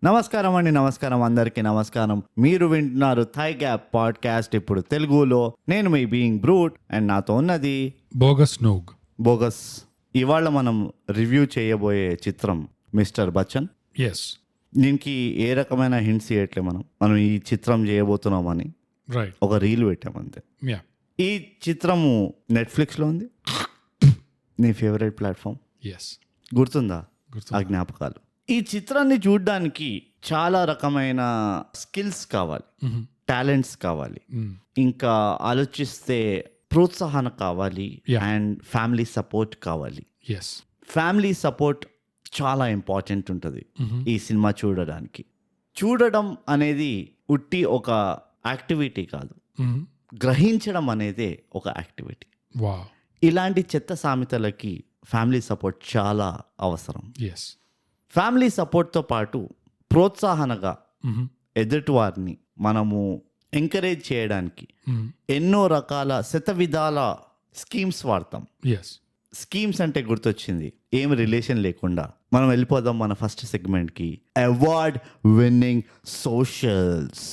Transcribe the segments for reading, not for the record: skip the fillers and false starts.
నమస్కారం అండి, నమస్కారం అందరికీ నమస్కారం. మీరు వింటున్నారు థై గ్యాప్ పాడ్కాస్ట్ ఇప్పుడు తెలుగులో. నేను మీ బీయింగ్ బ్రూట్ అండ్ నాతో ఉన్నది బోగస్ నోగ్. బోగస్. ఇవాళ మనం రివ్యూ చేయబోయే చిత్రం మిస్టర్ బచ్చన్. ఎస్, దీనికి ఏ రకమైన హింట్స్ ఇవ్వట్లే. మనం ఈ చిత్రం చేయబోతున్నామని రైట్, ఒక రీల్ పెట్టాం అంతే. యా, ఈ చిత్రము నెట్ఫ్లిక్స్లో ఉంది. నీ ఫేవరెట్ ప్లాట్ఫామ్ ఎస్, గుర్తుందా? ఆ జ్ఞాపకాలు. ఈ చిత్రాన్ని చూడడానికి చాలా రకమైన స్కిల్స్ కావాలి, టాలెంట్స్ కావాలి, ఇంకా ఆలోచిస్తే ప్రోత్సాహన కావాలి, అండ్ ఫ్యామిలీ సపోర్ట్ కావాలి. ఎస్, ఫ్యామిలీ సపోర్ట్ చాలా ఇంపార్టెంట్ ఉంటుంది ఈ సినిమా చూడడానికి. చూడడం అనేది ఉట్టి ఒక యాక్టివిటీ కాదు, గ్రహించడం అనేదే ఒక యాక్టివిటీ. వా, ఇలాంటి చెత్త సామెతలకి ఫ్యామిలీ సపోర్ట్ చాలా అవసరం. ఎస్, ఫ్యామిలీ సపోర్ట్తో పాటు ప్రోత్సాహనగా ఎదుటివారిని మనము ఎంకరేజ్ చేయడానికి ఎన్నో రకాల శతవిధాల స్కీమ్స్ వాడతాం. ఎస్, స్కీమ్స్ అంటే గుర్తొచ్చింది, ఏం రిలేషన్ లేకుండా మనం వెళ్ళిపోదాం మన ఫస్ట్ సెగ్మెంట్కి. Award winning socials.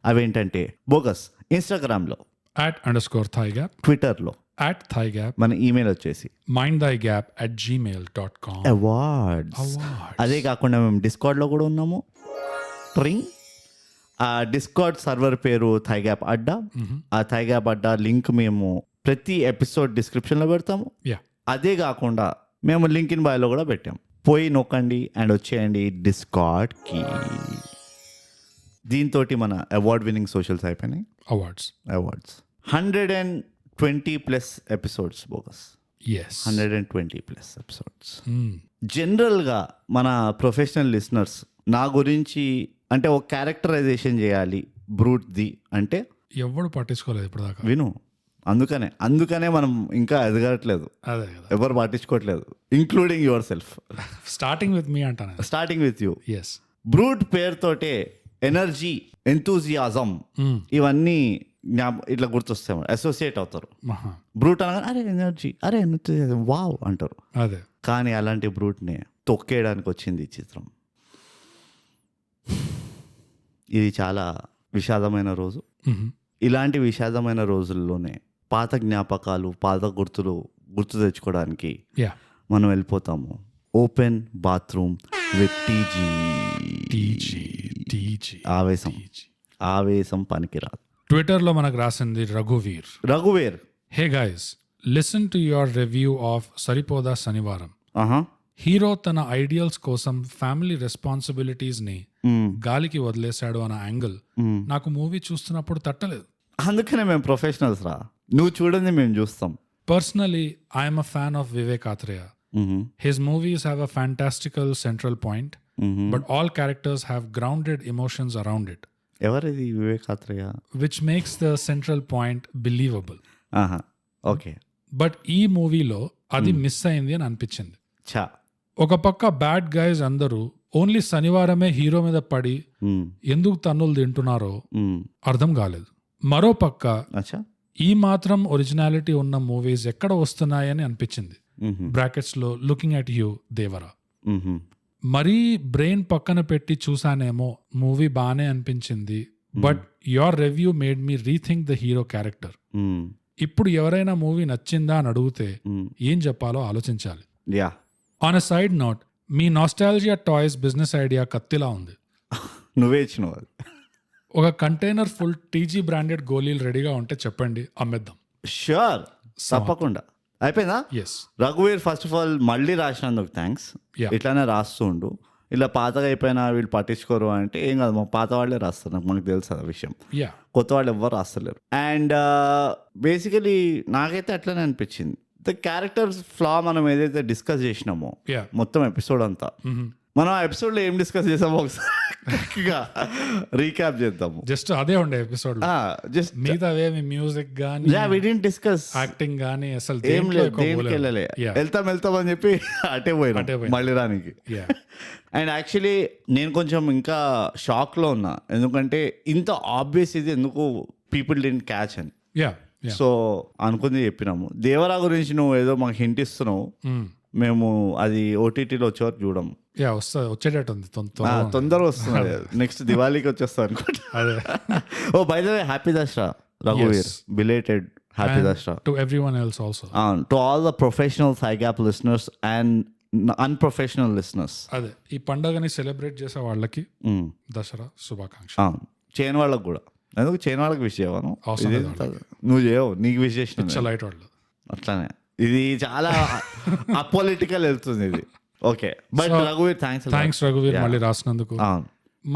అవేంటంటే బోగస్ ఇన్స్టాగ్రామ్లో, @_thaigap, ట్విట్టర్లో, @thaigap, మన ఈమెయిల్ వచ్చేసి minddhiegap@gmail.com. అవార్డ్స్. అదే కాకుండా మేము డిస్కార్డ్లో కూడా ఉన్నాము. ట్రింగ్. ఆ డిస్కార్డ్ సర్వర్ పేరు థైగ్యాప్ అడ్డా. ఆ థైగ్యాప్ అడ్డా లింక్ మేము ప్రతి ఎపిసోడ్ డిస్క్రిప్షన్లో పెడతాము. యా, అదే కాకుండా మేము లింక్ ఇన్ బయోలో కూడా పెట్టాం. పోయి నొక్కండి అండ్ వచ్చేయండి డిస్కార్డ్కి. దీంతో మన అవార్డ్ విన్నింగ్ సోషల్స్ అయిపోయినాయి. Awards. 120+ episodes bogus. Yes, 120+ episodes. జనరల్గా మన ప్రొఫెషనల్ లిసనర్స్ నా గురించి అంటే ఒక క్యారెక్టరైజేషన్ చేయాలి బ్రూట్ది అంటే ఎవడు పట్టించుకోలేదు ఇప్పుడు దాకా. విను. అందుకనే మనం ఇంకా ఎదగట్లేదు, అదే కదా, ఎవరు పట్టించుకోవట్లేదు, including yourself. Starting with me అంటాను. Starting with you. Yes, Brut పేరుతోటే ఎనర్జీ, ఎంతూజియాజం ఇవన్నీ ఇట్లా గుర్తొస్తాయి, అసోసియేట్ అవుతారు. బ్రూట్ అనగానే అరే ఎనర్జీ, అరే ఎంతూజియాజం, వావ్ అంటారు. అదే, కానీ అలాంటి బ్రూట్ని తొక్కేయడానికి వచ్చింది ఈ చిత్రం. ఇది చాలా విషాదమైన రోజు. ఇలాంటి విషాదమైన రోజుల్లోనే పాత జ్ఞాపకాలు, పాత గుర్తు తెచ్చుకోవడానికి మనం వెళ్ళిపోతాము. Open bathroom with TG. ఆవేశం పనికిరాదు. ట్విట్టర్లో మనకు రాసింది రఘువీర్. Hey guys, listen to your review of Saripodhaa Sanivaaram. Hero తన ఐడియల్స్ కోసం ఫ్యామిలీ రెస్పాన్సిబిలిటీస్ ని గాలికి వదిలేశాడు అన్న యాంగిల్ నాకు మూవీ చూస్తున్నప్పుడు తట్టలేదు. అందుకనే మేము ప్రొఫెషనల్స్ రా, నువ్వు చూడండి మేము చూస్తాం. Personally I'm a fan of Vivek Athreya. His movies have a fantastical central point, but all characters have grounded emotions around it. ఎవరిది Vivek Athreya? Which makes the central point believable. Okay. But ఈ మూవీలో అది మిస్ అయింది అని అనిపించింది. ఒక పక్క బ్యాడ్ గైజ్ అందరూ ఓన్లీ శనివారమే హీరో మీద పడి ఎందుకు తన్నులు తింటున్నారో అర్థం కాలేదు. మరో పక్క ఈ మాత్రం ఒరిజినాలిటీ ఉన్న మూవీస్ ఎక్కడ వస్తున్నాయని అనిపించింది. బ్రాకెట్స్ లో లుకింగ్ అట్ యూ దేవరా. మరీ బ్రెయిన్ పక్కన పెట్టి చూసానేమో మూవీ బానే అనిపించింది, but your review made me rethink the hero character. ఇప్పుడు ఎవరైనా మూవీ నచ్చిందా అని అడిగితే ఏం చెప్పాలో ఆలోచించాలి. ఆన్ అ సైడ్ నోట్, మీ నాస్టాల్జియా టాయ్స్ బిజినెస్ ఐడియా కత్తిలా ఉంది. నువ్వే ఇచ్చినావు. ఒక కంటైనర్ ఫుల్ టీజీ బ్రాండెడ్ గోళీలు రెడీగా ఉంటే చెప్పండి, అమ్మేద్దాం. షూర్, తప్పకుండా. అయిపోయిందా? ఎస్. రఘువీర్, ఫస్ట్ ఆఫ్ ఆల్ మళ్ళీ రాసినందుకు థ్యాంక్స్. ఇట్లానే రాస్తుండు. ఇలా పాతగా అయిపోయినా వీళ్ళు పట్టించుకోరు అంటే ఏం కాదు, మా పాత వాళ్ళే రాస్తారు, మనకు తెలుసు ఆ విషయం. కొత్త వాళ్ళు ఎవ్వరు రాస్తలేరు. అండ్ బేసికలీ నాకైతే అట్లనే అనిపించింది. ద క్యారెక్టర్స్ ఫ్లా మనం ఏదైతే డిస్కస్ చేసినామో మొత్తం ఎపిసోడ్ అంతా, మనం ఆ ఎపిసోడ్ లో ఏం డిస్కస్ చేసామో ఒకసారి రీక్యాప్ చేద్దాము. జస్ట్ అదే ఉండే ఎపిసోడ్, జస్ట్ మిగతా మ్యూజిక్ గానీ వి డిడ్ంట్ డిస్కస్, యాక్టింగ్ గానీ అసలు ఏం లేదు. దేనికి వెళ్ళలే, వెళ్తాం అని చెప్పి అటే పోయినా మళ్ళీ రానికి. అండ్ యాక్చువల్లీ నేను కొంచెం ఇంకా షాక్ లో ఉన్నా, ఎందుకంటే ఇంత ఆబ్వియస్ ఇది ఎందుకు పీపుల్ డిడ్ క్యాచ్ అని. యా సో అనుకుంది చెప్పినాము. దేవరా గురించి నువ్వు ఏదో మాకు హింట్ ఇస్తున్నావు, మేము అది ఓటీటీలో వచ్చేవారు చూడము. యా వచ్చేటట్టు ఉంది, తొందరగా వస్తుంది. నెక్స్ట్ దివాళీకి వచ్చేస్తా అనుకుంటా. అదే. Oh by the way happy Dasara రఘువీర్, belated happy Dasara to everyone else also, to all the professional సైగ్యాప్ లిసనర్స్ అండ్ అన్ప్రొఫెషనల్ లిసనర్స్. అదే ఈ పండుగని సెలబ్రేట్ చేసే వాళ్ళకి దసరా శుభాకాంక్ష. చేయని వాళ్ళకి కూడా, ఎందుకు చేయని వాళ్ళకి విష్ చేయవాను, అవసరం లేదు నువ్వు చేయవు, నీకు విష్ చేసిన లైట్ వాళ్ళు అట్లానే. ఇది చాలా అపొలిటికల్ వెళ్తుంది ఇది. ఓకే బట్ రఘువీర్ థ్యాంక్స్ రఘువీర్ మళ్ళీ రాసినందుకు.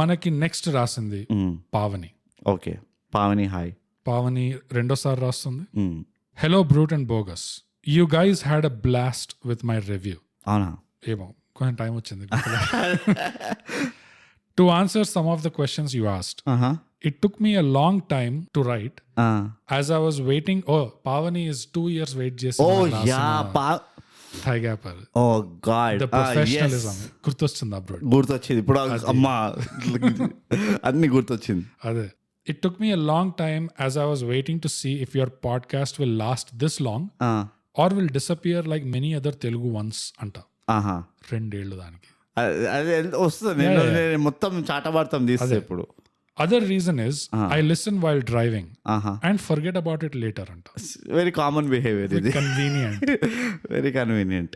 మనకి నెక్స్ట్ రాసింది పావని. ఓకే పావని, హాయ్ పావని రెండోసారి రాస్తుంది. Hello brute and bogus, you guys had a blast with my review. అవునా, ఏమో కొంచెం టైం వచ్చింది. To answer some of the questions you asked, it took me a long time to write as I was waiting. Pavani is 2 years wait chesi. Thigapper. Oh god, the professionalism gurtostunda bro, gurtochindi ippudu amma anni gurtochindi ade. It took me a long time as I was waiting to see if your podcast will last this long or will disappear like many other Telugu ones anta. రెండేళ్ళు దానికి అదే వస్తుంది. నేను మొత్తం చాటబాడతాం తీస్తే ఇప్పుడు. Other reason is I listen while driving and forget about it later anta. Very common behavior ఇది. Convenient. Very convenient.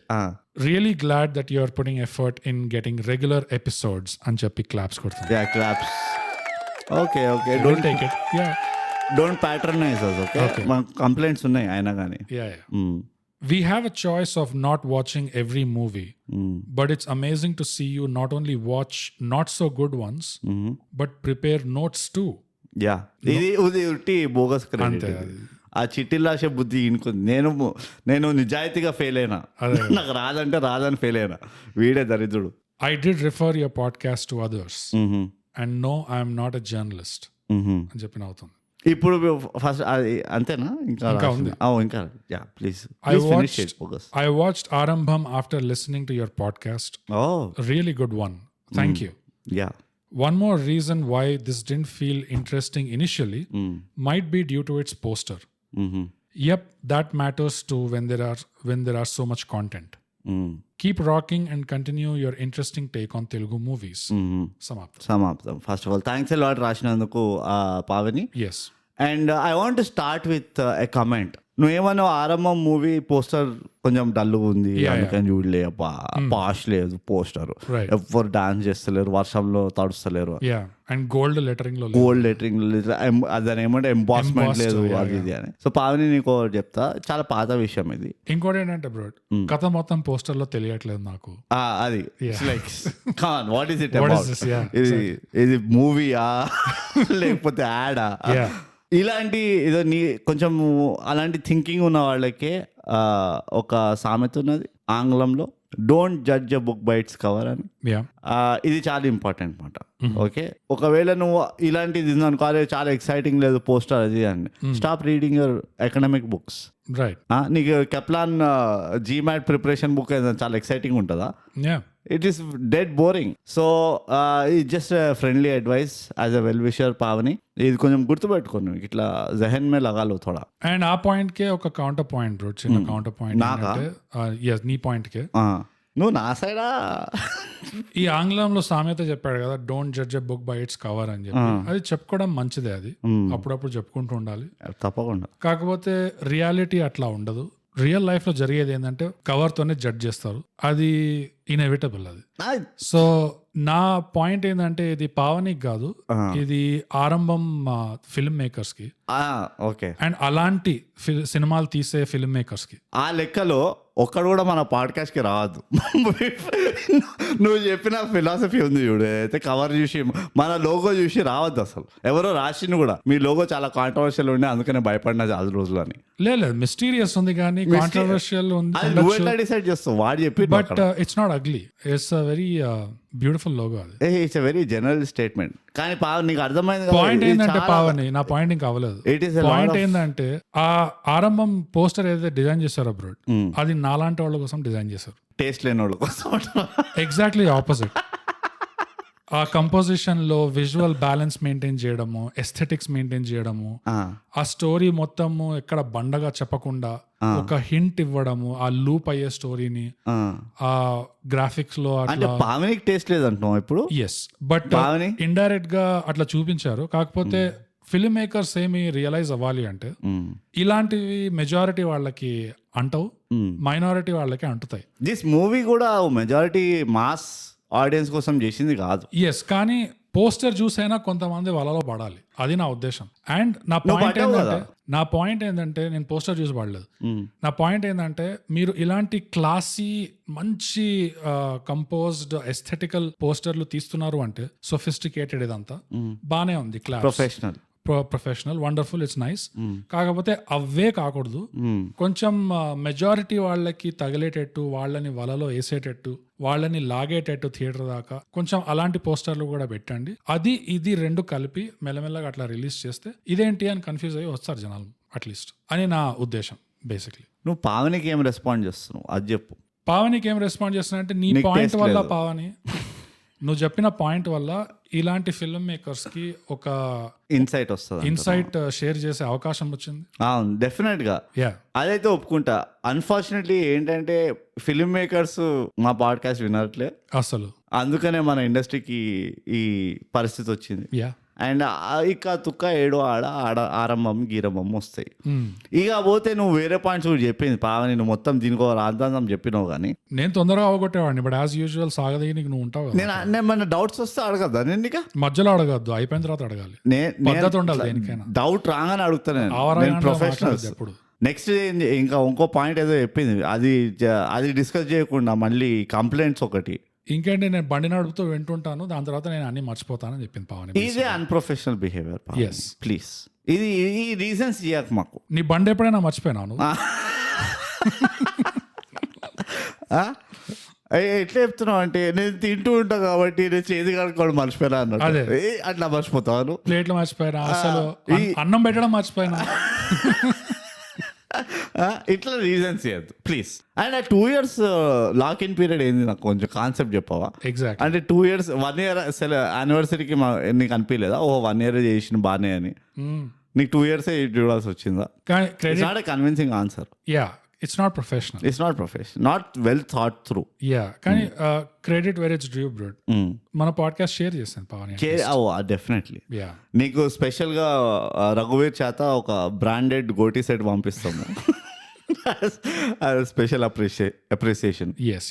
Really glad that you are putting effort in getting regular episodes అని చెప్పి claps కొడుతుంది. Yeah, claps. Okay. Don't take it. Yeah. Don't patronize us, okay? మన complaints ఉన్నాయి అయినా కానీ. Yeah. We have a choice of not watching every movie, but it's amazing to see you not only watch not so good ones, but prepare notes too. Yeah. ఇది ఉట్టి bogus credit. ఆ చిట్టీలు రాసే బుద్ధి ఇనుకుంది. నేను నిజాయితీగా ఫెయిల్ అయినా, నాకు రాదంటే రాదని ఫెయిల్ అయినా, వీడే దరిద్రుడు. I did refer your podcast to others and no, I am not a journalist అని చెప్పిన అవుతుంది. ఇప్పుడు ఫస్ట్ అంతేనా? ఇంకా ఉంది. ఇంకా please I watched Arambham after listening to your podcast. Really good one. Thank you. Yeah. One more reason why this didn't feel interesting initially might be due to its poster. Yep, that matters too when there are so much content. Keep rocking and continue your interesting take on Telugu movies. Samaptam. First of all, thanks a lot రాసినందుకు Pavani. Yes. And I want to start with a comment. నువ్వేమన్నా ఆరంభం movie poster కొంచెం dull ఉంది, అందుకని చూడలే, పాష్ లేదు poster, ఎవరు dance చేస్తలేరు, వర్షంలో తడుస్తలేరు, అండ్ గోల్డ్ లెటరింగ్ అదని ఏమంటే ఎంబాస్మెంట్ లేదు అది ఇది అని. సో పావని నీకు చెప్తా, చాలా పాత విషయం ఇది. ఇంకోటి ఏంటంటే బ్రో, కథ మొత్తం పోస్టర్ లో తెలియట్లేదు నాకు. అది like what is it about, ఇది మూవీయా లేకపోతే యాడా? ఇలాంటి ఏదో కొంచెం అలాంటి థింకింగ్ ఉన్న వాళ్ళకే ఒక సామెత ఉన్నది ఆంగ్లంలో, don't judge a book by its cover అని. ఇది చాలా ఇంపార్టెంట్ అనమాట. ఓకే, ఒకవేళ నువ్వు ఇలాంటిది అనుకో, చాలా ఎక్సైటింగ్ లేదు పోస్టర్ అది అని, stop reading your economic books. Right. నీకు కెప్లాన్ జీమాట్ ప్రిపరేషన్ బుక్ చాలా ఎక్సైటింగ్ ఉంటుందా? It is dead boring. So it's just a friendly advice as a well wisher Pavani. ఇది కొంచెం గుర్తుపెట్టుకోను, ఇట్లా జహన్ మే లగాలో థోడా. అండ్ ఆ పాయింట్ కే ఒక కౌంటర్ పాయింట్ బ్రో, చిన్న కౌంటర్ పాయింట్ అంటే నీ పాయింట్ కే నువ్వు నా సైడా ఈ ఆంగ్లంలో సామెత చెప్పాడు కదా, don't judge a book by its cover అని చెప్పి. అది చెప్పుకోవడం మంచిదే, అది అప్పుడప్పుడు చెప్పుకుంటూ ఉండాలి తప్పకుండా. కాకపోతే రియాలిటీ అట్లా ఉండదు. రియల్ లైఫ్ లో జరిగేది ఏంటంటే కవర్ తోనే జడ్జ్ చేస్తారు, అది ఇన్ఎవిటబుల్ అది. సో నా పాయింట్ ఏంటంటే ఇది పావనికి కాదు, ఇది ఆరంభం ఫిల్మ్ మేకర్స్ కి, అండ్ అలాంటి సినిమాలు తీసే ఫిల్మ్ మేకర్స్ కి. ఆ లెక్కలో ఒక్కడు కూడా మన పాడ్కాస్ట్ కి రావద్దు. నువ్వు చెప్పిన ఫిలాసఫీ ఉంది చూడు, అయితే కవర్ చూసి మన లోగో చూసి రావద్దు అసలు. ఎవరో రాసిండు కూడా, మీ లోగో చాలా కాంట్రవర్షియల్ ఉండే అందుకనే భయపడినా చాలా రోజులు అని. లేదు, మిస్టీరియస్ ఉంది కానీ కాంట్రవర్షియల్ ఉంది. నువ్వు డిసైడ్ చేస్తావు, వాడు చెప్పి. But it's not ugly, it's a very beautiful logo. అది it's a very general statement. కానీ నీకు అర్థమైంది పాయింట్ ఏంటంటే పావని, నా పాయింట్ ఇంకా అవ్వలేదు. పాయింట్ ఏంటంటే ఆ ఆరంభం పోస్టర్ ఏదైతే డిజైన్ చేశారో బ్రో, అది నాలాంటి వాళ్ళ కోసం డిజైన్ చేశారు, టేస్ట్ లేని వాళ్ళ కోసం. Exactly opposite. ఆ కంపోజిషన్ లో విజువల్ బ్యాలెన్స్ మెయింటైన్ చేయడము, ఎస్థెటిక్స్ మెయింటైన్ చేయడము, ఆ స్టోరీ మొత్తము ఎక్కడ బండగా చెప్పకుండా ఒక హింట్ ఇవ్వడము, ఆ లూప్ అయ్యే స్టోరీని ఆ గ్రాఫిక్స్ లో అట్లా పావనికి టేస్ట్ లేదంటున్నావు ఇప్పుడు. ఎస్, బట్ ఇండైరెక్ట్ గా అట్లా చూపించారు. కాకపోతే ఫిల్మ్ మేకర్స్ ఏమి రియలైజ్ అవ్వాలి అంటే ఇలాంటివి మెజారిటీ వాళ్ళకి అంటవు, మైనారిటీ వాళ్ళకి అంటుతాయి. దిస్ మూవీ కూడా మెజారిటీ మాస్ ఆడియన్స్ కోసం చేసింది కాదు. ఎస్, కానీ పోస్టర్ చూసైనా కొంతమంది వలలో పడాలి, అది నా ఉద్దేశం. అండ్ నా పాయింట్ ఏంటంటే నేను పోస్టర్ చూసి పడలేదు. నా పాయింట్ ఏంటంటే మీరు ఇలాంటి క్లాసీ మంచి కంపోజ్డ్ ఎస్థెటికల్ పోస్టర్లు తీస్తున్నారు అంటే, సొఫిస్టికేటెడ్, ఇదంతా బానే ఉంది, class professional, wonderful, it's nice. కాకపోతే అవే కాకూడదు, కొంచెం మెజారిటీ వాళ్ళకి తగిలేటట్టు, వాళ్ళని వలలో వేసేటట్టు, వాళ్ళని లాగేటట్టు థియేటర్ దాకా కొంచెం అలాంటి పోస్టర్లు కూడా పెట్టండి. అది ఇది రెండు కలిపి మెల్లమెల్లగా అట్లా రిలీజ్ చేస్తే ఇదేంటి అని కన్ఫ్యూజ్ అయ్యి వస్తారు జనాలు అట్లీస్ట్ అని నా ఉద్దేశం. బేసిక్లీ నువ్వు పావనికి ఏం రెస్పాండ్ చేస్తున్నావు అది చెప్పు. పావనికి ఏం రెస్పాండ్ చేస్తున్నా అంటే నీ పాయింట్ వల్ల పావని నువ్వు చెప్పిన పాయింట్ వల్ల ఇలాంటి ఫిల్మ్ మేకర్స్ కి ఒక ఇన్సైట్ షేర్ చేసే అవకాశం వచ్చింది. డెఫినెట్ గా అదైతే ఒప్పుకుంటా. అన్ఫార్చునేట్లీ ఏంటంటే ఫిల్మ్ మేకర్స్ మా పాడ్కాస్ట్ వినట్లే అసలు, అందుకనే మన ఇండస్ట్రీకి ఈ పరిస్థితి వచ్చింది. అండ్ ఇక తుక్క ఏడో ఆరంభం గీరంభం వస్తాయి. ఇక పోతే నువ్వు వేరే పాయింట్స్ కూడా చెప్పింది పావని, నువ్వు మొత్తం దీనికో రాద్దాం చెప్పినావు కానీ నేను తొందరగా అవగొట్టేవాడిని. బట్ యాజ్ యూజువల్ సాగదీనికి నువ్వు ఉంటావు. నేను మన డౌట్స్ వస్తే అడగద్దా? నేను ఇక మధ్యలో అడగద్దు, అయిపోయిన తర్వాత అడగాలి. పద్ధతి ఉండాలి దేనికైనా. డౌట్ రాగానే అడుగుతాను నేను, ప్రొఫెషనల్స్. నెక్స్ట్ ఇంకా ఇంకో పాయింట్ ఏదో చెప్పింది, అది డిస్కస్ చేయకుండా మళ్ళీ కంప్లైంట్స్ ఒకటి. ఇంకేంటి, నేను బండి నడుపుతూ వింటుంటాను, దాని తర్వాత నేను అన్ని మర్చిపోతానని చెప్పింది పావని. ఇదే అన్ప్రొఫెషనల్ బిహేవియర్. ప్లీజ్ ఇది ఈ రీజన్స్ ఇయ్యాక మాకు. నీ బండి ఎప్పుడైనా మర్చిపోయినాను? ఎట్లా చెప్తున్నావు అంటే, నేను తింటూ ఉంటా కాబట్టి నేను చేతి కడుక్కోవడం మర్చిపోయినా అన్నట్టు. అట్లా మర్చిపోతాను. ప్లేట్లు మర్చిపోయినా, అసలు అన్నం పెట్టడం మర్చిపోయినా. ఇట్లా రీజన్స్ చేయద్దు ప్లీజ్. అండ్ ఆ 2 years లాక్ ఇన్ పీరియడ్ ఏంది నాకు కొంచెం కాన్సెప్ట్ చెప్పవా? ఎగ్జాక్ట్. అంటే 2 years 1 year యానివర్సరీకి నీకు అనిపించలేదా ఓ 1 year చేసిన బానే అని? నీకు 2 years చూడాల్సి వచ్చిందా? Convincing answer. It's not professional. It's not professional. Not well thought through. Yeah. కానీ credit where it's due, bro. మన పాడ్కాస్ట్ షేర్ చేస్తాను పావని. డెఫినెట్లీ. నీకు స్పెషల్ గా రఘువీర్ చేత ఒక బ్రాండెడ్ గోటీ సెట్ పంపిస్తాము. Special appreciation. ఎస్.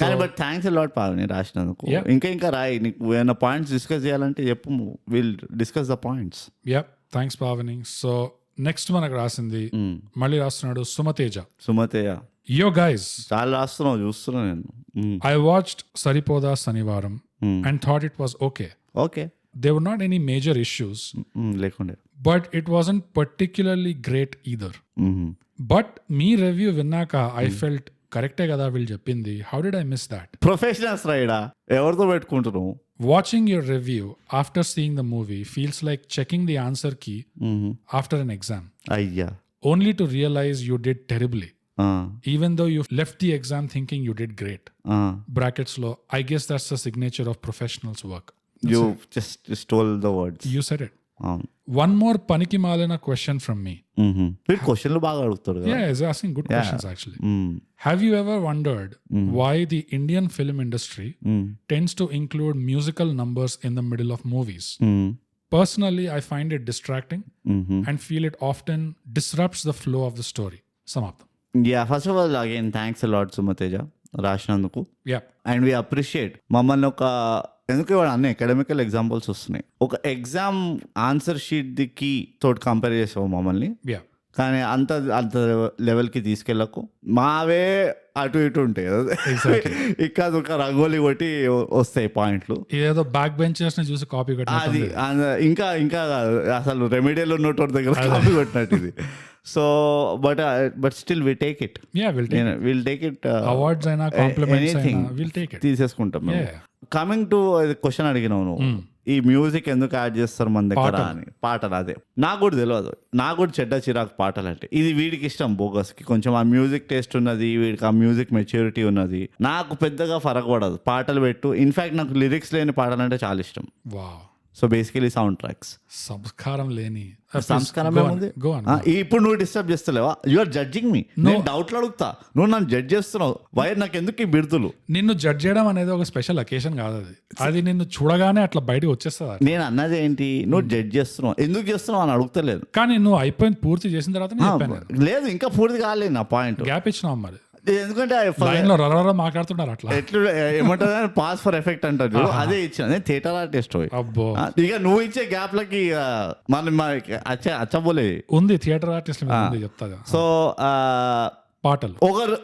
కానీ but thanks a lot Pavani రాసినందుకు. ఇంకా రాయి, నీకు ఏమైనా పాయింట్స్ డిస్కస్ చేయాలంటే చెప్పు, will discuss the points. Thanks Pavani. So next మనకు రాసింది మళ్ళీ రాస్తున్నాడు సుమతేజ. యో గైస్, చాలా రాస్తున్నావు చూస్తున్నా నేను. I watched Saripodhaa Sanivaaram and thought it was okay. There were not any major issues లేకుండే, but it wasn't particularly great either. But మీ రివ్యూ విన్నాక ఐ ఫెల్ట్ కరెక్టే కదా వీళ్ళు చెప్పింది. How did I miss that? Professionals రైడా, ఎవరితో పెట్టుకుంటున్నావు? Watching your review after seeing the movie feels like checking the answer key after an exam. Only to realize you did terribly. Even though you left the exam thinking you did great. Brackets lo, I guess that's the signature of professionals' work. You just stole the words. You said it. One more paniki malina question from me. Questions baga adugtaru. Yeah, he's asking good questions actually. Have you ever wondered why the Indian film industry tends to include musical numbers in the middle of movies? Personally, I find it distracting and feel it often disrupts the flow of the story. Some of them. Yeah, first of all, again, thanks a lot, Sumateja, రాసినందుకు. And we appreciate మమ్మల్ని ఒక, ఎందుకు ఇవాళ అన్ని academical examples వస్తున్నాయి. ఒక exam answer sheet ది key తోటి compare చేసావు మమ్మల్ని. కానీ అంత లెవెల్కి తీసుకెళ్ళకు. మావే అటు ఇటు ఉంటాయి కదా, ఇక్కడ ఒక రంగోలి కొట్టి వస్తాయి పాయింట్లు. ఏదో బ్యాక్ బెంచర్స్ చూసి కాపీ అది ఇంకా అసలు రెమెడియల్ ఉన్నట్టు దగ్గర కాపీ కొట్టినట్టు ఇది. So but still we take it. Will take it. Awards అయినా కాంప్లిమెంట్స్ అయినా విల్ టేక్ ఇట్, తీసేసుకుంటాం. కమింగ్ టు క్వశ్చన్ అడిగినావు నువ్వు, ఈ మ్యూజిక్ ఎందుకు యాడ్ చేస్తారు మన దగ్గర అని. పాటలు అదే నాకు కూడా తెలియదు, నాకు కూడా చెడ్డ చిరాకు పాటలు అంటే. ఇది వీడికి ఇష్టం బోగస్కి, కొంచెం ఆ మ్యూజిక్ టేస్ట్ ఉన్నది, వీడికి ఆ మ్యూజిక్ మెచ్యూరిటీ ఉన్నది. నాకు పెద్దగా ఫరక్ పడదు, పాటలు పెట్టు. ఇన్ఫాక్ట్ నాకు లిరిక్స్ లేని పాటలు అంటే చాలా ఇష్టం. So basically sound tracks. సంస్కారం లేని సంస్కారం ఏముంది? ఇప్పుడు నువ్వు డిస్టర్బ్ చేస్తలేవా? You are judging me. నేను డౌట్లు అడుగుతా, నువ్వు నన్ను జడ్జ్ చేస్తున్నావు. వైర్ నాకు ఎందుకు ఈ బిడుతులు? నిన్ను జడ్జ్ చేయడం అనేది ఒక స్పెషల్ అకేషన్ కాదు, అది నిన్ను చూడగానే అట్లా బయటకు వచ్చేస్తుంది. నేను అన్నది ఏంటి, నువ్వు జడ్జ్ చేస్తున్నావు, ఎందుకు చేస్తున్నావు అని అడుగుతలేదు. కానీ నువ్వు అయిపోయింది, పూర్తి చేసిన తర్వాత లేదు ఇంకా పూర్తి కాలేదు నా పాయింట్. గ్యాప్ ఇచ్చినావు మరి, ఎందుకంటే మాట్లాడుతున్నారు అట్లా. ఎట్లు ఏమంటారు, పాస్ ఫర్ ఎఫెక్ట్ అంటారు, అదే ఇచ్చిన. నేను థియేటర్ ఆర్టిస్ట్. అబ్బో, ఇక నువ్వు ఇచ్చే గ్యాప్ లకి మనం అచ్చబోలే ఉంది థియేటర్ ఆర్టిస్ట్ చెప్తా. సో పాటలు ఒకరు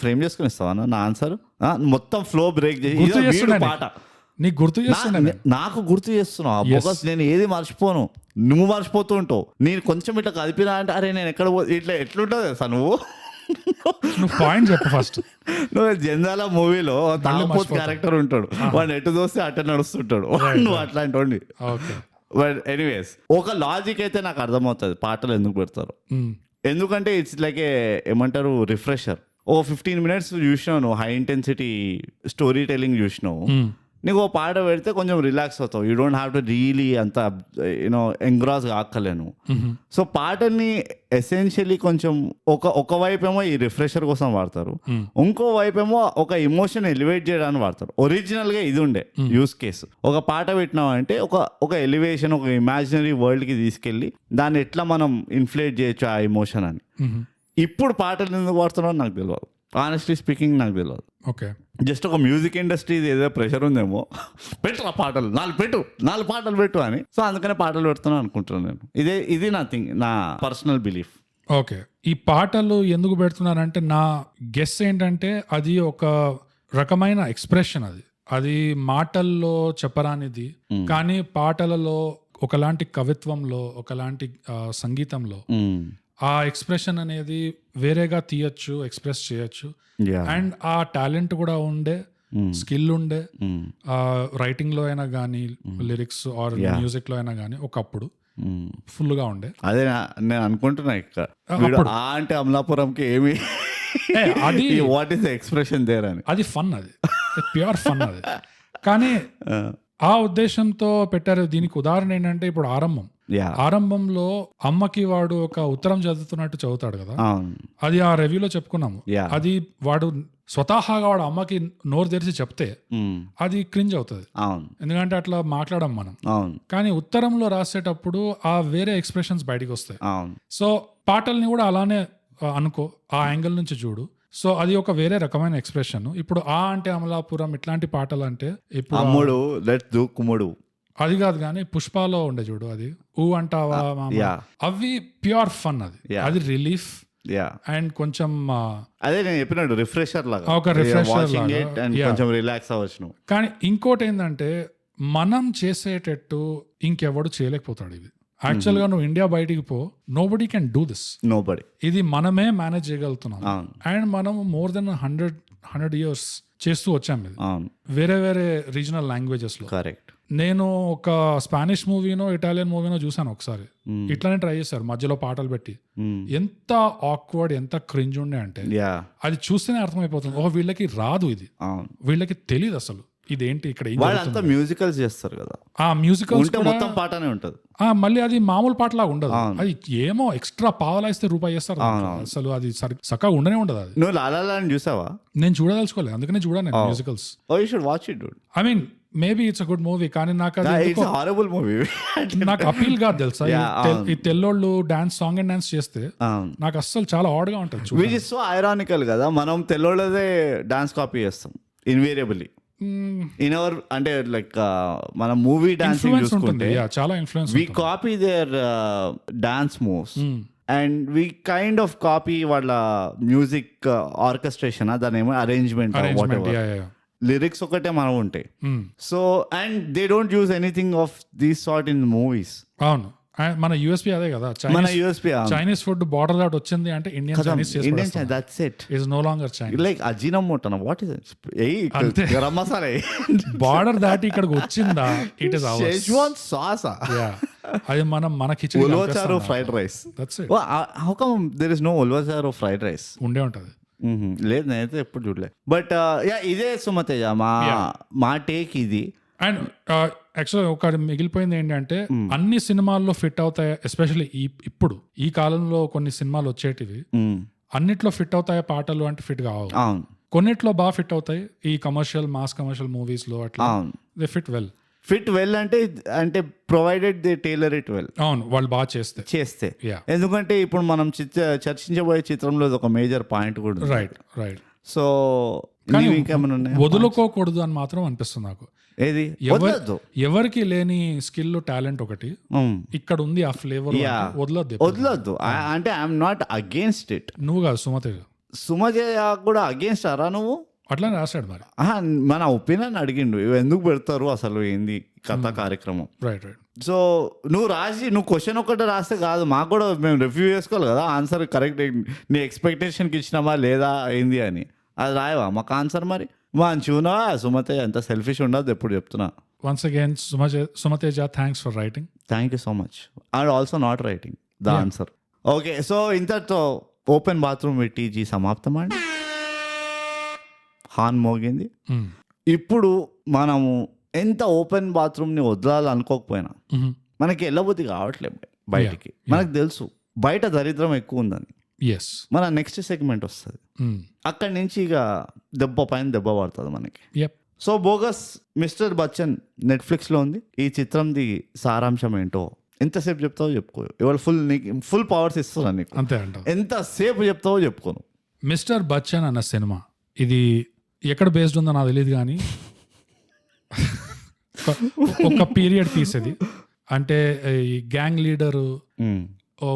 ఫ్రేమ్ చేసుకుని ఇస్తావా నా ఆన్సర్? మొత్తం ఫ్లో బ్రేక్ చేసి పాట నీకు గుర్తు చేస్తున్నా, నాకు గుర్తు చేస్తున్నావు. బికాస్ నేను ఏది మర్చిపోను, నువ్వు మర్చిపోతూ ఉంటావు. నేను కొంచెం ఇట్లా కదిపినా అంటే అరే నేను ఎక్కడ ఇట్లా ఎట్లుంటుంది సార్ నువ్వు పాయింట్ చెప్పు ఫస్ట్. నువ్వు జంజాల మూవీలో తాగుపోతు క్యారెక్టర్ ఉంటాడు, వాడు ఎటు చూస్తే అట్ట నడుస్తుంటాడు, నువ్వు అట్లాంటి వాడిని. బట్ ఎనీవేస్ ఒక లాజిక్ అయితే నాకు అర్థమవుతుంది పాటలు ఎందుకు పెడతారు. ఎందుకంటే ఇట్స్ లైక్ ఏమంటారు రిఫ్రెషర్. ఓ 15 minutes చూసినావు నువ్వు, హై ఇంటెన్సిటీ స్టోరీ టెల్లింగ్ చూసినావు, నీకు ఓ పాట పెడితే కొంచెం రిలాక్స్ అవుతావు. You don't have to really అంత యూనో ఎంగ్రాస్ కాక్కలేను. సో పాటల్ని ఎసెన్షియలీ కొంచెం ఒక వైపు ఏమో ఈ రిఫ్రెషర్ కోసం వాడతారు, ఇంకో వైపు ఏమో ఒక ఎమోషన్ ఎలివేట్ చేయడానికి వాడతారు. ఒరిజినల్ గా ఇది ఉండే యూస్ కేసు. ఒక పాట పెట్టినావు అంటే ఒక ఎలివేషన్, ఒక ఇమాజినరీ వరల్డ్ కి తీసుకెళ్లి దాన్ని ఎట్లా మనం ఇన్ఫ్లేట్ చేయొచ్చు ఆ ఎమోషన్ అని. ఇప్పుడు పాటలు ఎందుకు వాడుతున్నావు నాకు తెలియదు, ఆనెస్ట్లీ స్పీకింగ్ నాకు తెలియదు. ఓకే, జస్ట్ ఒక మ్యూజిక్ ఇండస్ట్రీ ఏదో ప్రెషర్ ఉందేమో, పెట్టు ఆ పాటలు 4 పాటలు పెట్టు అని. సో అందుకనే పాటలు పెడుతున్నాను అనుకుంటున్నాను నేను. ఇది నా పర్సనల్ బిలీఫ్. ఓకే, ఈ పాటలు ఎందుకు పెడుతున్నారంటే నా గెస్ ఏంటంటే అది ఒక రకమైన ఎక్స్ప్రెషన్, అది మాటల్లో చెప్పరానిది, కానీ పాటలలో ఒకలాంటి కవిత్వంలో, ఒకలాంటి సంగీతంలో ఆ ఎక్స్ప్రెషన్ అనేది వేరేగా తీయచ్చు, ఎక్స్ప్రెస్ చేయొచ్చు. అండ్ ఆ టాలెంట్ కూడా ఉండే, స్కిల్ ఉండే, రైటింగ్ లో అయినా కానీ, లిరిక్స్ ఆర్ మ్యూజిక్ లో అయినా కానీ ఒకప్పుడు ఫుల్ గా ఉండే. అదే నేను అనుకుంటున్నా ఇక్కడ అంటే అమలాపురంకి ఏమి అది వాట్ ఈస్ ఎక్స్ప్రెషన్ దేర్ అని. అది ఫన్, అది ప్యూర్ ఫన్ అది. కానీ ఆ ఉద్దేశంతో పెట్టారు. దీనికి ఉదాహరణ ఏంటంటే ఇప్పుడు ఆరంభంలో అమ్మకి వాడు ఒక ఉత్తరం చదువుతున్నట్టు చదువుతాడు కదా, అది ఆ రివ్యూలో చెప్పుకున్నాము. అది వాడు స్వతహాగా వాడు అమ్మకి నోరు తెరిచి చెప్తే అది క్రింజ్ అవుతుంది, ఎందుకంటే అట్లా మాట్లాడం మనం. కానీ ఉత్తరంలో రాసేటప్పుడు ఆ వేరే ఎక్స్ప్రెషన్స్ బయటికి వస్తాయి. సో పాటల్ని కూడా అలానే అనుకో, ఆ యాంగిల్ నుంచి చూడు. సో అది ఒక వేరే రకమైన ఎక్స్ప్రెషన్. ఇప్పుడు అంటే అమలాపురం ఇట్లాంటి పాటలు అంటే ఇప్పుడు అది కాదు, కానీ పుష్పాలో ఉండే చూడు, అది అంటావా అవి ప్యూర్ ఫన్, అది రిలీఫ్ అండ్ కొంచెం అదే నేను చెప్పినట్టు రిఫ్రెషర్ లాగా, ఒక రిఫ్రెషర్ కొంచెం రిలాక్స్ అవ్వచ్చు. కానీ ఇంకోటి ఏంటంటే మనం చేసేటట్టు ఇంకెవడు చేయలేకపోతాడు ఇది. యాక్చువల్ గా నువ్వు ఇండియా బయటికి పో, నోబడీ కెన్ డూ దిస్. ఇది మనమే మేనేజ్ చేయగలుగుతున్నాం. అండ్ మనం మోర్ దెన్ 100 years చేస్తూ వచ్చాం ఇది, వేరే వేరే రీజనల్ లాంగ్వేజెస్ లో. కరెక్ట్. నేను ఒక స్పానిష్ మూవీనో ఇటాలియన్ మూవీనో చూసాను ఒకసారి, ఇట్లానే ట్రై చేశారు మధ్యలో పాటలు పెట్టి. ఎంత ఆక్వర్డ్, ఎంత క్రింజ్ ఉండే అంటే అది చూస్తేనే అర్థమైపోతుంది, ఓహో వీళ్ళకి రాదు ఇది, వీళ్ళకి తెలియదు అసలు ఇదేంటి ఇక్కడ. వాళ్ళంతా మ్యూజికల్స్ చేస్తారు కదా, ఆ మ్యూజికల్స్ మొత్తం పాటనే ఉంటది. మళ్ళీ అది మామూలు పాటలాగా ఉండదు, అది ఏమో ఎక్స్ట్రా పావలాయిస్తే రూపాయి చేస్తారు అసలు, అది చక్కగా ఉండనే ఉండదు. అది నువ్వు లాలా చూసావా? నేను చూడదలుచుకోలేదు, అందుకనే చూడాను నేను musicals. I mean maybe it's a good movie, కానీ నాకు హారబుల్ మూవీ నాకు అపీల్ కాదు తెలుసా. ఈ తెల్లోళ్ళు డాన్స్, సాంగ్ అండ్ డాన్స్ చేస్తే నాకు అస్సలు చాలా ఆడ్ గా ఉంటుంది. విచ్ ఇస్ సో ఐరానికల్ కదా, మనం తెల్లోళ్ళదే డాన్స్ కాపీ చేస్తాం ఇన్వేరియబుల్లీ ఇన్ అవర్, అంటే లైక్ మన మూవీ డాన్సింగ్ చూసుకుంటే చాలా influence, we copy their dance moves and we kind of copy వాళ్ళ మ్యూజిక్ ఆర్కెస్ట్రేషన్, దాని ఏమో అరేంజ్మెంట్, లిరిక్స్ ఒకటే మనం ఉంటాయి. So and they don't use anything of these sort in movies. అవును, మన యూఎస్పీ అదే కదా, మన యూఎస్పీ చైనీస్ ఫుడ్ బార్డర్ దాటి వచ్చింది అంటే Indian Chinese Indian that's it is no longer Chinese. Like Ajinomoto what is అంతే. గరం మసాలా బార్డర్ దాటి ఇక్కడికి వచ్చిందా ఇట్ ఇస్ షెజ్వాన్ సాస్ అది మన కిచెన్ ఉల్వచారు fried rice. That's it. How come there is no ఉల్వచారు ఫ్రైడ్ రైస్? ఉండే ఉంటది. లేదు నేనైతే ఎప్పుడు చూడలేదు. బట్ ఇదే సుమతేజ మా టేక్ ఇది. అండ్ యాక్చువల్గా ఒక మిగిలిపోయింది ఏంటంటే అన్ని సినిమాల్లో ఫిట్ అవుతాయి, ఎస్పెషల్లీ ఇప్పుడు ఈ కాలంలో కొన్ని సినిమాలు వచ్చేటివి అన్నిట్లో ఫిట్ అవుతాయి పాటలు అంటే ఫిట్ కావు. కొన్నిట్లో బాగా ఫిట్ అవుతాయి ఈ కమర్షియల్ మాస్ కమర్షియల్ మూవీస్ లో అట్లా దే ఫిట్ వెల్ అంటే provided they tailor it well. అవును, వాళ్ళు బాగా చేస్తే ఎందుకంటే ఇప్పుడు మనం చర్చించబోయే చిత్రంలో ఒక మేజర్ పాయింట్ కూడా. రైట్. సో ఇంకేమైనా వదులుకోకూడదు అని మాత్రం అనిపిస్తుంది నాకు. ఏది ఎవరికి లేని స్కిల్ టాలెంట్ ఒకటి ఇక్కడ ఉంది, ఆ ఫ్లేవర్ వదలొద్దు. అంటే ఐఎమ్ నాట్ అగేన్స్ట్ ఇట్. నువ్వు కాదు సుమతేజ కూడా అగేన్స్ట్ అరా నువ్వు? అట్లానే రాశాడు మరి. మన ఒపీనియన్ అడిగిండు ఎందుకు పెడతారు అసలు ఏంది కథా కార్యక్రమం. రైట్. సో నువ్వు క్వశ్చన్ ఒకటి రాస్తే కాదు, మాకు కూడా మేము రివ్యూ చేసుకోవాలి కదా ఆన్సర్ కరెక్ట్ నీ ఎక్స్పెక్టేషన్కి ఇచ్చినామా లేదా ఏంది అని. అది రాయవా మాకు ఆన్సర్? మరి మంచిగా సుమతేజ ఎంత సెల్ఫిష్ ఉండదు ఎప్పుడు చెప్తున్నా. Once again Sumateja, thanks for writing. Thank you so much. And also not writing the answer. Okay, so ఇంతతో ఓపెన్ బాత్రూమ్ విటీజీ సమాప్తం అండి. హార్న్ మోగింది. ఇప్పుడు మనము ఎంత ఓపెన్ బాత్రూమ్ని వదలాలనుకోకపోయినా మనకి వెళ్ళబుద్ధి కావట్లేదు బయటికి. మనకు తెలుసు బయట దరిద్రం ఎక్కువ ఉందని. మన నెక్స్ట్ సెగ్మెంట్ వస్తుంది, అక్కడి నుంచి ఇక దెబ్బ పైన దెబ్బ పడుతుంది మనకి. సో బోగస్ మిస్టర్ బచ్చన్ నెట్ఫ్లిక్స్లో ఉంది. ఈ చిత్రంది సారాంశం ఏంటో ఎంతసేపు చెప్తావో చెప్పుకో. ఇవాళ ఫుల్ పవర్స్ ఇస్తున్నా నీకు, అంతే అంట. ఎంతసేపు చెప్తావో చెప్పుకోను. మిస్టర్ బచ్చన్ అన్న సినిమా ఇది ఎక్కడ బేస్డ్ ఉందో నాకు తెలియదు కానీ ఒక పీరియడ్ తీసేది. అంటే ఈ గ్యాంగ్ లీడరు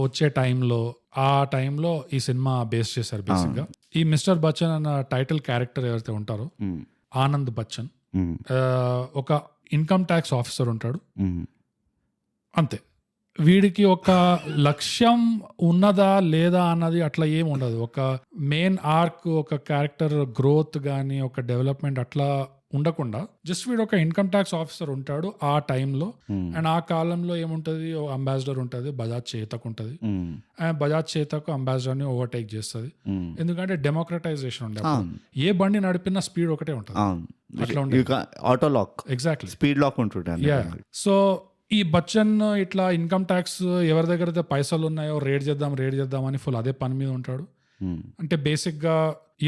వచ్చే టైంలో, ఆ టైంలో ఈ సినిమా బేస్ చేశారు బేసిక్గా. ఈ మిస్టర్ బచ్చన్ అన్న టైటిల్ క్యారెక్టర్ ఎవరైతే ఉంటారో ఆనంద్ బచ్చన్, ఒక ఇన్కమ్ ట్యాక్స్ ఆఫీసర్ ఉంటాడు అంతే. వీడికి ఒక లక్ష్యం ఉన్నదా లేదా అన్నది అట్లా ఏమి ఉండదు. ఒక మెయిన్ ఆర్క్, ఒక క్యారెక్టర్ గ్రోత్ కానీ ఒక డెవలప్మెంట్ అట్లా ఉండకుండా జస్ట్ వీడు ఒక ఇన్కమ్ ట్యాక్స్ ఆఫీసర్ ఉంటాడు ఆ టైంలో. అండ్ ఆ కాలంలో ఏముంటది, అంబాసిడర్ ఉంటుంది, బజాజ్ చేతక్ ఉంటుంది. అండ్ బజాజ్ చేతక్ అంబాసిడర్ ని ఓవర్టేక్ చేస్తుంది. ఎందుకంటే డెమోక్రటైజేషన్ ఉండే, ఏ బండి నడిపిన స్పీడ్ ఒకటే ఉంటుంది. అట్లా ఉండేది. Auto lock, exactly speed lock ఉంటుంది. సో ఈ బచ్చన్ ఇట్లా ఇన్కమ్ ట్యాక్స్ ఎవరి దగ్గర అయితే పైసలు ఉన్నాయో రేడ్ చేద్దాం అని ఫుల్ అదే పని మీద ఉంటాడు. అంటే బేసిక్ గా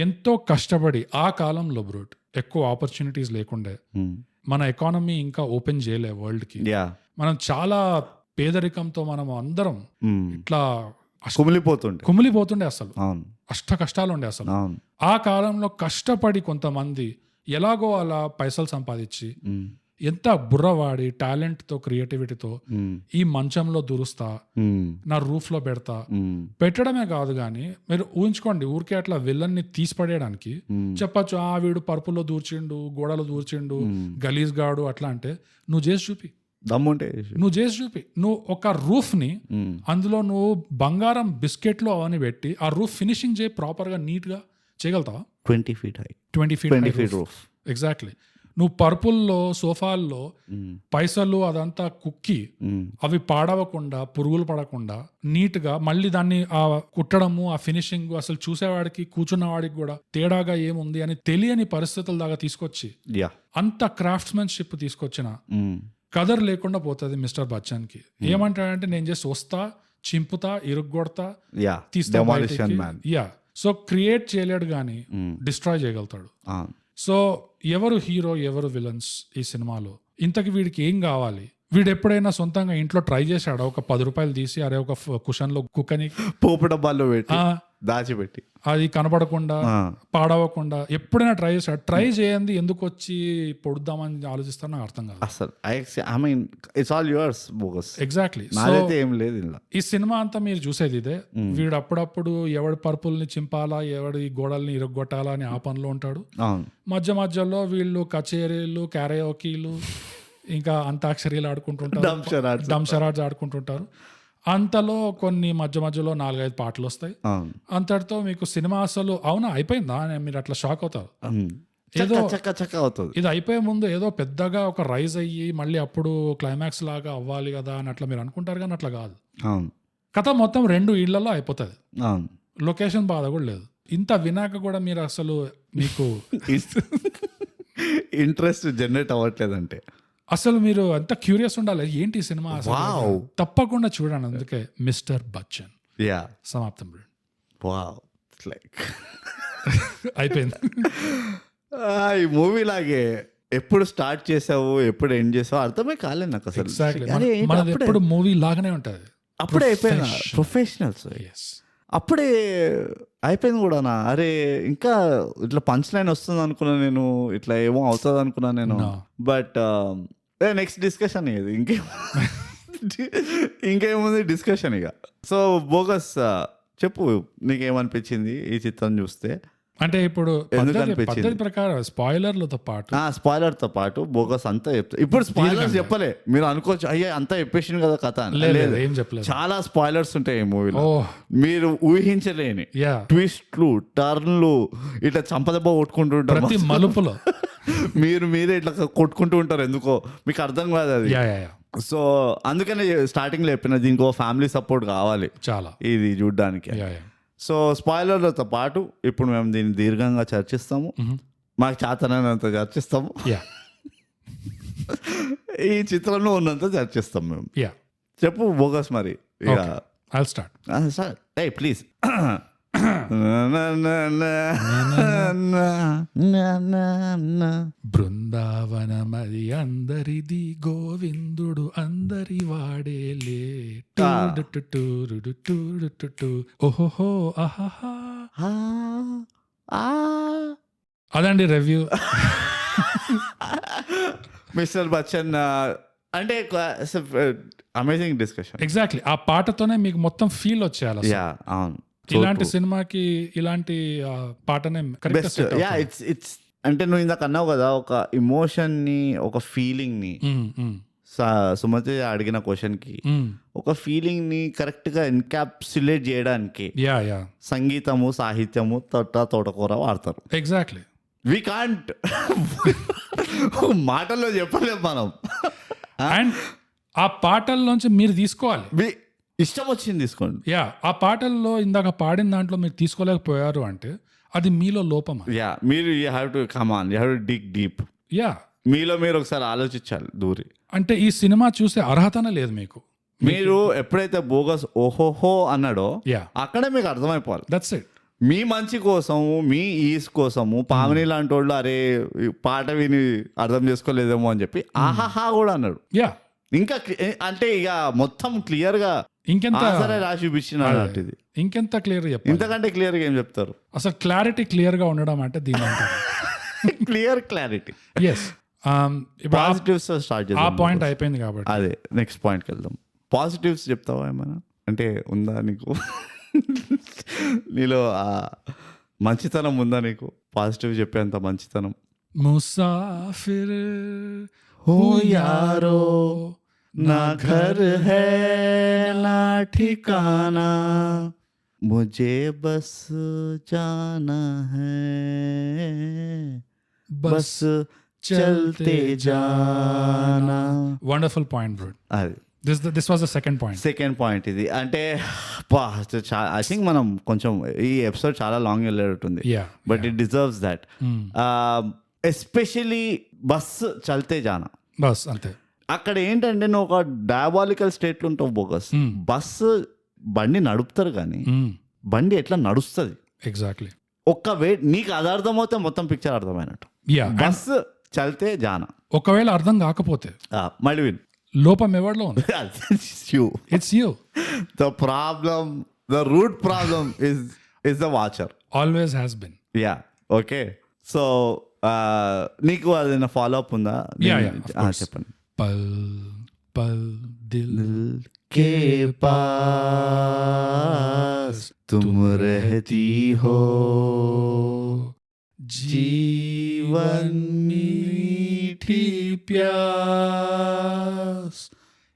ఎంతో కష్టపడి ఆ కాలంలో బ్రూట్ ఎక్కువ ఆపర్చునిటీస్ లేకుండే, మన ఎకానమీ ఇంకా ఓపెన్ చేయలే వరల్డ్ కి. మనం చాలా పేదరికంతో మనం అందరం ఇట్లా కుమిలిపోతుండే, అసలు అష్ట కష్టాలు ఉండే అసలు. ఆ కాలంలో కష్టపడి కొంతమంది ఎలాగో అలా పైసలు సంపాదించి ఎంత బుర్రవాడి టాలెంట్ తో క్రియేటివిటీతో ఈ మంచంలో దూరుస్తా, నా రూఫ్ లో పెడతా, పెట్టడమే కాదు గానీ మీరు ఊహించుకోండి, ఊరికే అట్లా విల్లన్ని తీసిపడేయడానికి చెప్పచ్చు, వీడు పరుపులో దూర్చిండు, గోడలో దూర్చిండు, గలీజ్ గాడు అట్లా. అంటే నువ్వు చేసి చూపి, నువ్వు ఒక రూఫ్ ని అందులో నువ్వు బంగారం బిస్కెట్లు అవన్నీ పెట్టి ఆ రూఫ్ ఫినిషింగ్ చేయి, ప్రాపర్ గా నీట్ గా చేయగలుగుతావా? 20 feet రూఫ్. ఎగ్జాక్ట్లీ. నువ్వు పరుపుల్లో, సోఫాల్లో పైసలు అదంతా కుక్కి అవి పాడవకుండా, పురుగులు పడకుండా నీట్ గా మళ్ళీ దాన్ని ఆ కుట్టడము, ఆ ఫినిషింగ్ అసలు చూసేవాడికి, కూర్చున్న వాడికి కూడా తేడాగా ఏముంది అని తెలియని పరిస్థితుల దాకా తీసుకొచ్చి అంత క్రాఫ్ట్స్మెన్షిప్ తీసుకొచ్చిన కదర్ లేకుండా పోతుంది మిస్టర్ బచ్చన్ కి. ఏమంటాడంటే నేను జస్ట్ వస్తా, చింపుతా, ఇరుగ్గొడతా, తీస్తా. సో క్రియేట్ చేయలేడు గానీ డిస్ట్రాయ్ చేయగలుగుతాడు. సో ఎవరు హీరో, ఎవరు విలన్స్ ఈ సినిమాలో? ఇంతకి వీడికి ఏం కావాలి? వీడు ఎప్పుడైనా సొంతంగా ఇంట్లో ట్రై చేశాడా? ఒక 10 రూపాయలు తీసి అరే ఒక కుషన్ లో కుక్కని పోపు డబ్బాల్లో పెట్టి దాచిపెట్టి అది కనపడకుండా, పాడవకుండా ఎప్పుడైనా ట్రై చేశాడు? ట్రై చేయండి ఎందుకు వచ్చి పొడుద్దామని ఆలోచిస్తాను, నాకు అర్థం కాదు అసలు. I mean it's all yours bogus. Exactly. ఏం లేదు ఈ సినిమా అంతా మీరు చూసేది ఇదే. వీడు అప్పుడప్పుడు ఎవడి పరుపుల్ని చింపాలా, ఎవడి గోడల్ని ఇరగొట్టాలా అని ఆ పనిలో ఉంటాడు. మధ్యలో వీళ్ళు కచేరీలు, క్యారయోకీలు ఇంకా అంతాక్షరీలు ఆడుకుంటుంటారు, Dumb-charades. డంషరాడ్స్ ఆడుకుంటుంటారు. అంతలో కొన్ని మధ్యలో 4-5 పాటలు వస్తాయి. అంతటితో మీకు సినిమా అసలు అవునా అయిపోయిందా అని మీరు అట్లా షాక్ అవుతారు. ఏదో చక్క అవుతుంది. ఇది అయిపోయే ముందు ఏదో పెద్దగా ఒక రైజ్ అయ్యి మళ్ళీ అప్పుడు క్లైమాక్స్ లాగా అవ్వాలి కదా అని అట్లా మీరు అనుకుంటారు, కానీ అట్లా కాదు. కథ మొత్తం 2 ఇళ్లలో అయిపోతుంది. లొకేషన్ బాధ కూడా లేదు. ఇంత వినాక కూడా మీరు అసలు మీకు ఇంట్రెస్ట్ జనరేట్ అవ్వట్లేదంటే అసలు మీరు అంత క్యూరియస్ ఉండాలి ఏంటి ఈ సినిమా అసలు. తప్పకుండా చూడండి. అందుకే మిస్టర్ బచ్చన్ సమాప్తం. అయిపోయింది. ఈ మూవీ లాగే ఎప్పుడు స్టార్ట్ చేసావు ఎప్పుడు ఎండ్ చేసావు అర్థమే కాలేదు నాకు అసలు. మనది ఎప్పుడు మూవీ లాగానే ఉంటది. అప్పుడే అయిపోయినా ప్రొఫెషనల్స్, అప్పుడే అయిపోయింది కూడా. అరే ఇంకా ఇట్లా పంచ్ లైన్ వస్తుంది అనుకున్నా నేను, ఇట్లా ఏమో అవుతుంది అనుకున్నా నేను. బట్ నెక్స్ట్ డిస్కషన్ ఇది ఇంకేముంది డిస్కషన్ ఇక. సో బోగస్ చెప్పు, నీకేమనిపించింది ఈ చిత్రం చూస్తే? అంటే ఇప్పుడు పద్ధతి ప్రకారం స్పాయిలర్లతో పాటు బోగస్ అంతా చెప్తా. ఇప్పుడు స్పాయిలర్స్ చెప్పలే, మీరు అనుకోవచ్చు అయ్యా అంతా చెప్పేసింది కదా కథ. ఏం చెప్పలేదు, చాలా స్పాయిలర్స్ ఉంటాయి ఈ మూవీలో. మీరు ఊహించలేని ట్విస్ట్లు, టర్న్లు, ఇట్లా చంపదెబ్బ కొట్టుకుంటుంటారు ప్రతి మలుపులో. మీరే ఇట్లా కొట్టుకుంటూ ఉంటారు, ఎందుకో మీకు అర్థం కాదు అది. సో అందుకనే స్టార్టింగ్ లో చెప్పిన దీనికి ఫ్యామిలీ సపోర్ట్ కావాలి చాలా ఇది చూడ్డానికి. సో స్పాయిలర్లతో పాటు ఇప్పుడు మేము దీన్ని దీర్ఘంగా చర్చిస్తాము, మాకు చేతనైనంత చర్చిస్తాము, ఈ చిత్రంలో ఉన్నంత చర్చిస్తాం మేము. చెప్పు బోగస్ మరి. ప్లీజ్. బృందావనమది అందరిది, గోవిందుడు అందరి వాడేలే. ఓహోహో ఆహాహా. అదండి రివ్యూ. మిస్టర్ బచ్చన్ అంటే అమేజింగ్ డిస్కషన్. ఎగ్జాక్ట్లీ ఆ పాటతోనే మీకు మొత్తం ఫీల్ వచ్చేయాలి. అవును, ఇలాంటి సినిమాకి ఇలాంటి పాటనే కరెక్ట్. ఇట్స్ అంటే నువ్వు ఇందాక అన్నావు కదా, ఒక ఎమోషన్ ని, ఒక ఫీలింగ్ ని, సుమతి అడిగిన క్వశ్చన్ కి ఒక ఫీలింగ్ ని కరెక్ట్ గా ఎన్కాప్సులేట్ చేయడానికి సంగీతము, సాహిత్యము, తోటకూర వాడతారు. ఎగ్జాక్ట్లీ. వి కాంట్ మాటల్లో చెప్పలేము మనం. అండ్ ఆ పాటల్లోంచి మీరు తీసుకోవాలి, ఇష్టం వచ్చింది తీసుకోండి. ఆ పాటల్లో ఇందాక పాడిన దాంట్లో మీరు తీసుకోలేకపోయారు అంటే అది మీలో లోపం. మీరు you have to come on, you have to dig deep. మీలో మీరు ఒకసారి ఆలోచించాలి దూరి. అంటే ఈ సినిమా చూసే అర్హతనే లేదు మీకు. మీరు ఎప్పుడైతే బోగస్ ఓహోహో అన్నాడో అక్కడే మీకు అర్థమైపోవాలి. That's it. మీ మంచి కోసము, మీ ఈస్ కోసము పావని లాంటి వాళ్ళు అరే పాట విని అర్థం చేసుకోలేదేమో అని చెప్పి ఆహాహా కూడా అన్నాడు. ఇంకా అంటే ఇక మొత్తం క్లియర్ గా ఇంకెంత రాసి చూపించినది. ఇంకెంత క్లియర్ చెప్పాలి, ఇంతకంటే క్లియర్ గా ఏం చెప్తారు? అసలు క్లారిటీ క్లియర్ గా ఉండడం అంటే దీని అంటారు. Clear clarity. పాజిటివ్స్ స్టార్ట్ చేద్దాం. ఆ పాయింట్ అయిపోయింది కాబట్టి అదే నెక్స్ట్ పాయింట్కి వెళ్దాం. పాజిటివ్స్ చెప్తావా ఏమైనా? అంటే ఉందా నీకు నీలో మంచితనం ఉందా నీకు? పాజిటివ్ చెప్పేంత మంచితనం. ముసాఫిర్ हो यारो ना घर है ना ठिकाना, मुझे बस जाना है, बस चलते जाना. Wonderful point bro. అది this was the second point ఇది. అంటే ఐ థింక్ మనం కొంచెం ఈ ఎపిసోడ్ చాలా లాంగ్ వెళ్ళేటుంది, but it deserves that. Especially బస్సు చల్తే జానా, బస్ అంతే. అక్కడ ఏంటంటే నువ్వు ఒక డయాబాలికల్ స్టేట్ లో ఉంటావు బోగస్. బస్సు బండి నడుపుతారు కానీ బండి ఎట్లా నడుస్తుంది ఎగ్జాక్ట్లీ ఒక్క నీకు అది అర్థమవుతే మొత్తం పిక్చర్ అర్థమైనట్టు. బస్సు చల్తే జానా. ఒకవేళ అర్థం కాకపోతే మళ్ళీ విన్. లోపం ఎవరిలో ఉంది? It's you. The problem, the root problem is the watcher. Always has been. Okay. So నీకు అది ఫాలో అప్ ఉందా? చెప్పండి. పల్ పల్ దిల్ के पास तुम रहती हो, जीवन मीठी प्यास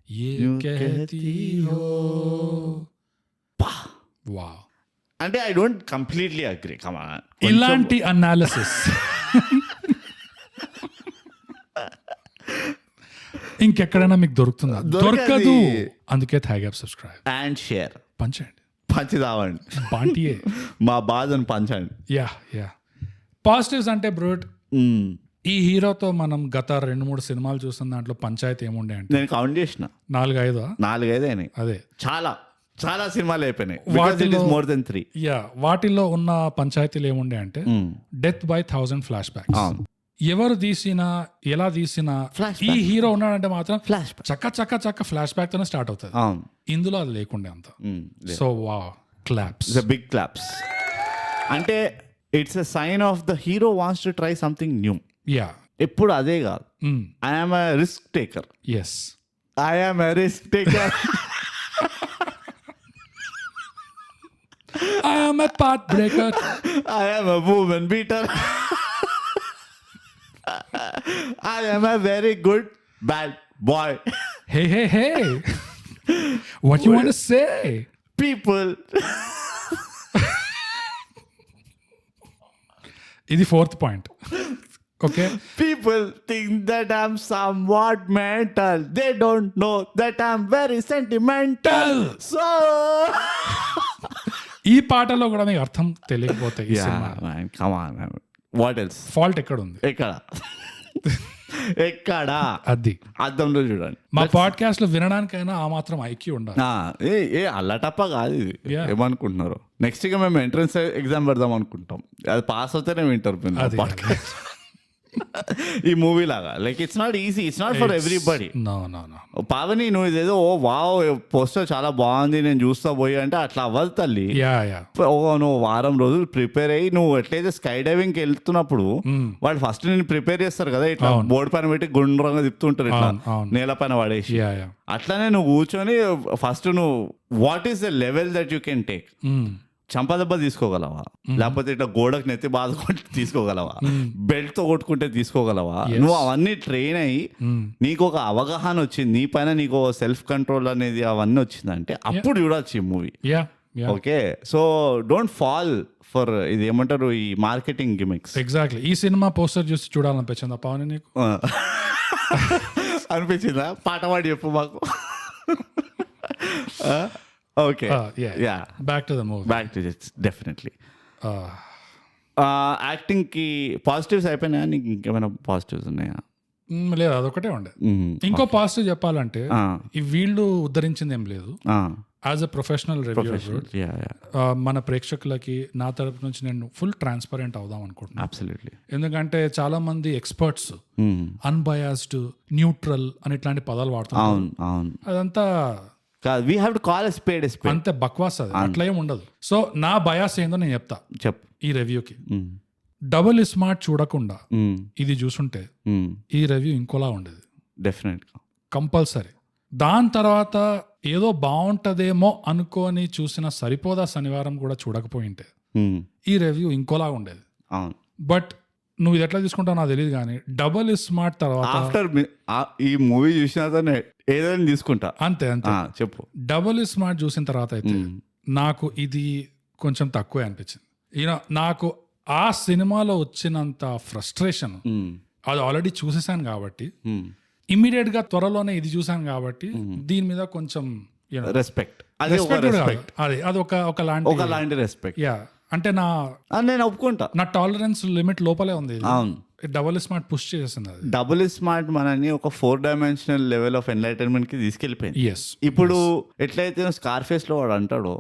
ये कहती हो. Wow. అంటే ఐ డోంట్ కంప్లీట్లీ అగ్రీ. కమాన్, ఇలాంటి అనాలిసిస్ ఇంకెక్కడైనా మీకు దొరుకుతుందా? దొరకదు. అందుకే థ్యాగ్ సబ్స్క్రైబ్ అండ్ షేర్. పంచండి, పంచిదావండి, బాంటియే మా బాధను పంచండి. యా పాజిటివ్స్ అంటే బ్రూట్, ఈ హీరోతో మనం గత 2-3 సినిమాలు చూస్తున్న దాంట్లో పంచాయతీ ఏముండే అంటే నేను కౌంట్ చేసిన 4-5 అయినాయి. అదే చాలా సినిమాలు అయిపోయినాయి. More than 3. వాటిల్లో ఉన్న పంచాయతీలు ఏముండే అంటే డెత్ బై 1000 ఫ్లాష్ బ్యాక్స్. ఎవరు తీసినా ఎలా తీసినా ఈ హీరో ఉన్నాడంటే మాత్రం చక్క ఫ్లాష్ బ్యాక్ తోనే స్టార్ట్ అవుతుంది. ఇందులో అది లేకుండే అంత. So claps, big claps. అంటే it's a sign of the hero wants to try something new. ఎప్పుడు అదే కాదు. I'm a risk taker. Yes, I'm a risk taker. I am a path breaker. I am a woman beater. I am a very good bad boy. Hey. What you want to say? People. ఇది 4th point. Okay. People think that I'm somewhat mental. They don't know that I'm very sentimental. So. ఈ పాటలో కూడా మీకు అర్థం తెలియకపోతే ఈ cinema. Come on. What else? Fault ఎక్కడ ఉంది? ఎక్కడ అది అర్థంలో చూడండి. మా పాడ్కాస్ట్ లో వినడానికైనా ఆ మాత్రం ఐక్యూ ఉండాలి. ఏ అల్లటప్ప కాదు ఇది. ఏమనుకుంటున్నారు? నెక్స్ట్ గా మేము ఎంట్రన్స్ ఎగ్జామ్ పెడదాం అనుకుంటాం. అది పాస్ అవుతేనే వింటారు పాడ్కాస్ట్. ఈ మూవీ లాగా like it's not easy, it's not for everybody. Pavani నువ్వు ఇదేదో వావ్ పోస్టర్ చాలా బాగుంది నేను చూస్తా పోయి అంటే అట్లా అవ్వదు తల్లి. నువ్వు వారం రోజులు ప్రిపేర్ అయ్యి నువ్వు ఎట్లయితే స్కై డైవింగ్ వెళ్ళుతున్నప్పుడు వాళ్ళు ఫస్ట్ నేను ప్రిపేర్ చేస్తారు కదా, ఇట్లా బోర్డు పైన పెట్టి గుండ్రంగా తిప్పుతుంటారు ఇట్లా నేల పైన పడేసి. అట్లానే నువ్వు కూర్చొని ఫస్ట్ నువ్వు what is the level that you can take. చంపదెబ్బ తీసుకోగలవా, లేకపోతే ఇట్లా గోడకు నెత్తి బాదుకుంటే తీసుకోగలవా, బెల్ట్ తో కొట్టుకుంటే తీసుకోగలవా? నువ్వు అవన్నీ ట్రైన్ అయ్యి నీకు ఒక అవగాహన వచ్చింది, నీ పైన నీకు సెల్ఫ్ కంట్రోల్ అనేది అవన్నీ వచ్చిందంటే అప్పుడు చూడొచ్చు ఈ movie. Okay, so don't fall for ఇది ఏమంటారు ఈ మార్కెటింగ్ గిమిక్స్. ఎగ్జాక్ట్లీ. ఈ సినిమా పోస్టర్ చూసి చూడాలనిపించిందా పవన్ నీకు? అనిపించిందా? పాట పాడి చెప్పు మాకు. Okay. Yeah. Back to the movie. Back to it, definitely. Acting కి పాజిటివ్స్ అయిపోయినాయా? నీకు ఇంకేమైనా పాజిటివ్స్ ఉన్నాయా? లేదు, అదొకటే ఉండే. ఇంకో పాజిటివ్ చెప్పాలంటే ఈ వీళ్ళు ఉద్ధరించింది ఏం లేదు. యాజ్ అ ప్రొఫెషనల్ రివ్యూయర్ మన ప్రేక్షకులకి నా తరపు నుంచి నేను ఫుల్ ట్రాన్స్పరెంట్ అవుదాం అనుకుంటున్నాను. అబ్సల్యూట్లీ. ఎందుకంటే చాలా మంది ఎక్స్పర్ట్స్ అన్బయాస్డ్, న్యూట్రల్ అని ఇట్లాంటి పదాలు వాడుతున్నారు. అదంతా we have to call a spade a spade. అంతే బక్వాస్ అది, అట్లా ఏం ఉండదు. సో నా బయాస్ ఏందో నేను చెప్పు ఈ రివ్యూకి. డబుల్ స్మార్ట్ చూడకుండా ఇది చూసుంటే ఈ రివ్యూ ఇంకోలా ఉండేది డెఫినెట్ కంపల్సరీ. దాని తర్వాత ఏదో బాగుంటదేమో అనుకోని చూసిన సరిపోదా శనివారం కూడా చూడకపోయింటే ఈ రివ్యూ ఇంకోలా ఉండేది. బట్ నువ్వు ఇది ఎట్లా తీసుకుంటావు నాకు తెలియదు, కానీ డబుల్ స్మార్ట్ తర్వాత ఆఫ్టర్ ఈ మూవీ చూసిన ఏదైనా తీసుకుంటా. అంతే చెప్పు. డబుల్ స్మార్ట్ చూసిన తర్వాత అయితే నాకు ఇది కొంచెం తక్కువే అనిపించింది. నాకు ఆ సినిమాలో వచ్చినంత ఫ్రస్ట్రేషన్ అది ఆల్రెడీ చూసేసాను కాబట్టి, ఇమ్మీడియట్ గా త్వరలోనే ఇది చూసాను కాబట్టి దీని మీద కొంచెం రెస్పెక్ట్. అది ఒకలాంటి రెస్పెక్ట్. అంటే నేను ఒప్పుకుంటా, నా టాలరెన్స్ లిమిట్ లోపలే ఉంది. డబుల్ స్మార్ట్ పుష్ చేసింది. డబుల్ స్మార్ట్ మనని ఒక 4-dimensional లెవెల్ ఆఫ్ ఎంటర్టైన్మెంట్ కి తీసుకెళ్లిపోయింది. ఇప్పుడు ఎట్లయితే స్కార్ఫేస్ లో వాడు అంటాడో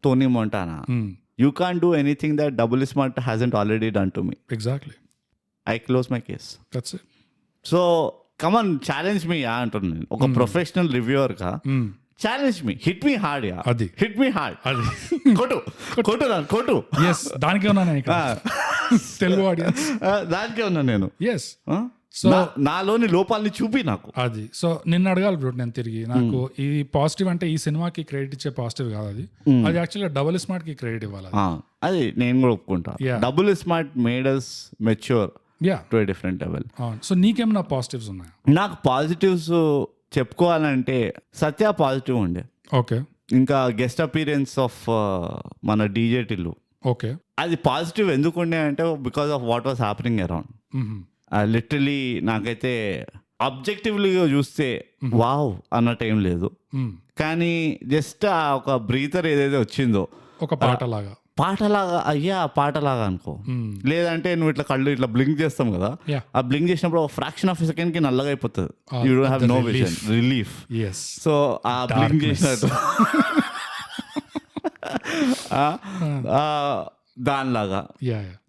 Tony Montana, you can't do anything that double smart hasn't already done to me. Exactly. I close my case. That's it. So come on, challenge me అంటున్నాను ఒక professional reviewer గా. Challenge మీ, hit me hard. అది hit me hard, అది కొట్టు. Yes, దానికే ఉన్నాను ఇక్కడ Telugu audience, దానికే ఉన్నా నేను. ఎస్, సో నాలోని లోపాలని చూపి నాకు అది. సో నిన్ను అడగాలి బ్రో నేను తిరిగి, నాకు ఇది పాజిటివ్ అంటే ఈ సినిమాకి క్రెడిట్ ఇచ్చే పాజిటివ్ కాదు అది. అది యాక్చువల్గా డబుల్ స్మార్ట్ కి క్రెడిట్ ఇవ్వాలి. అది నేను కూడా ఒప్పుకుంటా. Double smart made us mature yeah to a different level. So నీకేమైనా పాజిటివ్స్ ఉన్నాయా? నాకు పాజిటివ్స్ చెప్పుకోవాలంటే సత్య పాజిటివ్ ఉండే. ఓకే. ఇంకా గెస్ట్ అపీరియన్స్ ఆఫ్ మన డీజే టిల్లు. ఓకే. అది పాజిటివ్ ఎందుకు ఉండే అంటే because of what was happening around. Literally నాకైతే అబ్జెక్టివ్లీ చూస్తే వావ్ అన్నట్టు ఏం లేదు, కానీ జస్ట్ ఆ ఒక బ్రీతర్ ఏదైతే వచ్చిందో ఒక పాటలాగా పాటలాగా అనుకో. లేదంటే నువ్వు ఇట్లా కళ్ళు ఇట్లా బ్లింక్ చేస్తాం కదా, ఆ బ్లింక్ చేసినప్పుడు ఫ్రాక్షన్ ఆఫ్ సెకండ్ కి నల్లగా అయిపోతుంది. You don't have no vision, relief. So ఆ బ్లింక్ చేసినట్టు దానిలాగా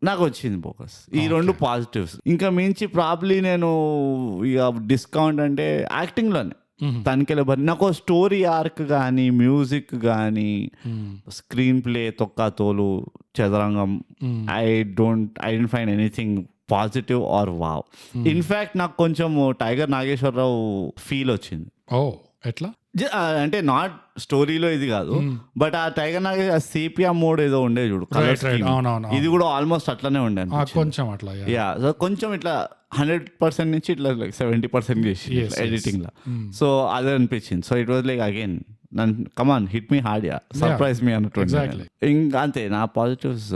నాకు వచ్చింది ఫోకస్. ఈ రెండు పాజిటివ్స్. ఇంకా మించి ప్రాబ్లీ నేను ఇక డిస్కౌంట్ అంటే యాక్టింగ్ లోనే తనకెళ్ళి నాకు స్టోరీ ఆర్క్ కానీ మ్యూజిక్ కానీ స్క్రీన్ ప్లే తొక్క తోలు చదరంగం I don't find anything positive or wow. In fact నాకు కొంచెం టైగర్ నాగేశ్వరరావు ఫీల్ వచ్చింది. ఓ ఎట్లా అంటే నాట్ స్టోరీలో ఇది కాదు, బట్ ఆ టైగర్ నాగేశ్వర సేపియా మోడ్ ఏదో ఉండే చూడు, ఇది కూడా ఆల్మోస్ట్ అట్లనే ఉండే కొంచెం అట్లా. యా, సో కొంచెం ఇట్లా 100% నుంచి ఇట్లా 70% చేసి ఎడిటింగ్ లా. సో అదే అనిపించింది. So it was like again come on hit me hard, ya surprise me అన్నట్టు. ఇంకా అంతే నా పాజిటివ్స్.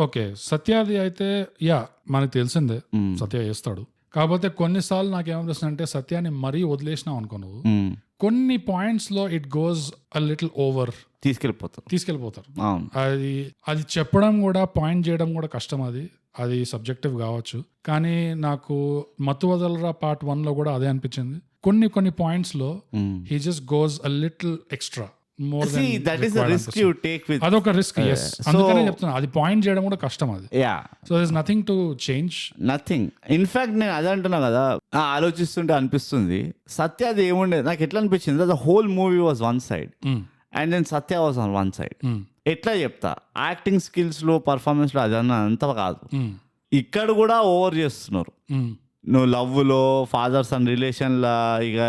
ఓకే. సత్యాది అయితే యా మనకు తెలిసిందే సత్య చేస్తాడు. కాకపోతే కొన్నిసార్లు నాకేమనిపిస్తుంది అంటే సత్యాన్ని మరీ వదిలేసినావు అనుకో నువ్వు, కొన్ని పాయింట్స్ లో it goes a little over, తీసుకెళ్ళిపోతారు. అది చెప్పడం కూడా పాయింట్ చేయడం కూడా కష్టం. అది సబ్జెక్టివ్ కావచ్చు, కానీ నాకు మత్తు వదలరా పార్ట్ 1 లో కూడా అదే అనిపించింది. కొన్ని పాయింట్స్ లో he just goes a little extra more then that is the risk you take with. అదొక రిస్క్. yes, అందుకనే చెప్తున్నా అది పాయింట్ చేయడం కూడా కష్టం. అది so there is nothing to change, nothing. In fact నేను అదే అంటున్నా కదా, ఆలోచిస్తుంటే అనిపిస్తుంది సత్య అది ఏముండేది నాకు ఎట్లా అనిపించింది, the whole movie was one side and then Satya was on one side. ఎట్లా చెప్తా, యాక్టింగ్ స్కిల్స్ లో పర్ఫార్మెన్స్ లో అదన్నా అంత కాదు. ఇక్కడ కూడా ఓవర్ చేస్తున్నారు. నువ్వు లవ్ లో ఫాదర్ సన్ రిలేషన్ లా ఇక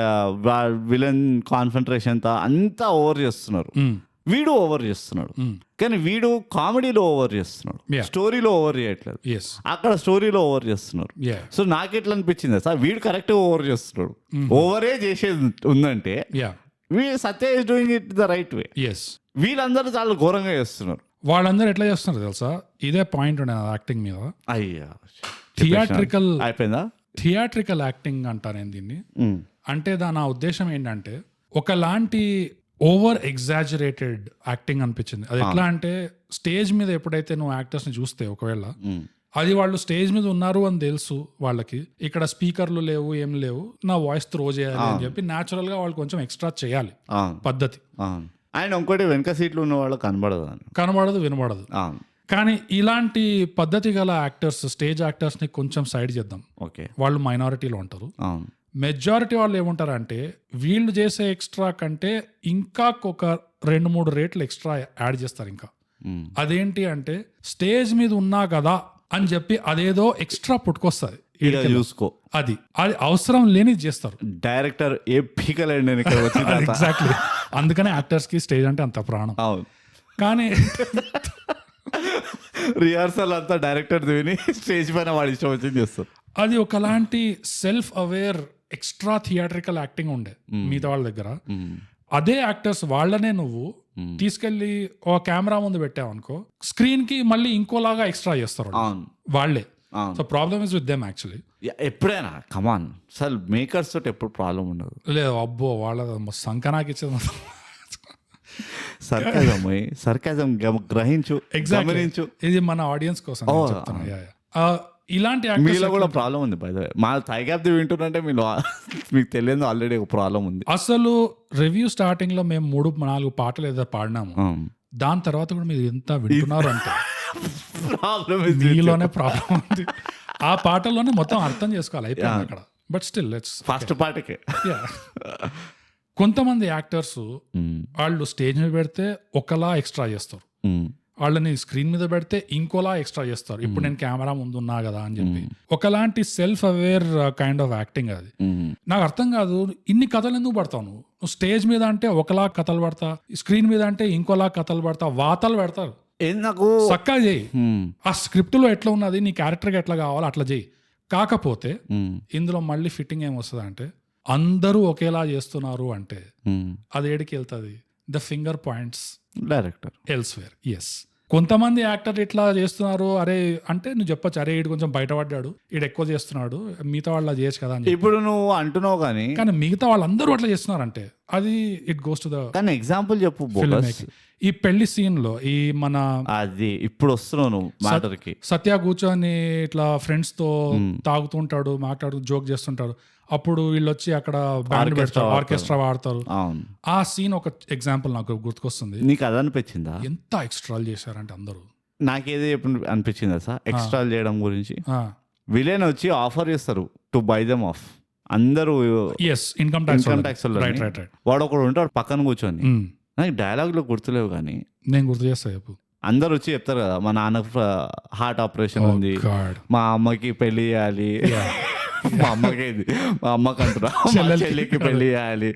విలన్ కాన్సన్ట్రేషన్ అంతా ఓవర్ చేస్తున్నారు. వీడు ఓవర్ చేస్తున్నాడు, కానీ వీడు కామెడీలో ఓవర్ చేస్తున్నాడు, స్టోరీలో ఓవర్ చేయట్లేదు. అక్కడ స్టోరీలో ఓవర్ చేస్తున్నారు. సో నాకెట్లా అనిపించింది సార్, వీడు కరెక్ట్ ఓవర్ చేస్తున్నాడు. ఓవరే చేసేది ఉందంటే Satya is doing it the right way. వీళ్ళందరూ చాలా ఘోరంగా చేస్తున్నారు. వాళ్ళందరూ ఎట్లా చేస్తున్నారు తెలుసా, ఇదే పాయింట్ ఉండే యాక్టింగ్ మీద. అయ్యా థియేట్రికల్ యాక్టింగ్ అంటారు నేను దీన్ని. అంటే దాని ఉద్దేశం ఏంటంటే ఒకలాంటి ఓవర్ ఎగ్జాజరేటెడ్ యాక్టింగ్ అనిపించింది. అది ఎట్లా అంటే స్టేజ్ మీద ఎప్పుడైతే నువ్వు యాక్టర్స్ ని చూస్తే ఒకవేళ అది వాళ్ళు స్టేజ్ మీద ఉన్నారు అని తెలుసు వాళ్ళకి, ఇక్కడ స్పీకర్లు లేవు ఏం లేవు, నా వాయిస్ త్రో చేయాలి అని చెప్పి న్యాచురల్ గా వాళ్ళు కొంచెం ఎక్స్ట్రా చేయాలి పద్ధతి. అండ్ ఇంకోటి వెనక సీట్లు ఉన్న వాళ్ళు కనబడదు వినబడదు. కానీ ఇలాంటి పద్ధతి గల యాక్టర్స్, స్టేజ్ యాక్టర్స్ ని కొంచెం సైడ్ చేద్దాం. వాళ్ళు మైనారిటీలో ఉంటారు. మెజారిటీ వాళ్ళు ఏమంటారు అంటే వీళ్ళు చేసే ఎక్స్ట్రా కంటే ఇంకా ఒక 2-3 రేట్లు ఎక్స్ట్రా యాడ్ చేస్తారు. ఇంకా అదేంటి అంటే స్టేజ్ మీద ఉన్నా కదా అని చెప్పి అదేదో ఎక్స్ట్రా పుట్టుకొస్తుంది. చూసుకో, అది అవసరం లేనిది చేస్తారు. Director exactly. అందుకనే యాక్టర్స్ కి స్టేజ్ అంటే అంత ప్రాణం. కానీ రిహార్సల్ అంతా డైరెక్టర్ విని స్టేజ్ పైన వాడి ఇష్టం వచ్చింది చేస్తారు. అది ఒకలాంటి self aware extra theatrical acting ఉండే మిగతా వాళ్ళ దగ్గర. అదే యాక్టర్స్ వాళ్ళనే నువ్వు తీసుకెళ్లి ఒక కెమెరా ముందు పెట్టావు అనుకో, స్క్రీన్ కి మళ్ళీ ఇంకోలాగా ఎక్స్ట్రా చేస్తారు వాళ్ళే. So problem is with them actually. ఎప్పుడైనా కమాన్ సార్ మేకర్స్ తోటి ఎప్పుడు ప్రాబ్లం ఉండదు. లేదు అబ్బో, వాళ్ళ సంకనాకి ఇచ్చేది సర్కాజం గ్రహించు, గమనించు. ఇది మన ఆడియన్స్ కోసం చెప్తున్నా. ఇలాంటి మీలో కూడా ప్రాబ్లం ఉంది బై ద వే. మా థైగ్యాప్ వింటుంటే మీకు తెలియదు ఆల్రెడీ ఒక ప్రాబ్లం ఉంది. అసలు రివ్యూ స్టార్టింగ్ లో మేము 3-4 పాటలు ఏదో పాడినాము, దాని తర్వాత కూడా మీరు ఎంత వింటున్నారు అంటే మీలోనే ప్రాబ్లం ఉంది. ఆ పాటల్లోనే మొత్తం అర్థం చేసుకోవాలి అయిపోయింది అక్కడ. బట్ స్టిల్ లెట్స్ ఫస్ట్ పాటకే. కొంతమంది యాక్టర్స్ వాళ్ళు స్టేజ్ మీద పెడితే ఒకలా ఎక్స్ట్రా చేస్తారు, వాళ్ళని స్క్రీన్ మీద పెడితే ఇంకోలా ఎక్స్ట్రా చేస్తారు. ఇప్పుడు నేను కెమెరా ముందు ఉన్నా కదా అని చెప్పి ఒకలాంటి self aware kind of acting. అది నాకు అర్థం కాదు. ఇన్ని కథలు ఎందుకు పడతావు నువ్వు స్టేజ్ మీద అంటే ఒకలా కథలు పడతా, స్క్రీన్ మీద అంటే ఇంకోలా కథలు పడతా, వాతలు పెడతారు. నాకు చక్కగా చేయి. ఆ స్క్రిప్ట్ లో ఎట్లా ఉన్నది, నీ క్యారెక్టర్ కి ఎట్లా కావాలో అట్లా చేయి. కాకపోతే ఇందులో మళ్ళీ ఫిట్టింగ్ ఏమొస్తుంది అంటే అందరూ ఒకేలా చేస్తున్నారు అంటే అది ఏడికి వెళ్తుంది, the finger points director elsewhere. Yes, కొంతమంది యాక్టర్ ఇట్లా చేస్తున్నారు, అరే అంటే నువ్వు చెప్పొచ్చు, అరే ఈడు కొంచెం బయటపడ్డాడు, ఈడు ఎక్కువ చేస్తున్నాడు, మిగతా వాళ్ళు అలా చేయొచ్చు కదా అని. ఇప్పుడు నువ్వు అంటున్నావు కానీ మిగతా వాళ్ళందరూ అట్లా చేస్తున్నారంటే అది ఇట్ గోస్ టు ద కానీ ఎగ్జాంపుల్ చెప్పు బోగస్. ఈ పెళ్లి సీన్ లో ఈ మన అది ఇప్పుడు వస్తున్నావు నువ్వు మ్యాటర్ కి. సత్య కూర్చొని ఇట్లా ఫ్రెండ్స్ తో తాగుతుంటాడు, మాట్లాడు, జోక్ చేస్తుంటాడు, అప్పుడు వీళ్ళు వచ్చి అక్కడ బ్యాండ్ పెడతారు, ఆర్కెస్ట్రా వాడతారు. ఆ సీన్ ఒక ఎగ్జాంపుల్ నాకు గుర్తుకొస్తుంది. నీకు అది అనిపించిందా? ఎంత ఎక్స్ట్రాల్ చేశారంటే అందరూ. నాకేది అనిపించిందా సార్ ఎక్స్ట్రాల్ చేయడం గురించి? విలేన్ వచ్చి ఆఫర్ చేస్తారు టు బై దెమ్ ఆఫ్, అందరూ ఇన్కమ్ ట్యాక్స్ వాడు ఒకడు ఉంటాడు పక్కన కూర్చొని. నాకు డైలాగ్ లో గుర్తులేవు కానీ నేను గుర్తు చేస్తా చెప్పు. అందరు వచ్చి చెప్తారు కదా, మా నాన్నకు హార్ట్ ఆపరేషన్ ఉంది, మా అమ్మకి పెళ్లి చేయాలి, మా అమ్మకి మా అమ్మకి అంటున్నా చెల్లికి పెళ్లి చేయాలి,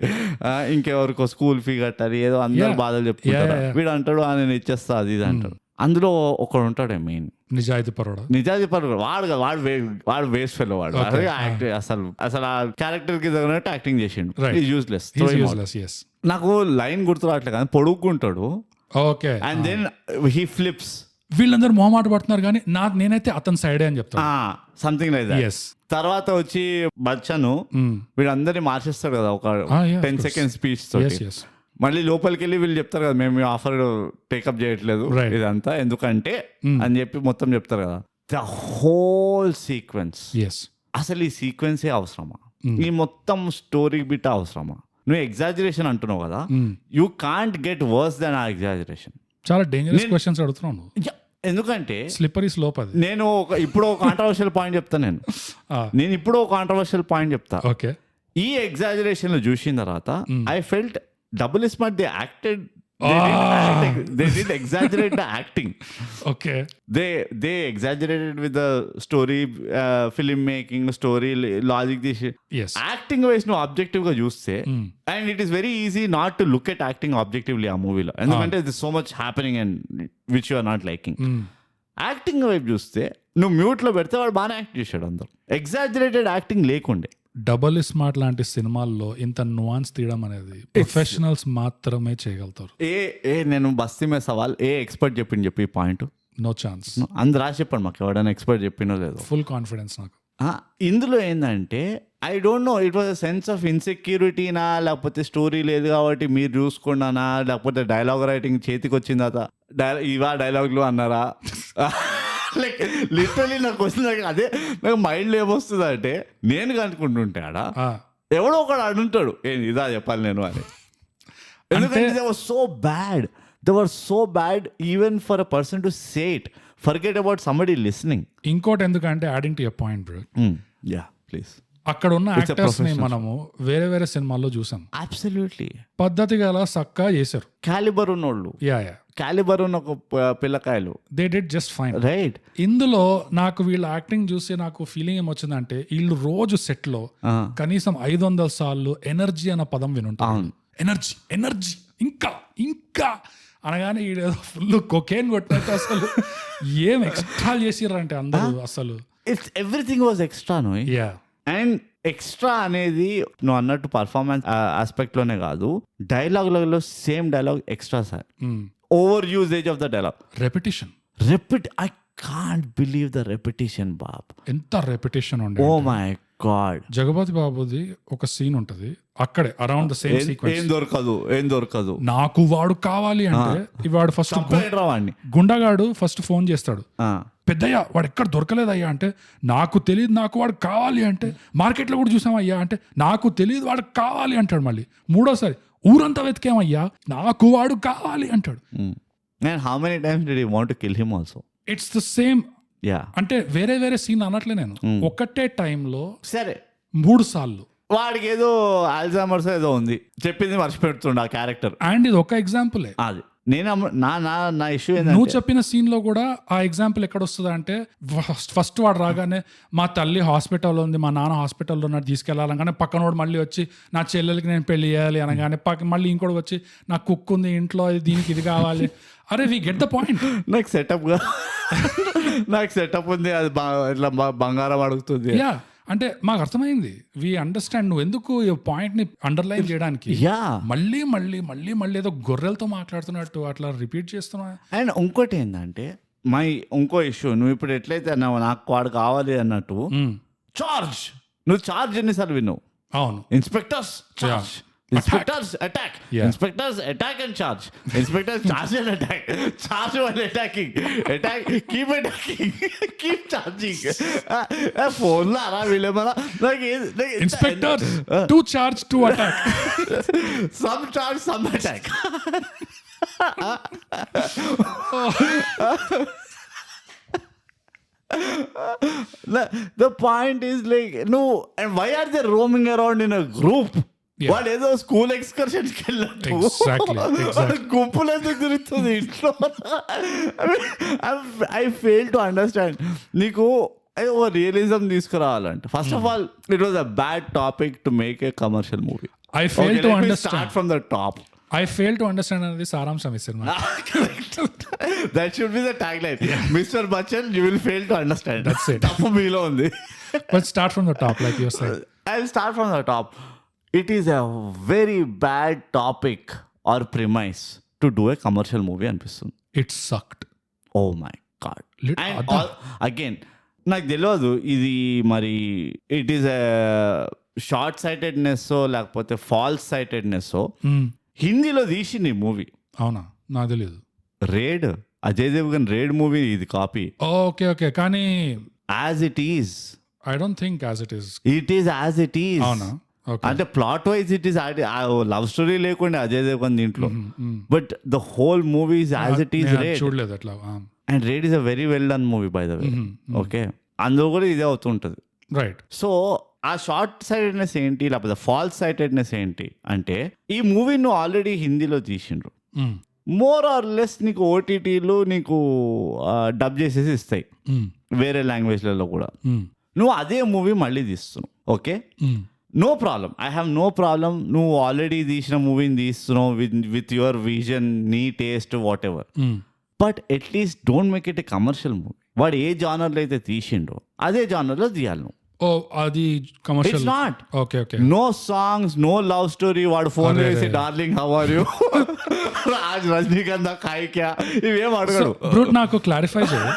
ఇంకెవరికో స్కూల్ ఫీ కట్టాలి, ఏదో అందరు బాధలు చెప్పుకుంటారు. వీడు అంటాడు నేను ఇచ్చేస్తా అది ఇది అంటాడు. అందులో ఒకడు ఉంటాడే మెయిన్ నిజాయితీ పరుడు. వాడు వేస్ట్ ఫెలో వాడు. అసలు ఆ క్యారెక్టర్ కి తగినట్టు యాక్టింగ్ చేసిండు. యూస్లెస్. నాకు లైన్ గుర్తు రావట్లేదు కానీ పొడుగుంటాడు. Okay, and then he flips. వీళ్ళందరూ మొహమాట పడుతున్నారు కానీ నేనైతే అతని సైడే అని చెప్తాను. Something like that. తర్వాత వచ్చి బచ్చను వీళ్ళందరినీ మార్చేస్తాడు కదా ఒక 10 seconds స్పీచ్ తోటి. మళ్ళీ లోపలికి వెళ్ళి వీళ్ళు చెప్తారు కదా మేము ఆఫర్ టేకప్ చేయట్లేదు ఇదంతా ఎందుకంటే అని చెప్పి మొత్తం చెప్తారు కదా. ద హోల్ సీక్వెన్స్, అసలు ఈ సీక్వెన్సే అవసరమా? ఈ మొత్తం స్టోరీ బిట్ అవసరమా? నువ్వు ఎగ్జాజరేషన్ అంటున్నావు కదా, you can't get worse then ఆ ఎగ్జాజరేషన్. చాలా డేంజరస్ క్వశ్చన్స్ అడుగుతున్నాను. ఎందుకంటే స్లిప్పరీ స్లోప్ అది. నేను ఇప్పుడు ఒక కాంట్రవర్షియల్ పాయింట్ చెప్తా. నేను ఇప్పుడు ఒక కాంట్రవర్షియల్ పాయింట్ చెప్తా. ఓకే, ఈ ఎగ్జాజరేషన్ లో చూసిన తర్వాత I felt double smart they acted they did exaggerate the acting. Okay, they exaggerated with the story, film making, story logic, this shit. Yes, acting wise no objective ga chuste and it is very easy not to look at acting objectively a movie lo endukante there's so much happening and which you are not liking. Acting వైపు చూస్తే నువ్వు mute లో పెడితే వాడు బాగా act చేశాడు. అందరూ exaggerated acting లేకుండే. డబుల్ స్మార్ట్ లాంటి సినిమాల్లో ఇంత నువాన్స్ తీయడం అనేది ప్రొఫెషనల్స్ మాత్రమే చేయగలుగుతారు. నేను బస్తీ మే సవాల్ ఎక్స్పర్ట్ చెప్పి ఈ పాయింట్ నో ఛాన్స్. అందరు రాసి చెప్పండి మాకు ఎవడైనా ఎక్స్పర్ట్ చెప్పినో లేదో. ఫుల్ కాన్ఫిడెన్స్ నాకు. ఇందులో ఏంటంటే I don't know it was sense of ఇన్సెక్యూరిటీనా లేకపోతే స్టోరీ లేదు కాబట్టి మీరు చూసుకున్నానా లేకపోతే డైలాగ్ రైటింగ్ చేతికి వచ్చిందా ఇవా డైలాగులు అన్నారా లైక్ లిటరలీ నాకు క్వశ్చన్ అదే నాకు మైండ్లో ఏమొస్తుంది అంటే నేను కనుక్కుంటుంటే ఆడ ఎవడో ఒకడు అడుంటాడు ఇదా చెప్పాలి నేను అని. ఎందుకంటే they were so bad even for a person to say it. Forget about somebody listening. ఇంకోటి ఎందుకంటే adding to your point bro, yeah please, అక్కడ ఉన్న యాక్టర్స్ ని మనము వేరే వేరే సినిమాల్లో చూసాం. అబ్సల్యూట్లీ పద్ధతిగా అలా సక్కా చేశారు. క్యాలిబర్ ఉన్నోళ్ళు, క్యాలిబర్ ఉన్న ఒక పిల్లకాయలు, they did just fine. Right. ఇందులో నాకు వీళ్ళ యాక్టింగ్ చూసి నాకు ఫీలింగ్ ఏమొచ్చిందంటే వీళ్ళు రోజు సెట్ లో కనీసం 500 సార్లు ఎనర్జీ అన్న పదం వినుంటారు. ఎనర్జీ ఎనర్జీ ఇంకా ఇంకా అనగానే ఈడేదో ఫుల్ కొకేన్ కొట్టినట్టు అసలు ఏం ఎక్స్ట్రా చేసిర్రంటే అందరూ అసలు everything was extra. No and extra అనేది నువ్వు అన్నట్టు పర్ఫార్మెన్స్ ఆస్పెక్ట్ లోనే కాదు, డైలాగ్లలో same dialogue extra sir. Over usage of the dialogue, repetition. I can't believe the repetition బాబ్. ఎంత రెపిటేషన్ ఉండే. Oh my God. జగపతి బాబుది ఒక సీన్ ఉంటది అక్కడే అరౌండ్ ద సేమ్ సీక్వెన్స్. ఏం దొరకదు నాకు వాడు కావాలి అంటే వాడు ఫస్ట్ గుండాగాడు ఫస్ట్ ఫోన్ చేస్తాడు, పెద్దయ్య వాడు ఎక్కడ దొరకలేదయ్యా అంటే నాకు తెలియదు, నాకు వాడు కావాలి అంటే మార్కెట్లో కూడా చూసామయ్యా అంటే నాకు తెలియదు వాడు కావాలి అంటాడు. మళ్ళీ మూడోసారి ఊరంతా వెతికేమయ్యా నాకు వాడు కావాలి అంటాడు. How many times did you want to kill him also? It's the same. అంటే వేరే వేరే సీన్ అనట్లే నేను, ఒకటే టైంలో సరే 3 సార్లు. వాడికి ఏదో ఆల్జామర్స్ ఏదో ఉంది, చెప్పింది మర్చిపెడుతుండ ఆ క్యారెక్టర్. అండ్ ఇది ఒక ఎగ్జాంపులే. అది నేను నా ఇష్యూ నువ్వు ఏంటంటే చెప్పిన సీన్ లో కూడా ఆ ఎగ్జాంపుల్ ఎక్కడ వస్తుంది అంటే ఫస్ట్ వాడు రాగానే మా తల్లి హాస్పిటల్లో ఉంది, మా నాన్న హాస్పిటల్లో ఉన్నాడు, తీసుకెళ్లాలనగానే పక్కనోడు మళ్ళీ వచ్చి నా చెల్లెలకి నేను పెళ్లి చేయాలి అనగానే మళ్ళీ ఇంకోటి వచ్చి నా కుక్ ఉంది ఇంట్లో, దీనికి ఇది కావాలి. అరే వి గెట్ ద పాయింట్. నాకు సెటప్ ఉంది, అది ఇట్లా బంగారం అడుగుతుంది. యా, అంటే మాకు అర్థమైంది, వి అండర్స్టాండ్ నువ్వు ఎందుకు ఈ పాయింట్ ని అండర్లైన్ చేయడానికి మళ్ళీ మళ్ళీ మళ్ళీ మళ్ళీ ఏదో గొర్రెలతో మాట్లాడుతున్నట్టు అట్లా రిపీట్ చేస్తున్నా. అండ్ ఇంకోటి ఏంటంటే ఇంకో ఇష్యూ, నువ్వు ఇప్పుడు ఎట్లయితే అన్నావు నాకు వాడు కావాలి అన్నట్టు, చార్జ్, నువ్వు చార్జ్ ఎన్నిసార్లు విన్నావు? అవును, inspectors charge, inspectors attack, inspectors attack and charge, inspectors charge and attack, charge and attacking, attack keep attacking, keep charging. Phone లో అలా వీళ్ళేమన్నా inspectors to charge to attack, some charge some attack. The point is like, no, and why are they roaming around in a group? వాడు ఏదో school excursion కి వెళ్ళట్టు గుంపులు ఎందుకు తిరుగుతుంది ఇంట్లో? I fail to understand. నీకు ఓ రియలిజం తీసుకురావాలంటే first of all it was a bad topic to make a commercial movie. I fail to understand from the top. I fail to understand అనేది సారాంశం ఈ cinema. That should be the tagline. Mr. Bachchan, you will fail to understand. That's it. తప్పు మీలో ఉంది. But start from the top like you said. I'll start from the top. It is a very bad topic or premise to do a commercial movie అనిపిస్తుంది. It sucked. Oh my God. And again, నాకు తెలియదు ఇది మరి it is a short sightedness లేకపోతే false sightedness. హిందీలో తీసింది movie. అవునా, నాకు తెలియదు. Raid, Ajay Devgan raid movie ఇది కాపీ. ఓకే ఓకే, కానీ as it is I don't think as it is. It is as it is. అవునా, అంటే plot wise it is love story లేకుండా అజయ్ దేవగన్ దీంట్లో, but the whole movie is as it is raid. చూడలేదు అట్లా. And raid is a very well done movie by the way. Okay, అందులో కూడా ఇదే అవుతుంటది. Right. So ఆ షార్ట్ సైటెడ్నెస్ ఏంటి లేకపోతే ఫాల్స్ సైటెడ్నెస్ ఏంటి అంటే, ఈ మూవీ నువ్వు ఆల్రెడీ హిందీలో తీసిండ్రు, మోర్ ఆర్ లెస్ నీకు ఓటీటీలు నీకు డబ్ చేసేసి ఇస్తాయి వేరే లాంగ్వేజ్లలో కూడా. నువ్వు అదే మూవీ మళ్ళీ తీస్తున్నావు. Okay, no problem, I have no problem. నువ్వు ఆల్రెడీ తీసిన మూవీని తీస్తున్నావు విత్ యువర్ విజన్, నీ taste, whatever. But at least don't make it a commercial movie. వాడు ఏ జానర్లో అయితే తీసిండో అదే జానర్లో తీయాలి నువ్వు. ఓ అది commercial. It's not. Okay okay, no songs, no love story. వాడు ఫోన్ చేసి darling how are you, Raj Rajinikanth ఖాయి క్యా, ఇవేం అడగడు. బ్రూట్ నాకు క్లారిఫై చేయి.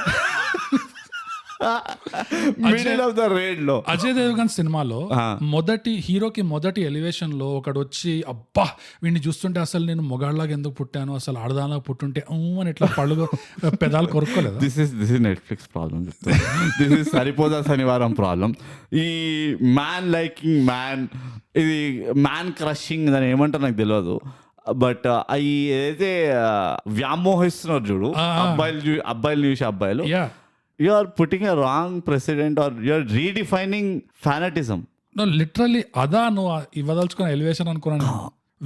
మిడిల్ ఆఫ్ ద రేడ్ లో అజయ్ దేవగన్ సినిమాలో హీరోకి మొదటి ఎలివేషన్ లో ఒకడు వచ్చి, అబ్బా వీడిని చూస్తుంటే అసలు నేను మొగాళ్ళలాగా ఎందుకు పుట్టాను, అసలు ఆడదానిలాగా పుట్టుంటే అని ఇట్లా పళ్ళు పెదాలు కొరుక్కోలేదు. This is Netflix problem. This is Saripodhaa Sanivaaram problem. ఈ మ్యాన్ లైకింగ్ మ్యాన్, ఇది మ్యాన్ క్రషింగ్ దాని ఏమంటారు నాకు తెలియదు. బట్ అవి ఏదైతే వ్యామోహిస్తున్నారు చూడు అబ్బాయిలు చూసి అబ్బాయిలు, you are putting a wrong precedent or you are redefining fanatism. No, literally అదా నువ్వు ఇవ్వదలుచుకున్న ఎలివేషన్ అనుకున్నాను.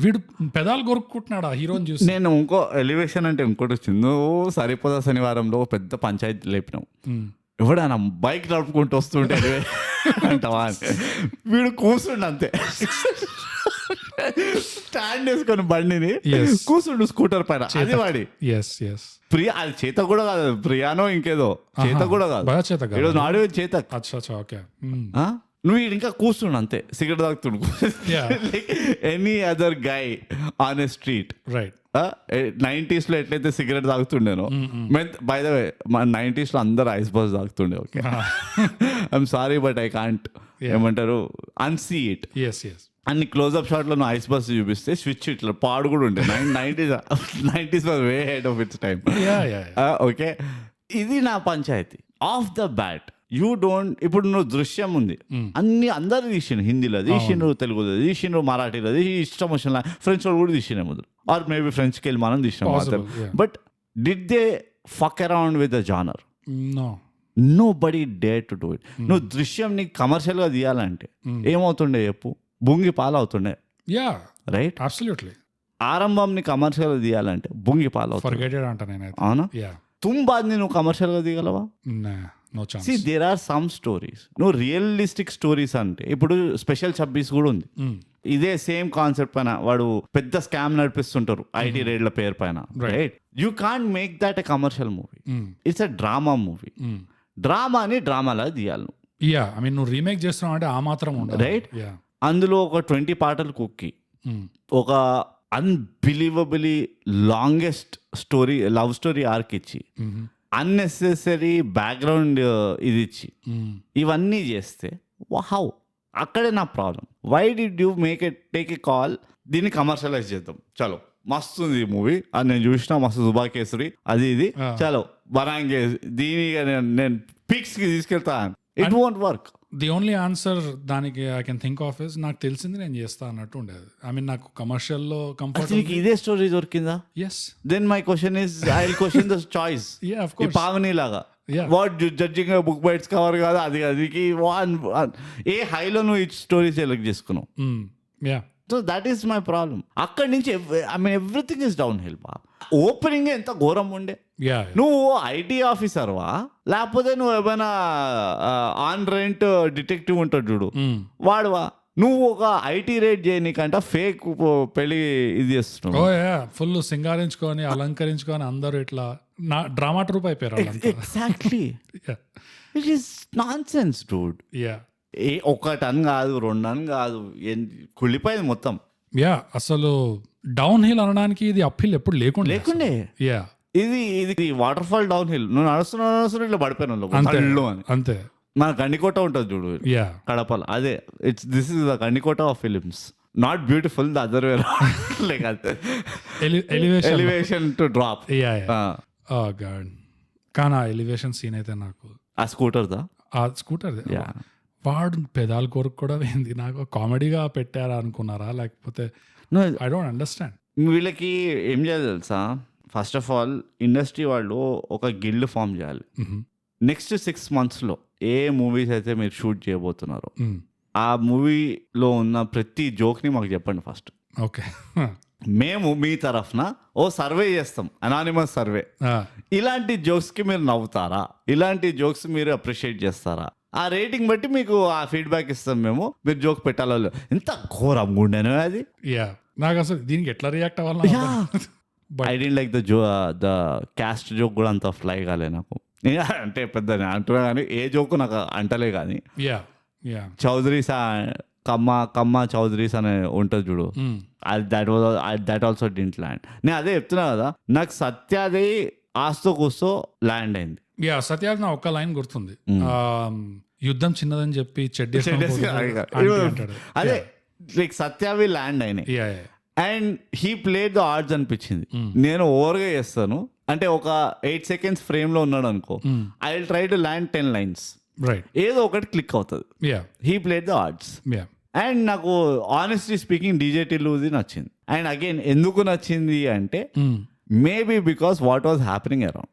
వీడు పెదాలు కొరుక్కుంటున్నాడు ఆ హీరోని చూసి. నేను ఇంకో ఎలివేషన్ అంటే ఇంకోటి వచ్చింది. నువ్వు సరిపోదా శనివారంలో పెద్ద పంచాయతీ లేపినావు, ఎవడన్నా బైక్ నడుపుకుంటూ వస్తుంటే అంటావా, వీడు కూర్చుండు అంతే, స్టాండ్ వేసుకొని బండిని కూర్చుండు స్కూటర్ పైన. అది వాడి ప్రియా, అది చేత కూడా కాదు, ప్రియానో ఇంకేదో చేత కూడా కాదు, నాడు చేత. నువ్వు ఇంకా కూర్చుండు అంతే, సిగరెట్ తాగుతుండు any other guy on a street. Right. 90s లో ఎట్లయితే సిగరెట్ తాగుతుండేనో, బై ద వే మన 90s లో అందరు ఐస్ బాక్స్ తాగుతుండే. Okay, I'm sorry but I can't ఏమంటారు అన్సీ ఇట్. అన్ని క్లోజ్అప్ షాట్ లో నువ్వు ఐస్ బాక్స్ చూపిస్తే స్విచ్ ఇట్లా పాడు కూడా ఉండే. 90s was way head of its time. Okay, ఇది నా పంచాయతీ. Off the bat you don't, ఇప్పుడు నువ్వు దృశ్యం ఉంది, అందరు తీసిండు, హిందీలో తీసిండ్రు, తెలుగులో తీసిండ్రు, మరాఠీలో ఇష్టం వచ్చిన, ఫ్రెంచ్ లో కూడా తీసిండే ముందు, ఆర్ మేబీ ఫ్రెంచ్కి వెళ్ళి మనం తీసినాం. But did they fuck around with the genre? Nobody dare to do it. నువ్వు దృశ్యం నీకు కమర్షియల్ గా తీయాలంటే ఏమవుతుండే చెప్పు, బుంగి పాలు అవుతుండే. Ya, right, absolutely. ఆరంభంని కమర్షియల్ తీయాలంటే బుంగి పాలు ఫర్గెటెడ్ అంట నేనైతే. అవునా? యా, తుంబాద్ని నువ్వు కమర్షియల్ గా తీయగలవా? No chance. See there are some stories, నువ్వు రియలిస్టిక్ స్టోరీస్ అంటే ఇప్పుడు స్పెషల్ 26 కూడా ఉంది. ఇదే సేమ్ కాన్సెప్ట్ పైన వాడు పెద్ద స్కామ్ నడిపిస్తుంటారు ఐటీ రేడ్ల పేరు పైన, right? You can't make that a commercial movie, it's a drama movie. డ్రామాని డ్రామాలా తీయాలి. యా, ఐ మీన్ నువ్వు రీమేక్ చేస్తున్నావు అంటే ఆ మాత్రం ఉండదు, రైట్? యా. అందులో ఒక 20 పాటలు కుక్కి ఒక unbelievably longest story, love story arc ఇచ్చి అన్నెసెసరీ బ్యాక్గ్రౌండ్ ఇది ఇచ్చి ఇవన్నీ చేస్తే హౌ? అక్కడే నా problem. Why did you take a call దీన్ని కమర్షియలైజ్ చేద్దాం, చలో మస్తు ఉంది ఈ మూవీ, అది నేను చూసిన మస్తు దుబాకేసరి అది ఇది, చలో బనాంగే దీని నేను పిక్స్ కి తీసుకెళ్తా. It won't work. The only answer దానికి I can think of is నాకు తెలిసింది నేను చేస్తా అన్నట్టు ఉండేది. ఐ మీన్ నాకు కమర్షియల్లో కంఫర్ట్. ఇదే స్టోరీ దొరికిందా? Yes. Then my question is I will question the choice. Yeah, of course. Pavani లాగా Yeah. What judging book by its cover కాదు అది, అదికి ఏ హైలో నువ్వు ఈ స్టోరీ సెలెక్ట్ చేసుకున్నావు. Yeah, so that is my problem. అక్కడి నుంచి I mean everything is down hill బా. ఓపెనింగ్ ఎంత ఘోరం ఉండే. యా, నువ్వు ఐటీ ఆఫీసర్వా లేకపోతే నువ్వు ఏమైనా ఆన్ రెంట్ డిటెక్టివ్ ఉంటాడు చూడు వాడువా? నువ్వు ఒక ఐటీ రేట్ చేయనీకంట ఫేక్ పెళ్లి ఇది చేస్తున్నావు. ఓ యా, ఫుల్ సింగారించుకొని అలంకరించుకొని అందరూ ఇట్లా నా డ్రామా ట్రూప్ అయిపోయారు. Exactly. It is non sense Dude. Yeah, ఒకటని కాదు, రెండని కాదు, కుళ్ళిపోయింది మొత్తం. యా, అసలు డౌన్ హిల్ అనడానికి ఇది అప్ హిల్ ఎప్పుడు లేకుండే. యా, ఇది వాటర్ ఫాల్ డౌన్ హిల్. నువ్వు నడుస్తున్నా ఇట్లా పడిపోయినా అని. అంతే. మన గండికోట ఉంటుంది చూడు, యా, కడపల, అదే this is the Gandikota of films. Not beautiful, the other way like elevation to drop. Yeah, oh god. కానీ ఆ ఎలివేషన్ సీన్ అయితే నాకు ఆ స్కూటర్ వాడు పెదాలు కొరకు కూడా పోయింది. నాకు కామెడీగా పెట్టారా అనుకున్నారా లేకపోతే ఐ డోంట్ అండర్స్టాండ్. వీళ్ళకి ఏం చేయాలి తెలుసా? ఫస్ట్ ఆఫ్ ఆల్ ఇండస్ట్రీ వాళ్ళు ఒక గిల్డ్ ఫామ్ చేయాలి. నెక్స్ట్ 6 months ఏ మూవీస్ అయితే మీరు షూట్ చేయబోతున్నారో ఆ మూవీలో ఉన్న ప్రతి జోక్ని మాకు చెప్పండి ఫస్ట్. ఓకే, మేము మీ తరఫున సర్వే చేస్తాం, అనానిమస్ సర్వే. ఇలాంటి జోక్స్కి మీరు నవ్వుతారా, ఇలాంటి జోక్స్ మీరు అప్రిషియేట్ చేస్తారా, ఆ రేటింగ్ బట్టి మీకు ఆ ఫీడ్బ్యాక్ ఇస్తాం మేము, మీరు జోక్ పెట్టాలో. ఎంత ఘోరంగా ఉండేనో అది. యా, నాకు అసలు దీనికి ఎట్లా రియాక్ట్ అవ్వాలి. I don't like the cast joke కూడా అంత ఫ్లై కాలే నాకు. అంటే పెద్ద అంటున్నా కానీ ఏ జోక్ నాకు అంటలే కానీ. చౌదరీస్ కమ్మ చౌదరీస్ అనే ఉంటుంది చూడు, దట్ ఆల్సో డింట్ ల్యాండ్. నేను అదే చెప్తున్నా కదా, నాకు సత్యాది ఆస్తో కూస్తో ల్యాండ్ అయింది. యా, సత్యాది నా ఒక్క లైన్ గుర్తుంది, యుద్ధం చిన్నదని చెప్పి అదే లైక్ సత్యావి ల్యాండ్ అయినాయి. అండ్ హీ ప్లేడ్ ద ఆర్డ్స్ అనిపించింది. నేను ఓవర్గా చేస్తాను అంటే ఒక 8 seconds ఫ్రేమ్ లో ఉన్నాడు అనుకో, I will try to land 10 lines. ఏదో ఒకటి క్లిక్ అవుతుంది. He played the ఆర్డ్స్. అండ్ నాకు ఆనెస్ట్లీ స్పీకింగ్ డీజే టిల్లుది నచ్చింది. అండ్ అగైన్ ఎందుకు నచ్చింది అంటే maybe because what was happening around.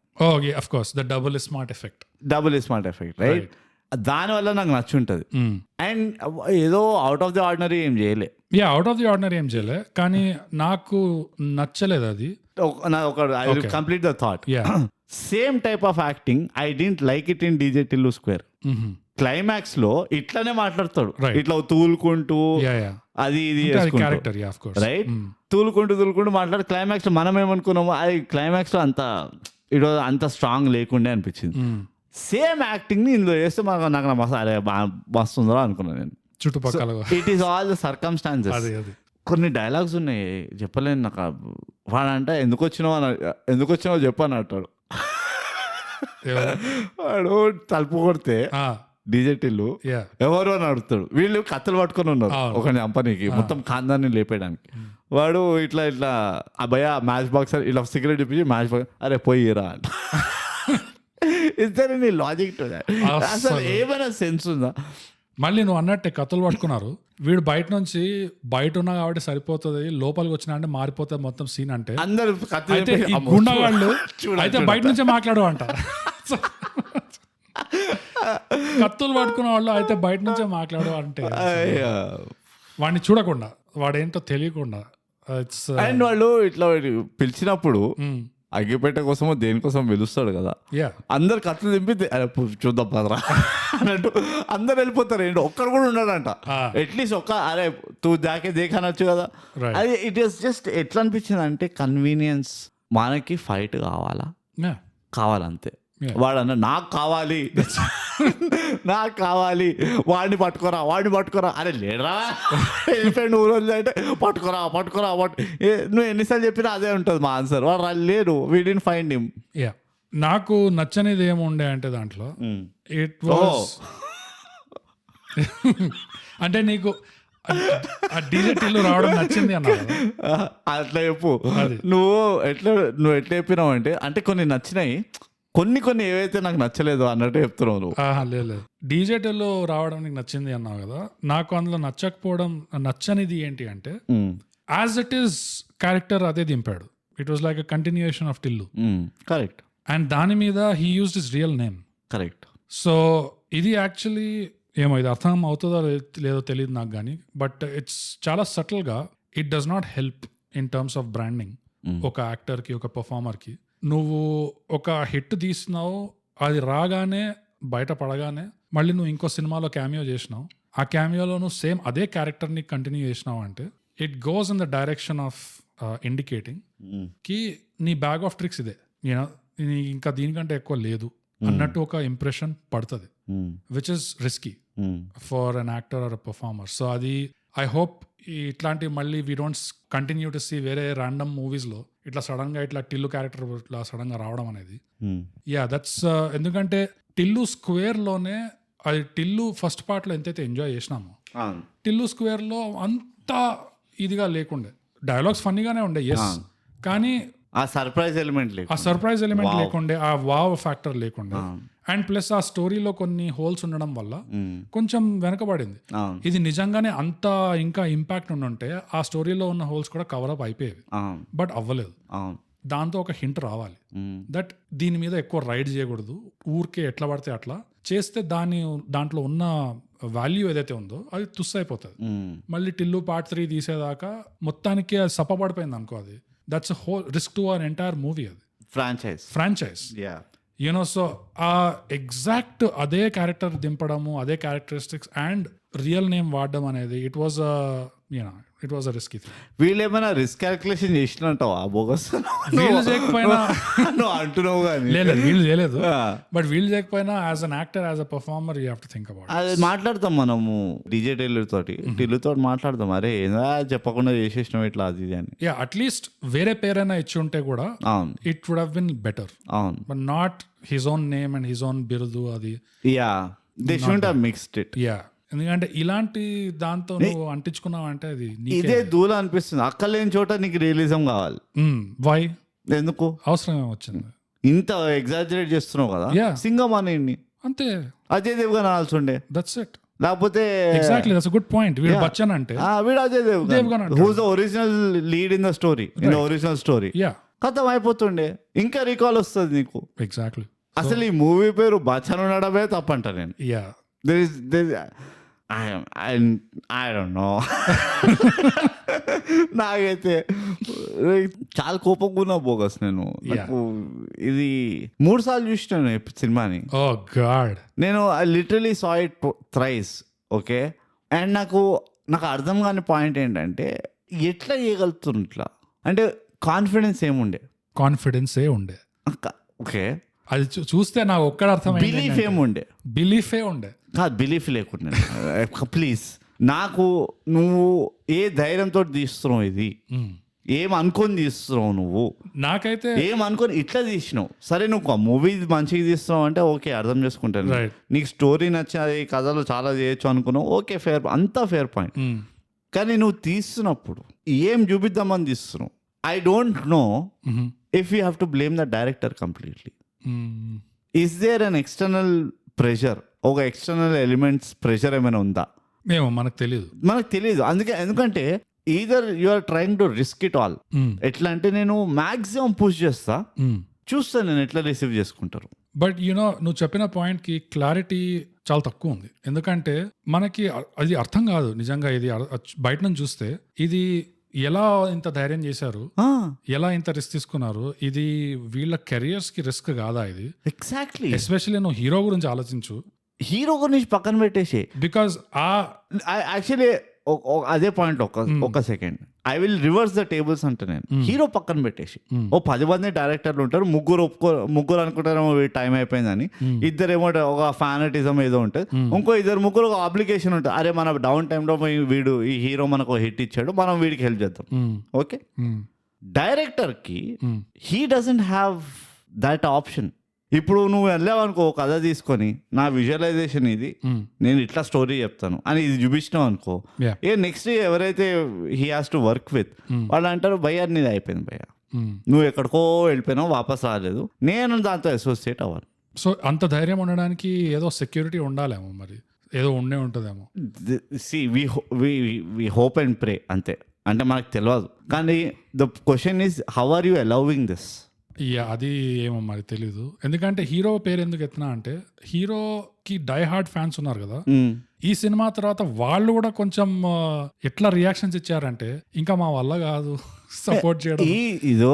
Of course the double smart effect, right? దానివల్ల నాకు నచ్చుంటది. అండ్ ఏదో అవుట్ ఆఫ్ ది ఆర్డినరీ ఏం చేయలే. కానీ నాకు నచ్చలేదు అది. Complete the thought. Same type of acting I didn't like it in DJ Tillu square. Climax లో ఇట్లానే మాట్లాడతాడు, ఇట్లా తూలుకుంటూ అది ఇది రైట్, తూలుకుంటూ మాట్లాడు. క్లైమాక్స్ లో మనం ఏమనుకున్నాము, అది క్లైమాక్స్ లో అంత స్ట్రాంగ్ లేకుండే అనిపించింది. సేమ్ యాక్టింగ్ ని ఇందులో చేస్తే నాకు మస్తు ఉందో అనుకున్నాను నేను. చుట్టుపక్కల it is all the circumstances. కొన్ని డైలాగ్స్ ఉన్నాయి చెప్పలేను నాకు. వాడంట ఎందుకు వచ్చినావో చెప్పని అంటాడు. వాడు తలుపు కొడితే డీజే టిల్లు ఎవరు అని అడుగుతాడు. వీళ్ళు కత్తులు పట్టుకొని ఉన్నారు ఒక కంపెనీకి మొత్తం ఖాందాన్ని లేపేయడానికి. వాడు ఇట్లా అబ్బాయి మ్యాచ్ బాక్స్ ఇలా సిగరెట్ ఇప్పించి మ్యాచ్ బాక్స్ అరే పోయిరా అంట. Is there any logic to that? అసలు ఏమైనా సెన్స్ ఉందా? మళ్ళీ నువ్వు అన్నట్టే కత్తులు పట్టుకున్నారు. వీడు బయట ఉన్నా కాబట్టి సరిపోతుంది, లోపలికి వచ్చినా అంటే మారిపోతుంది మొత్తం సీన్. అంటే అందరు గుండాగాళ్ళు అయితే బయట నుంచే మాట్లాడు అంట. కత్తులు పట్టుకున్న వాళ్ళు అయితే బయట నుంచే మాట్లాడు అంటే వాడిని చూడకుండా, వాడేంటో తెలియకుండా ఇట్స్ అండ్ వాళ్ళు ఇట్లా పిలిచినప్పుడు అగ్గిపెట్ట కోసమో దేనికోసం పిలుస్తాడు కదా, యా అందరు కత్తులు దింపి చూద్దాం పదరా అన్నట్టు అందరు వెళ్ళిపోతారు. ఏంటి ఒక్కడు కూడా ఉన్నాడంట. అట్లీస్ట్ అరే తూ దాకే దేఖనొచ్చు కదా. అది ఇట్ ఈస్ జస్ట్ ఎట్లా అనిపించింది అంటే కన్వీనియన్స్. మనకి ఫైట్ కావాలంతే. వాడన్న నాకు కావాలి నాకు కావాలి, వాడిని పట్టుకోరా అరే లేడరా వెళ్ళిపోయింది ఊరోజు అంటే పట్టుకోరా నువ్వు ఎన్నిసార్లు చెప్పినా అదే ఉంటుంది మా ఆన్సర్. వాడు లేడు, we didn't find him. Yeah నాకు నచ్చనిది ఏముండే అంటే దాంట్లో ఇట్ వాస్ అంటే నీకు డిజిటల్ రావడం నచ్చింది అన్నా అట్లా చెప్పు. నువ్వు ఎట్లా చెప్పినావు అంటే కొన్ని నచ్చినాయి, కొన్ని ఏవైతే నాకు నచ్చలేదు అన్నట్టు చెప్తున్నావు నువ్వు. లేదు డిజిటల్ రావడం నీకు నచ్చింది అన్నావు కదా. నాకు అందులో నచ్చనిది ఏంటి అంటే యాజ్ ఇట్ ఈస్ క్యారెక్టర్ అదే దింపాడు. It was like a continuation of Tillu. Correct. And దాని మీద he used his real name. Correct. So ఇది యాక్చువల్లీ ఏమో ఇది అర్థం అవుతుందో లేదో తెలియదు నాకు కానీ, బట్ ఇట్స్ చాలా సటిల్గా it does not help in terms of branding. ఒక యాక్టర్కి ఒక పర్ఫార్మర్కి నువ్వు ఒక హిట్ తీసినావు, అది రాగానే బయట పడగానే మళ్ళీ నువ్వు ఇంకో సినిమాలో క్యామియో చేసినావు, ఆ క్యామియోలో నువ్వు సేమ్ అదే క్యారెక్టర్ని కంటిన్యూ చేసినావు అంటే it goes in the direction of indicating కి నీ బ్యాగ్ ఆఫ్ ట్రిక్స్ ఇదే, ఇంకా దీనికంటే ఎక్కువ లేదు అన్నట్టు ఒక ఇంప్రెషన్ పడుతుంది, which is risky for an actor or a performer. So అది ఐ హోప్ ఇట్లాంటి మళ్ళీ we don't continue to see వేరే ర్యాండమ్ మూవీస్ లో ఇట్లా సడన్ గా ఇట్లా టిల్లు క్యారెక్టర్ ఇట్లా సడన్ గా రావడం అనేది. యా దట్స్ ఎందుకంటే టిల్లు స్క్వేర్ లోనే అది టిల్లు ఫస్ట్ పార్ట్ లో ఎంతైతే ఎంజాయ్ చేసినామో టిల్లు స్క్వేర్ లో అంత ఇదిగా లేకుండే, డైలాగ్స్ ఫన్నీగానే ఉండే ఎస్, కానీ ఆ సర్ప్రైజ్ ఎలిమెంట్ లేకుండే, ఆ వావ్ ఫ్యాక్టర్ లేకుండే. అండ్ ప్లస్ ఆ స్టోరీలో కొన్ని హోల్స్ ఉండడం వల్ల కొంచెం వెనకబడింది. ఇది నిజంగానే అంత ఇంకా ఇంపాక్ట్ ఉండుంటే ఆ స్టోరీలో ఉన్న హోల్స్ కూడా కవరప్ అయిపోయేవి, బట్ అవ్వలేదు. దాంతో ఒక హింట్ రావాలి దట్ దీని మీద ఎక్కువ రైడ్ చేయకూడదు, ఊరికే ఎట్లా పడితే అట్లా చేస్తే దాంట్లో ఉన్న వాల్యూ ఏదైతే ఉందో అది తుస్ అయిపోతుంది. మళ్ళీ టిల్లు పార్ట్ 3 తీసేదాకా మొత్తానికి అది సప్పబడిపోయింది అనుకో, అది that's a whole risk to our entire movie. అది ఫ్రాంచైజ్ యూనో. సో ఆ ఎగ్జాక్ట్ అదే క్యారెక్టర్ దింపడము, అదే క్యారెక్టరిస్టిక్స్ అండ్ రియల్ నేమ్ వాడడం అనేది it was a risky thing. వీళ్ళు ఏమైనా రిస్క్ క్యాల్కులేషన్ చేసినట్టావా బోగస్? వీళ్ళు చేయకపోయినా అంటున్నావు కానీ వీళ్ళు చేయలేదు, బట్ వీళ్ళు చేయకపోయినా as an actor as a performer you have to think about. అది మాట్లాడతాం మనము డీజే టిల్లుతో మాట్లాడతాం, అరే ఏదా చెప్పకుండా చేసేసినాం ఇట్లా అది అని. యా అట్లీస్ట్ వేరే పేరైనా ఇచ్చి ఉంటే కూడా it would have been better. అవును, but not his own name and his own బిరుదు అది. Yeah they shouldn't have mixed it. Yeah ఎందుకంటే ఇలాంటి దాంతో నువ్వు అంటించుకున్నావు అంటే అది ఇదే దూల అనిపిస్తుంది. అక్కలేని చోట నీకు రియలిజం కావాలి. వై ఎందుకు అవసరం ఏమొచ్చింది? ఇంత ఎగ్జాజరేట్ చేస్తున్నావు కదా. సింగం అని అంతే అజయ్ దేవ్గన్ అనాల్సి ఉండే, దట్స్ ఇట్. లేకపోతే exactly that's a good point. వీడు బచ్చన్ అంటే వీడు Ajay Devgn who's the original lead in the story, in the original story. ఖతం అయిపోతుండే, ఇంకా రీకాల్ వస్తుంది నీకు. ఎగ్జాక్ట్లీ. అసలు ఈ మూవీ పేరు బచ్చన్ ఉండడమే తప్పంట నేను. I don't know. నాకైతే చాలా కోపంగా ఉన్నా బోగస్. నేను నాకు ఇది 3 సార్లు చూసినాను సినిమాని. నేను I literally saw it thrice. Okay, and నాకు అర్థం కాని పాయింట్ ఏంటంటే ఎట్లా చేయగలుగుతుంది ఇట్లా అంటే కాన్ఫిడెన్స్ ఏముండే ఓకే, అది చూస్తే నాకు ఒక్కడ అర్థం బిలీఫే ఉండే కాదు, బిలీఫ్ లేకుండా ప్లీజ్. నాకు నువ్వు ఏ ధైర్యంతో తీస్తున్నావు, ఇది ఏం అనుకొని తీస్తున్నావు నువ్వు, నాకైతే ఏం అనుకొని ఇట్లా తీసినావు. సరే నువ్వు మూవీ మంచిగా తీస్తున్నావు అంటే ఓకే, అర్థం చేసుకుంటాను. నీకు స్టోరీ నచ్చి కథలు చాలా చేయొచ్చు అనుకున్నావు, ఓకే, అంతా ఫేర్ పాయింట్. కానీ నువ్వు తీస్తున్నప్పుడు ఏం చూపిద్దామని తీస్తున్నావు. I don't know if you have to blame the director completely. Is there an external pressure, ఒక ఎక్స్టర్నల్ ఎలిమెంట్స్ ప్రెషర్ ఏమైనా ఉందా? మనకు తెలియదు. ఎందుకంటే either you are trying to risk it all. ఎట్లా అంటే నేను మాక్సిమం పుష్ చేస్తా, చూస్తాను నేను ఎట్లా రిసీవ్ చేసుకుంటారు. బట్ నువ్వు చెప్పిన పాయింట్ కి క్లారిటీ చాలా తక్కువ ఉంది. ఎందుకంటే మనకి అది అర్థం కాదు నిజంగా. ఇది బయట నుంచి చూస్తే ఇది ఎలా ఇంత ధైర్యం చేశారు, ఎలా ఇంత రిస్క్ తీసుకున్నారు, ఇది వీళ్ళ కెరియర్స్ కి రిస్క్ కాదా ఇది? ఎగ్జాక్ట్లీ. ఎస్పెషల్లీ నువ్వు హీరో గురించి ఆలోచించు. హీరో గురించి పక్కన పెట్టేసి, బికాస్ యాక్చువల్లీ అదే పాయింట్ ఒక second, I will reverse the tables అంటే నేను హీరో పక్కన పెట్టేసి, ఓ 10 మంది డైరెక్టర్లు ఉంటారు, ముగ్గురు అనుకుంటారేమో టైం అయిపోయిందని, ఇద్దరేమో ఒక ఫ్యానటిజం ఏదో ఉంటుంది, ఇంకో ముగ్గురు ఒక అప్లికేషన్ ఉంటుంది, అరే మన డౌన్ టైంలో వీడు ఈ హీరో మనకు హిట్ ఇచ్చాడు, మనం వీడికి హెల్ప్ చేద్దాం. ఓకే, డైరెక్టర్కి he doesn't have that option. ఇప్పుడు నువ్వు వెళ్ళావనుకో కథ తీసుకొని, నా విజువలైజేషన్ ఇది, నేను ఇట్లా స్టోరీ చెప్తాను అని ఇది చూపించినావు అనుకో, నెక్స్ట్ ఎవరైతే he has to work with వాళ్ళు అంటారు, భయ్యా నీది అయిపోయింది భయ్యా, నువ్వు ఎక్కడికో వెళ్ళిపోయినావు, వాపస్ రాలేదు, నేను దాంతో అసోసియేట్ అవ్వాలి. సో అంత ధైర్యం ఉండడానికి ఏదో సెక్యూరిటీ ఉండాలేమో, మరి ఏదో ఉండే ఉంటుందేమో. See we hope and pray అంతే, అంటే మనకు తెలియదు. కానీ the question is how are you allowing this? అది ఏమో మరి తెలీదు. ఎందుకంటే హీరో పేరు ఎందుకు ఎత్తున్నా అంటే, హీరోకి డై హార్డ్ ఫ్యాన్స్ ఉన్నారు కదా, ఈ సినిమా తర్వాత వాళ్ళు కూడా కొంచెం ఎట్లా రియాక్షన్స్ ఇచ్చారంటే, ఇంకా మా వల్ల కాదు సపోర్ట్ చేయడం, ఇదో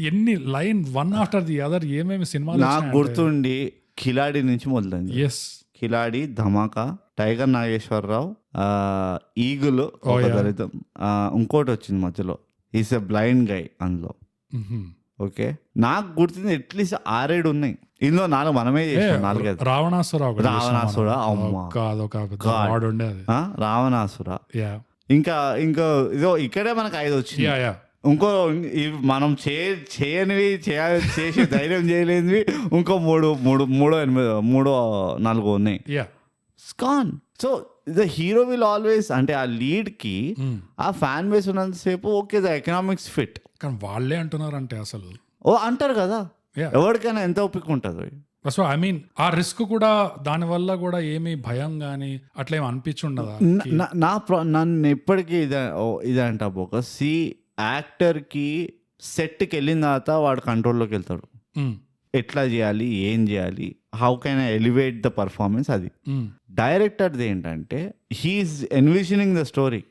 ఎన్ని line one after the other ఏమేమి సినిమాలు నాకు గుర్తుండి కిలాడి నుంచి మొదలైంది. ఎస్, కిలాడి, ధమాకా, టైగర్ నాగేశ్వరరావు, ఈగులు, ఇంకోటి వచ్చింది మధ్యలో, ఈస్ ఎ బ్లైండ్ గై అందులో. ఓకే, నాకు గుర్తుంది అట్లీస్ట్ 6-7 ఉన్నాయి, ఇందులో 4 మనమే చేసాం, 4-5. రావణాసుర, రావణాసుర, ఇంకా ఇదో ఇక్కడే మనకు 5 వచ్చింది. ఇంకో మనం చేయనివి చేసే ధైర్యం చేయలేనివి ఇంకో 3-4 ఉన్నాయి. Scan. So the hero will always, అంటే ఆ లీడ్ కి ఆ ఫ్యాన్ బేస్ ఉన్నంతసేపు ఓకే, ద ఎకనామిక్స్ ఫిట్. కానీ వాళ్ళే అంటున్నారంటే అసలు అంటారు కదా, ఎవరికైనా ఎంత ఓపిక ఉంటుంది. సో ఐ మీన్ ఆ రిస్క్ కూడా, దాని వల్ల కూడా ఏమి భయం గానీ అట్లా ఏమి అనిపించుండదా? నన్ను ఎప్పటికీ ఇదే అంటా ఒక యాక్టర్కి సెట్కి వెళ్ళిన తర్వాత వాడు కంట్రోల్లోకి వెళ్తాడు, ఎట్లా చేయాలి, ఏం చేయాలి, how can I elevate the performance. అది డైరెక్టర్ది ఏంటంటే హీఈస్ ఎన్విజనింగ్ ద స్టోరీ,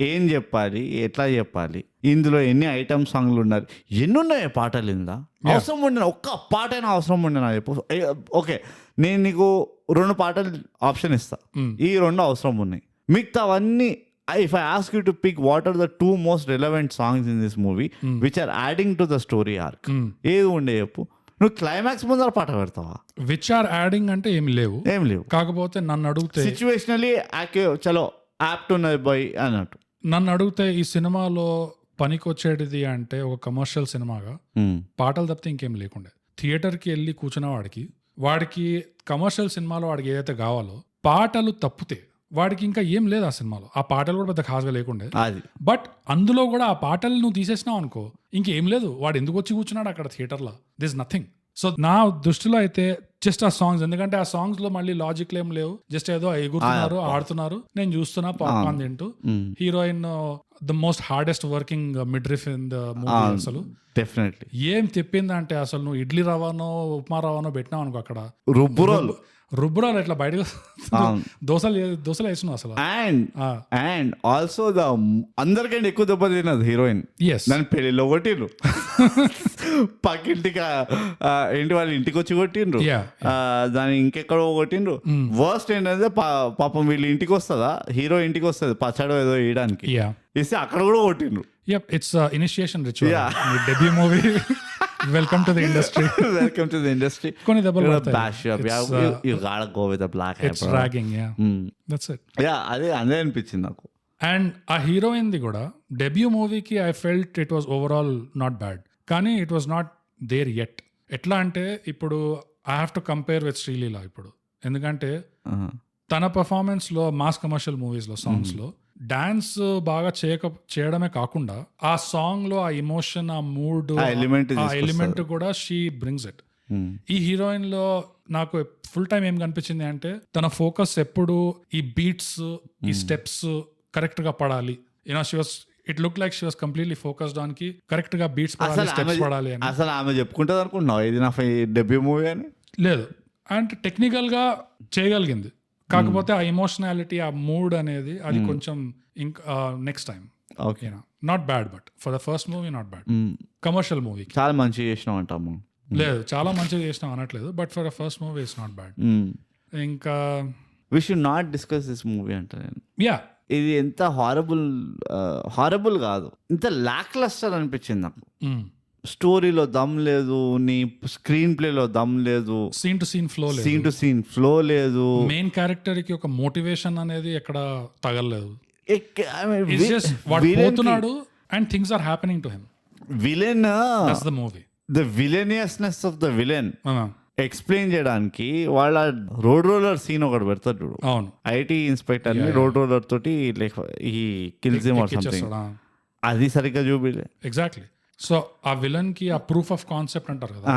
ఏం చెప్పాలి, ఎట్లా చెప్పాలి, ఇందులో ఎన్ని ఐటమ్ సాంగ్లు ఉన్నారు, ఎన్ని ఉన్నాయి పాటలు, ఇందా అవసరం ఉండిన ఒక్క పాటైనా అవసరం ఉండినా చెప్పు. ఓకే, నేను నీకు 2 పాటలు ఆప్షన్ ఇస్తా, ఈ 2 అవసరం ఉన్నాయి, మిగతావన్నీ if I ask you to pick what are the 2 most relevant songs in this movie which are adding to the story arc, ఏది ఉండే చెప్పు. నువ్వు క్లైమాక్స్ ముందర పాట పెడతావా? విచ్ ఆర్ యాడింగ్ అంటే ఏం లేవు. కాకపోతే నన్ను అడిగితే సిచ్యువేషనలీ చలో యాప్ట్ ఉన్నది బాయ్ అన్నట్టు. నన్ను అడిగితే ఈ సినిమాలో పనికొచ్చేటిది అంటే ఒక కమర్షియల్ సినిమాగా పాటలు తప్పితే ఇంకేం లేకుండే. థియేటర్కి వెళ్ళి కూర్చున్న వాడికి కమర్షియల్ సినిమాలో వాడికి ఏదైతే కావాలో పాటలు తప్పితే వాడికి ఇంకా ఏం లేదు ఆ సినిమాలో. ఆ పాటలు కూడా పెద్ద ఖాస్గా లేకుండే, బట్ అందులో కూడా ఆ పాటలు నువ్వు తీసేసినావు అనుకో ఇంకేం లేదు. వాడు ఎందుకు వచ్చి కూర్చున్నాడు అక్కడ థియేటర్లో? This nothing. సో నా దృష్టిలో అయితే జస్ట్ ఆ సాంగ్స్, ఎందుకంటే ఆ సాంగ్స్ లో మళ్ళీ లాజిక్ ఏం లేవు, జస్ట్ ఏదో ఎగురుతున్నారు, ఆడుతున్నారు, నేను చూస్తున్నా పాప్కార్న్ తింటూ. Heroine the most hardest working midriff in the movie. అసలు డెఫినెట్లీ ఏం చెప్పిందంటే, అసలు నువ్వు ఇడ్లీ రవానో ఉప్మా రవానో పెట్టినావు అనుకో, అక్కడ రుబ్బురాలు ఇట్లా బయటకు దోశలు వేసినావు అసలు. అండ్ ఆల్సో ద అందరికంటే ఎక్కువ దెబ్బ తిన్నది హీరోయిన్. దాని పెళ్లిలో కొట్టిండ్రు, పక్కింటికి ఏంటి వాళ్ళ ఇంటికి వచ్చి కొట్టిండ్రు, దాని ఇంకెక్కడో కొట్టిండ్రు. వర్స్ట్ ఏంటంటే పాపం వీళ్ళు ఇంటికి వస్తుందా, హీరో ఇంటికి వస్తుంది పచ్చడో ఏదో వేయడానికి, ఇస్తే అక్కడ కూడా కొట్టిండ్రు. It's initiation ritual, debut movie. Welcome to the industry. Welcome to the industry. కొన్ని దెబ్బలు you gotta go with a black eye. It's ragging, yeah. That's it. అదే అనిపించింది నాకు. అండ్ ఆ హీరోయిన్ ది కూడా డెబ్యూ మూవీకి I felt it was overall not bad, కానీ it was not there yet. ఎట్లా అంటే ఇప్పుడు I have to compare with Sreeleela ఇప్పుడు, ఎందుకంటే తన పర్ఫార్మెన్స్ లో మాస్ కమర్షియల్ మూవీస్ లో సాంగ్స్ లో డాన్స్ బాగా చేయడమే కాకుండా ఆ సాంగ్ లో ఆ ఎమోషన్, ఆ మూడ్, ఆ ఎలిమెంట్ కూడా షీ బ్రింగ్స్ ఇట్. ఈ హీరోయిన్ లో నాకు ఫుల్ టైం ఏం కనిపించింది అంటే, తన ఫోకస్ ఎప్పుడు ఈ బీట్స్, ఈ స్టెప్స్ కరెక్ట్ గా పడాలి. It look like she was completely focused on కి కరెక్ట్ గా బీట్స్ పడాలి, స్టెప్స్ పడాలి అని. అసలు ఆమె చెప్పుకుంటుంది అనుకుంటున్నావు ఇది నా డెబ్యూ మూవీ అని? లేదు, అంటే టెక్నికల్ గా చేయగలిగింది, కాకపోతే ఆ ఎమోషనాలిటీ, ఆ మూడ్ అనేది అది కొంచెం ఇంకా next time okay, not bad, but for the first movie not bad. Commercial movie చాలా మంచిగా చేసినావు అంటాము. లేదు, చాలా మంచిగా చేసినాం అనట్లేదు, but for the first movie it's not bad. ఇంకా we should not discuss this movie అంటే నేను, యా, ఇది ఎంత హారబుల్ కాదు, ఇంత లాక్ లస్టర్ అనిపించింది నాకు. స్టోరీలో దమ్ లేదు, నీ స్క్రీన్ ప్లేలో దమ్ లేదు, సీన్ టు సీన్ ఫ్లో లేదు, మెయిన్ క్యారెక్టర్ కి ఒక మోటివేషన్ అనేది ఎక్కడ తగలలేదు. వాడు పోతున్నాడు and things are happening to him. Villain, that's the movie. The villainousness of the villain explain చేయడానికి వాళ్ళ రోడ్ రోలర్ సీన్ ఒకటి పెడతాడు చూడు. అవును, ఐటీ ఇన్స్పెక్టర్ ని రోడ్ రోలర్ తోటి like he kills or something, అది సరిగ్గా చూపిలే. ఎగ్జాక్ట్లీ. సో ఆ విలన్ కి ఆ ప్రూఫ్ ఆఫ్ కాన్సెప్ట్ అంటారు కదా,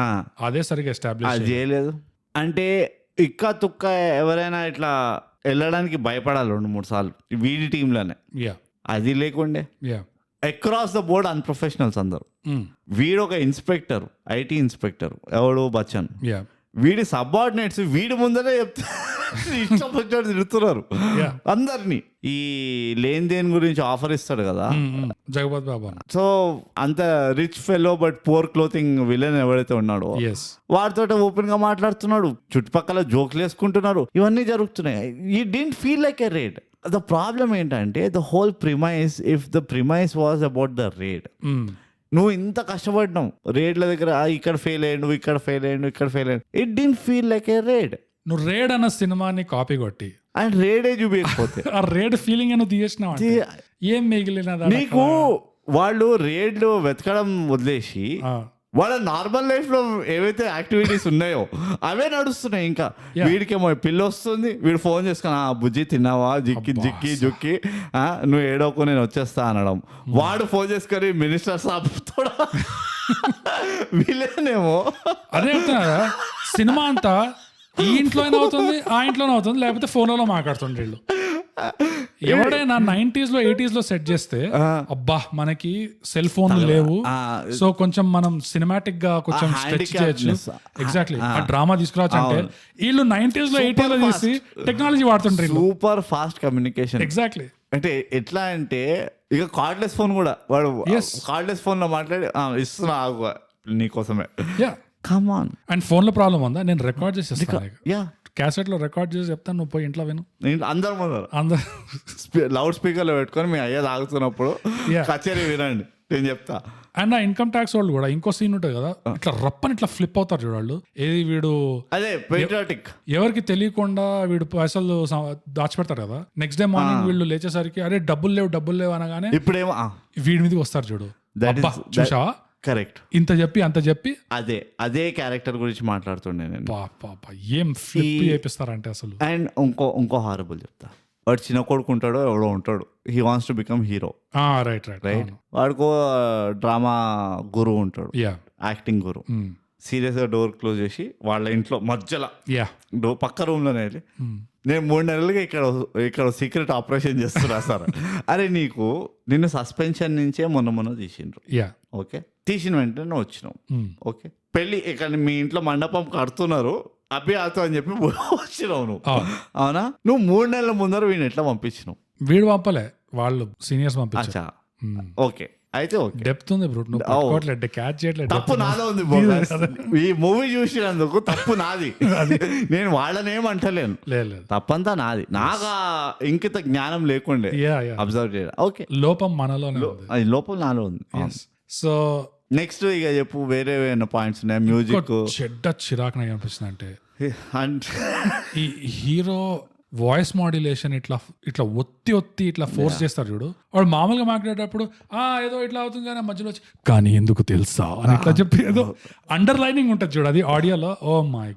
అదే సరిగ్గా ఎస్టాబ్లిష్ అది చేయలేదు. అంటే ఇక్క తుక్క ఎవరైనా ఇట్లా వెళ్ళడానికి భయపడాలి 2-3 సార్లు వీడి టీంలోనే, అది లేకుండే. అక్రాస్ ద బోర్డ్ అన్ప్రొఫెషనల్స్ అందరు. వీడు ఒక ఇన్స్పెక్టర్, ఐటీ ఇన్స్పెక్టర్, ఎవడు బచ్చన్, వీడి సబార్డినేట్స్ వీడి ముందరే ఇష్టం వచ్చినట్టు తిడుతున్నారు అందరినీ. ఈ లేన్ దేన్ గురించి ఆఫర్ ఇస్తాడు కదా జగపతి బాబు. సో అంత rich fellow but poor clothing villain ఎవరైతే ఉన్నాడో వాడితో ఓపెన్ గా మాట్లాడుతున్నాడు, చుట్టుపక్కల జోక్లు వేసుకుంటున్నారు, ఇవన్నీ జరుగుతున్నాయి. He didn't feel like a raid. The problem ఏంటంటే the whole premise, if the premise was about the raid, నువ్వు ఇంత కష్టపడినావు రేడ్ల దగ్గర, ఇక్కడ ఫెయిల్ అయ్యాడు, ఇక్కడ ఫెయిల్ అయ్యాడు, ఇక్కడ ఫెయిల్ అయ్యాడు, it didn't feel like a raid. నువ్వు రేడ్ అన్న సినిమాని కాపీ కొట్టి అండ్ రేడే చూపించకపోతే ఆ రేడ్ ఫీలింగ్ నువ్వు తీసేసినావు, ఏం మిగిలిన నీకు. వాళ్ళు రేడ్లు వెతకడం వదిలేసి వాళ్ళ నార్మల్ లైఫ్ లో ఏవైతే యాక్టివిటీస్ ఉన్నాయో అవే నడుస్తున్నాయి. ఇంకా వీడికేమో పిల్ల వస్తుంది, వీడు ఫోన్ చేసుకుని బుజ్జి తిన్నావా, జిక్కి జుక్కి నువ్వు ఏడోకు నేను వచ్చేస్తా అనడం, వాడు ఫోన్ చేసుకొని మినిస్టర్ సాబ్ వీళ్ళేనేమో. అదే సినిమా అంతా ఈ ఇంట్లోనే అవుతుంది, ఆ ఇంట్లోనే అవుతుంది, లేకపోతే ఫోన్లో మాట్లాడుతుండే వీళ్ళు. ఎవడైనా 90s లో 80s లో సెట్ చేస్తే అబ్బా మనకి సెల్ ఫోన్లు లేవు, సో కొంచెం మనం సినిమాటిక్ గా కొంచెం స్ట్రెచ్ చేయొచ్చు, ఎగ్జాక్ట్లీ ఆ డ్రామా తీసుకురావచ్చు. అంటే వీళ్ళు 90s లో 80s లో తీసి టెక్నాలజీ వాడుతుంటారు, సూపర్ ఫాస్ట్ కమ్యూనికేషన్. ఎగ్జాక్ట్లీ. అంటే ఎట్లా అంటే ఇక కార్డ్లెస్ ఫోన్ కూడా వాడు కార్డ్లెస్ ఫోన్ లో మాట్లాడి ఇస్తున్నా నీకోసమే. Come on. అండ్ ఫోన్ లో ప్రాబ్లం ఉందా, నేను రికార్డ్ చేసేస్తాను, క్యాసెట్ లో రికార్డ్ చేసి చెప్తాను, నువ్వు పోయి ఇంట్లో విను. అందరు లౌడ్ స్పీకర్ లో పెట్టుకొని మీ అయ్యా తాగుతున్నప్పుడు కచేరీ వినండి నేను చెప్తా. అండ్ ఆ ఇన్కమ్ ట్యాక్స్ వాళ్ళు కూడా ఇంకో సీన్ ఉంటుంది కదా, ఇట్లా రప్పని ఇట్లా ఫ్లిప్ అవుతారు చూడాళ్ళు. ఏది వీడు అదే పేట్రియాటిక్, ఎవరికి తెలియకుండా వీడు పైసలు దాచిపెడతారు కదా, నెక్స్ట్ డే మార్నింగ్ వీళ్ళు లేచేసరికి అరే డబ్బులు లేవు అనగానే ఇప్పుడేమో వీడి మీదకి వస్తారు చూడు. చూసావా, కరెక్ట్, ఇంత చెప్పి అంత చెప్పి అదే క్యారెక్టర్ గురించి మాట్లాడుతుండే నేను. ఏం ఫ్లిప్ చేపిస్తారంటే అసలు. అండ్ ఇంకో హారబుల్ చెప్తా. వాడు చిన్న కొడుకు ఉంటాడో ఎవడో ఉంటాడు, he wants to become hero. Right. వాడికో డ్రామా గురువు ఉంటాడు, యాక్టింగ్ గురువు. సీరియస్ గా డోర్ క్లోజ్ చేసి వాళ్ళ ఇంట్లో మధ్యలో పక్క రూమ్ లోనే వెళ్ళి నేను 3 నెలలుగా ఇక్కడ సీక్రెట్ ఆపరేషన్ చేస్తున్నా సార్. అరే నిన్ను సస్పెన్షన్ నుంచే మొన్న తీసిండ్రు, ఓకే, తీసిన వెంటనే వచ్చినావు, ఓకే, పెళ్లి ఇక్కడ మీ ఇంట్లో మండపం కడుతున్నారు అభ్యాసం అని చెప్పి వచ్చినావు నువ్వు, అవునా? నువ్వు 3 నెలల ముందర వీడిని ఎట్లా పంపించినావు? వీడు పంపలే, వాళ్ళు సీనియర్స్ పంపించా. ఓకే, అయితే ఓకే, డెప్త్ ఉంది బ్రో, క్యాచ్ చేయట్లేదు, తప్పు నాలో ఉంది. ఈ మూవీ చూసినందుకు తప్పు నాది, నేను వాళ్ళనేమంటలేను, తప్పంతా నాది. నాకు ఇంకిత జ్ఞానం లేకుండే అబ్జర్వ్ చేయడం. ఓకే, లోపం మనలోనే ఉంది, లోపం నాలో ఉంది. సో నెక్స్ట్ ఇక చెప్పు, వేరే పాయింట్స్ ఉన్నాయి. మ్యూజిక్ చెడ్డ చిరాకు నాకు అనిపిస్తుంది. అంటే ఈ హీరో వాయిస్ మాడ్యులేషన్ ఇట్లా ఒత్తి ఇట్లా ఫోర్స్ చేస్తారు చూడు. వాడు మామూలుగా మాట్లాడేటప్పుడు ఏదో ఇట్లా అవుతుంది కానీ మధ్యలో వచ్చి కానీ ఎందుకు తెలుసా అని ఇట్లా చెప్పి ఏదో అండర్ లైనింగ్ ఉంటుంది చూడు, అది ఆడియోలో. Oh my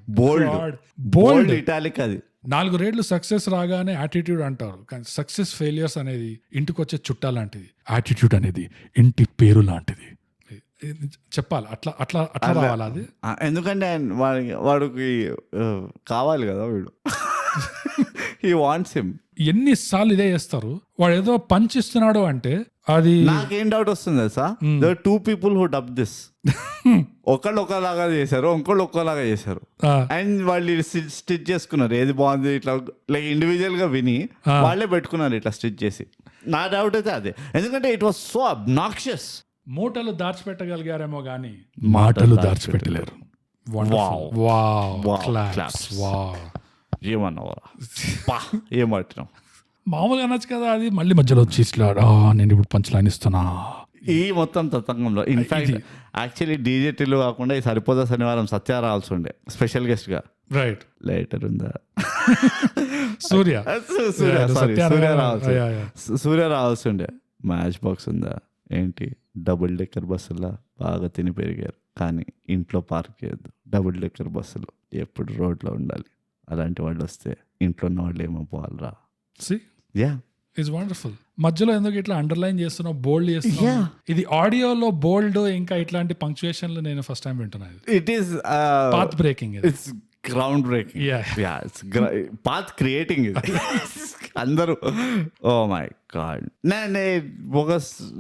bold italic. అది 4 రేట్లు సక్సెస్ రాగానే యాటిట్యూడ్ అంటారు, కానీ సక్సెస్ ఫెయిలియర్స్ అనేది ఇంటికి వచ్చే చుట్టా లాంటిది, యాటిట్యూడ్ అనేది ఇంటి పేరు లాంటిది. చెప్పాలి అట్లా అట్లా అట్లా రావాలి అది. ఎందుకంటే వాడికి కావాలి కదా, వీడు హీ వాంట్స్ హిమ్. ఎన్నిసార్లు ఇదే చేస్తారు. వాడు ఏదో పంచ్ ఇస్తున్నాడు అంటే అది నాకేం డౌట్ వస్తుంది తెలుసా, there 2 people who dubbed this. ఒకళ్ళు ఒకలాగా చేశారు, ఇంకోళ్ళు ఒకలాగా చేశారు, అండ్ వాళ్ళు స్టిచ్ చేసుకున్నారు. ఏది బాగుంది ఇట్లా లైక్ ఇండివిజువల్ గా విని వాళ్ళే పెట్టుకున్నారు ఇట్లా స్టిచ్ చేసి. నా డౌట్ అయితే అదే, ఎందుకంటే ఇట్ వాస్ సో అబ్నాక్షియస్. మూటలు దాచిపెట్టగలిగారేమో గానీ మాటలు దాచిపెట్టలేరు. ఏమన్నావరా, ఏమంటున్నాం. మామూలుగా అనొచ్చు కదా, అది మళ్ళీ మధ్యలో వచ్చి నేను ఇప్పుడు పంచలైన్ ఇస్తున్నా. ఈ మొత్తం తతంగంలో ఇన్ఫాక్ట్ యాక్చువల్లీ డీజేటీలు కాకుండా ఈ సరిపోదా శనివారం సత్య రావాల్సి ఉండే స్పెషల్ గెస్ట్ గా. రైట్, లేటర్ ఉందా సూర్య సూర్య రావాల్సి ఉండే. మ్యాచ్ బాక్స్ ఉందా ఏంటి, డబుల్ డెక్కర్ బస్సులా బాగా తిని పెరిగారు, కానీ ఇంట్లో పార్క్ చేయొద్దు. డబుల్ డెక్కర్ బస్సులు ఎప్పుడు రోడ్లో ఉండాలి. అలాంటి వాళ్ళు వస్తే ఇంట్లో ఉన్న వాళ్ళు ఏమైపోవాలరా. Yeah, it's wonderful. మధ్యలో ఎందుకు ఇట్లా అండర్లైన్ చేస్తున్నావు, బోల్డ్ చేస్తున్నావు? ఇది ఆడియోలో బోల్డ్ ఇంకా ఇట్లాంటి పంక్చుయేషన్లు నేను ఫస్ట్ టైం వింటున్నాను. It is path breaking, it's ground breaking, it's path creating. అందరూ ఓ మై గాడ్. నేను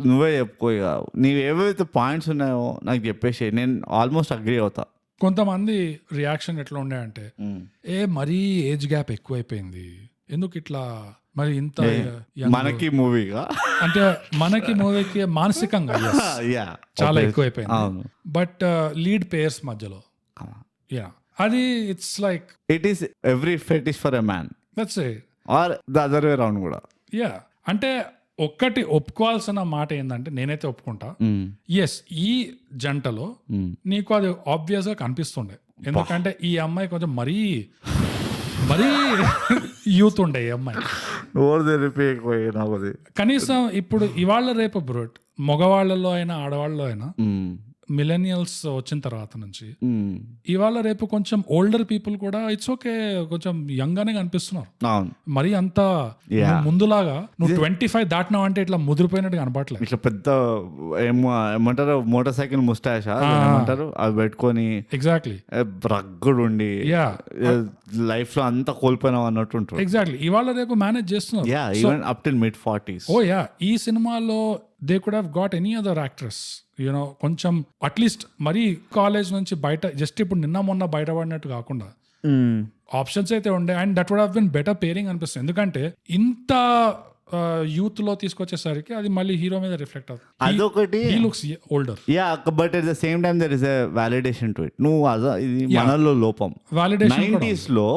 నువ్వే చెప్పుకో, ఇక నీవు ఏవైతే పాయింట్స్ ఉన్నాయో నాకు చెప్పేసి నేను ఆల్మోస్ట్ అగ్రీ అవుతా. కొంతమంది రియాక్షన్ ఎట్లా ఉండే అంటే, మరీ ఏజ్ గ్యాప్ ఎక్కువైపోయింది, ఎందుకు ఇట్లా మరి ఇంత మనకి మూవీగా అంటే మనకి మూవీకి మానసికంగా చాలా ఎక్కువైపోయింది. బట్ లీడ్ పేర్స్ మధ్యలో అది it's like it is every fetish for a man, that's it, or the other way round కూడా. అంటే ఒక్కటి ఒప్పుకోవాల్సిన మాట ఏంటంటే, నేనైతే ఒప్పుకుంటా, ఎస్ ఈ జంటలో నీకు అది ఆబ్వియస్ గా కనిపిస్తుండే. ఎందుకంటే ఈ అమ్మాయి కొంచెం మరీ యూత్ ఉండే ఈ అమ్మాయి. కనీసం ఇప్పుడు ఇవాళ రేపు బ్రో, మగవాళ్ళలో అయినా ఆడవాళ్ళలో అయినా మిలెనియల్స్ వచ్చిన తర్వాత నుంచి ఇవాళ రేపు కొంచెం ఓల్డర్ పీపుల్ కూడా ఇట్స్ ఓకే, కొంచెం యంగ్ గానే కనిపిస్తున్నారు. మరి అంత ముందులాగా నువ్వు 25 దాటినావు అంటే ఇట్లా ముదిరిపోయినట్టు కనపడలేదు. ఇట్లా పెద్ద ఏమంటారు మోటార్ సైకిల్ ముస్టాష్ ఏమంటారు అవి పెట్టుకొని ఎగ్జాక్ట్లీ రగ్గుడు ఉండి లైఫ్ లో అంతా కోల్పోయినావు అన్నట్టు ఉంటుంది. ఎగ్జాక్ట్లీ ఇవాళ రేపు మేనేజ్ చేస్తున్నారు. Even up till mid 40s. ఈ సినిమాలో they could have got any other actress, you know, కొంచెం అట్లీస్ట్ మరీ కాలేజ్ నుంచి బయట జస్ట్ ఇప్పుడు నిన్న మొన్న బయటపడినట్టు కాకుండా ఆప్షన్స్ అయితే ఉండే. And that would have been better pairing అనిపిస్తుంది. ఎందుకంటే ఇంత యూత్ లో తీసుకొచ్చేసరికి అది మళ్ళీ హీరో మీద రిఫ్లెక్ట్ అవుతుంది. అదొకటి, he looks older. But at the same time there is a validation to it. నువ్వు ఇది మనలో లోపం. వాలిడేషన్ 90s లో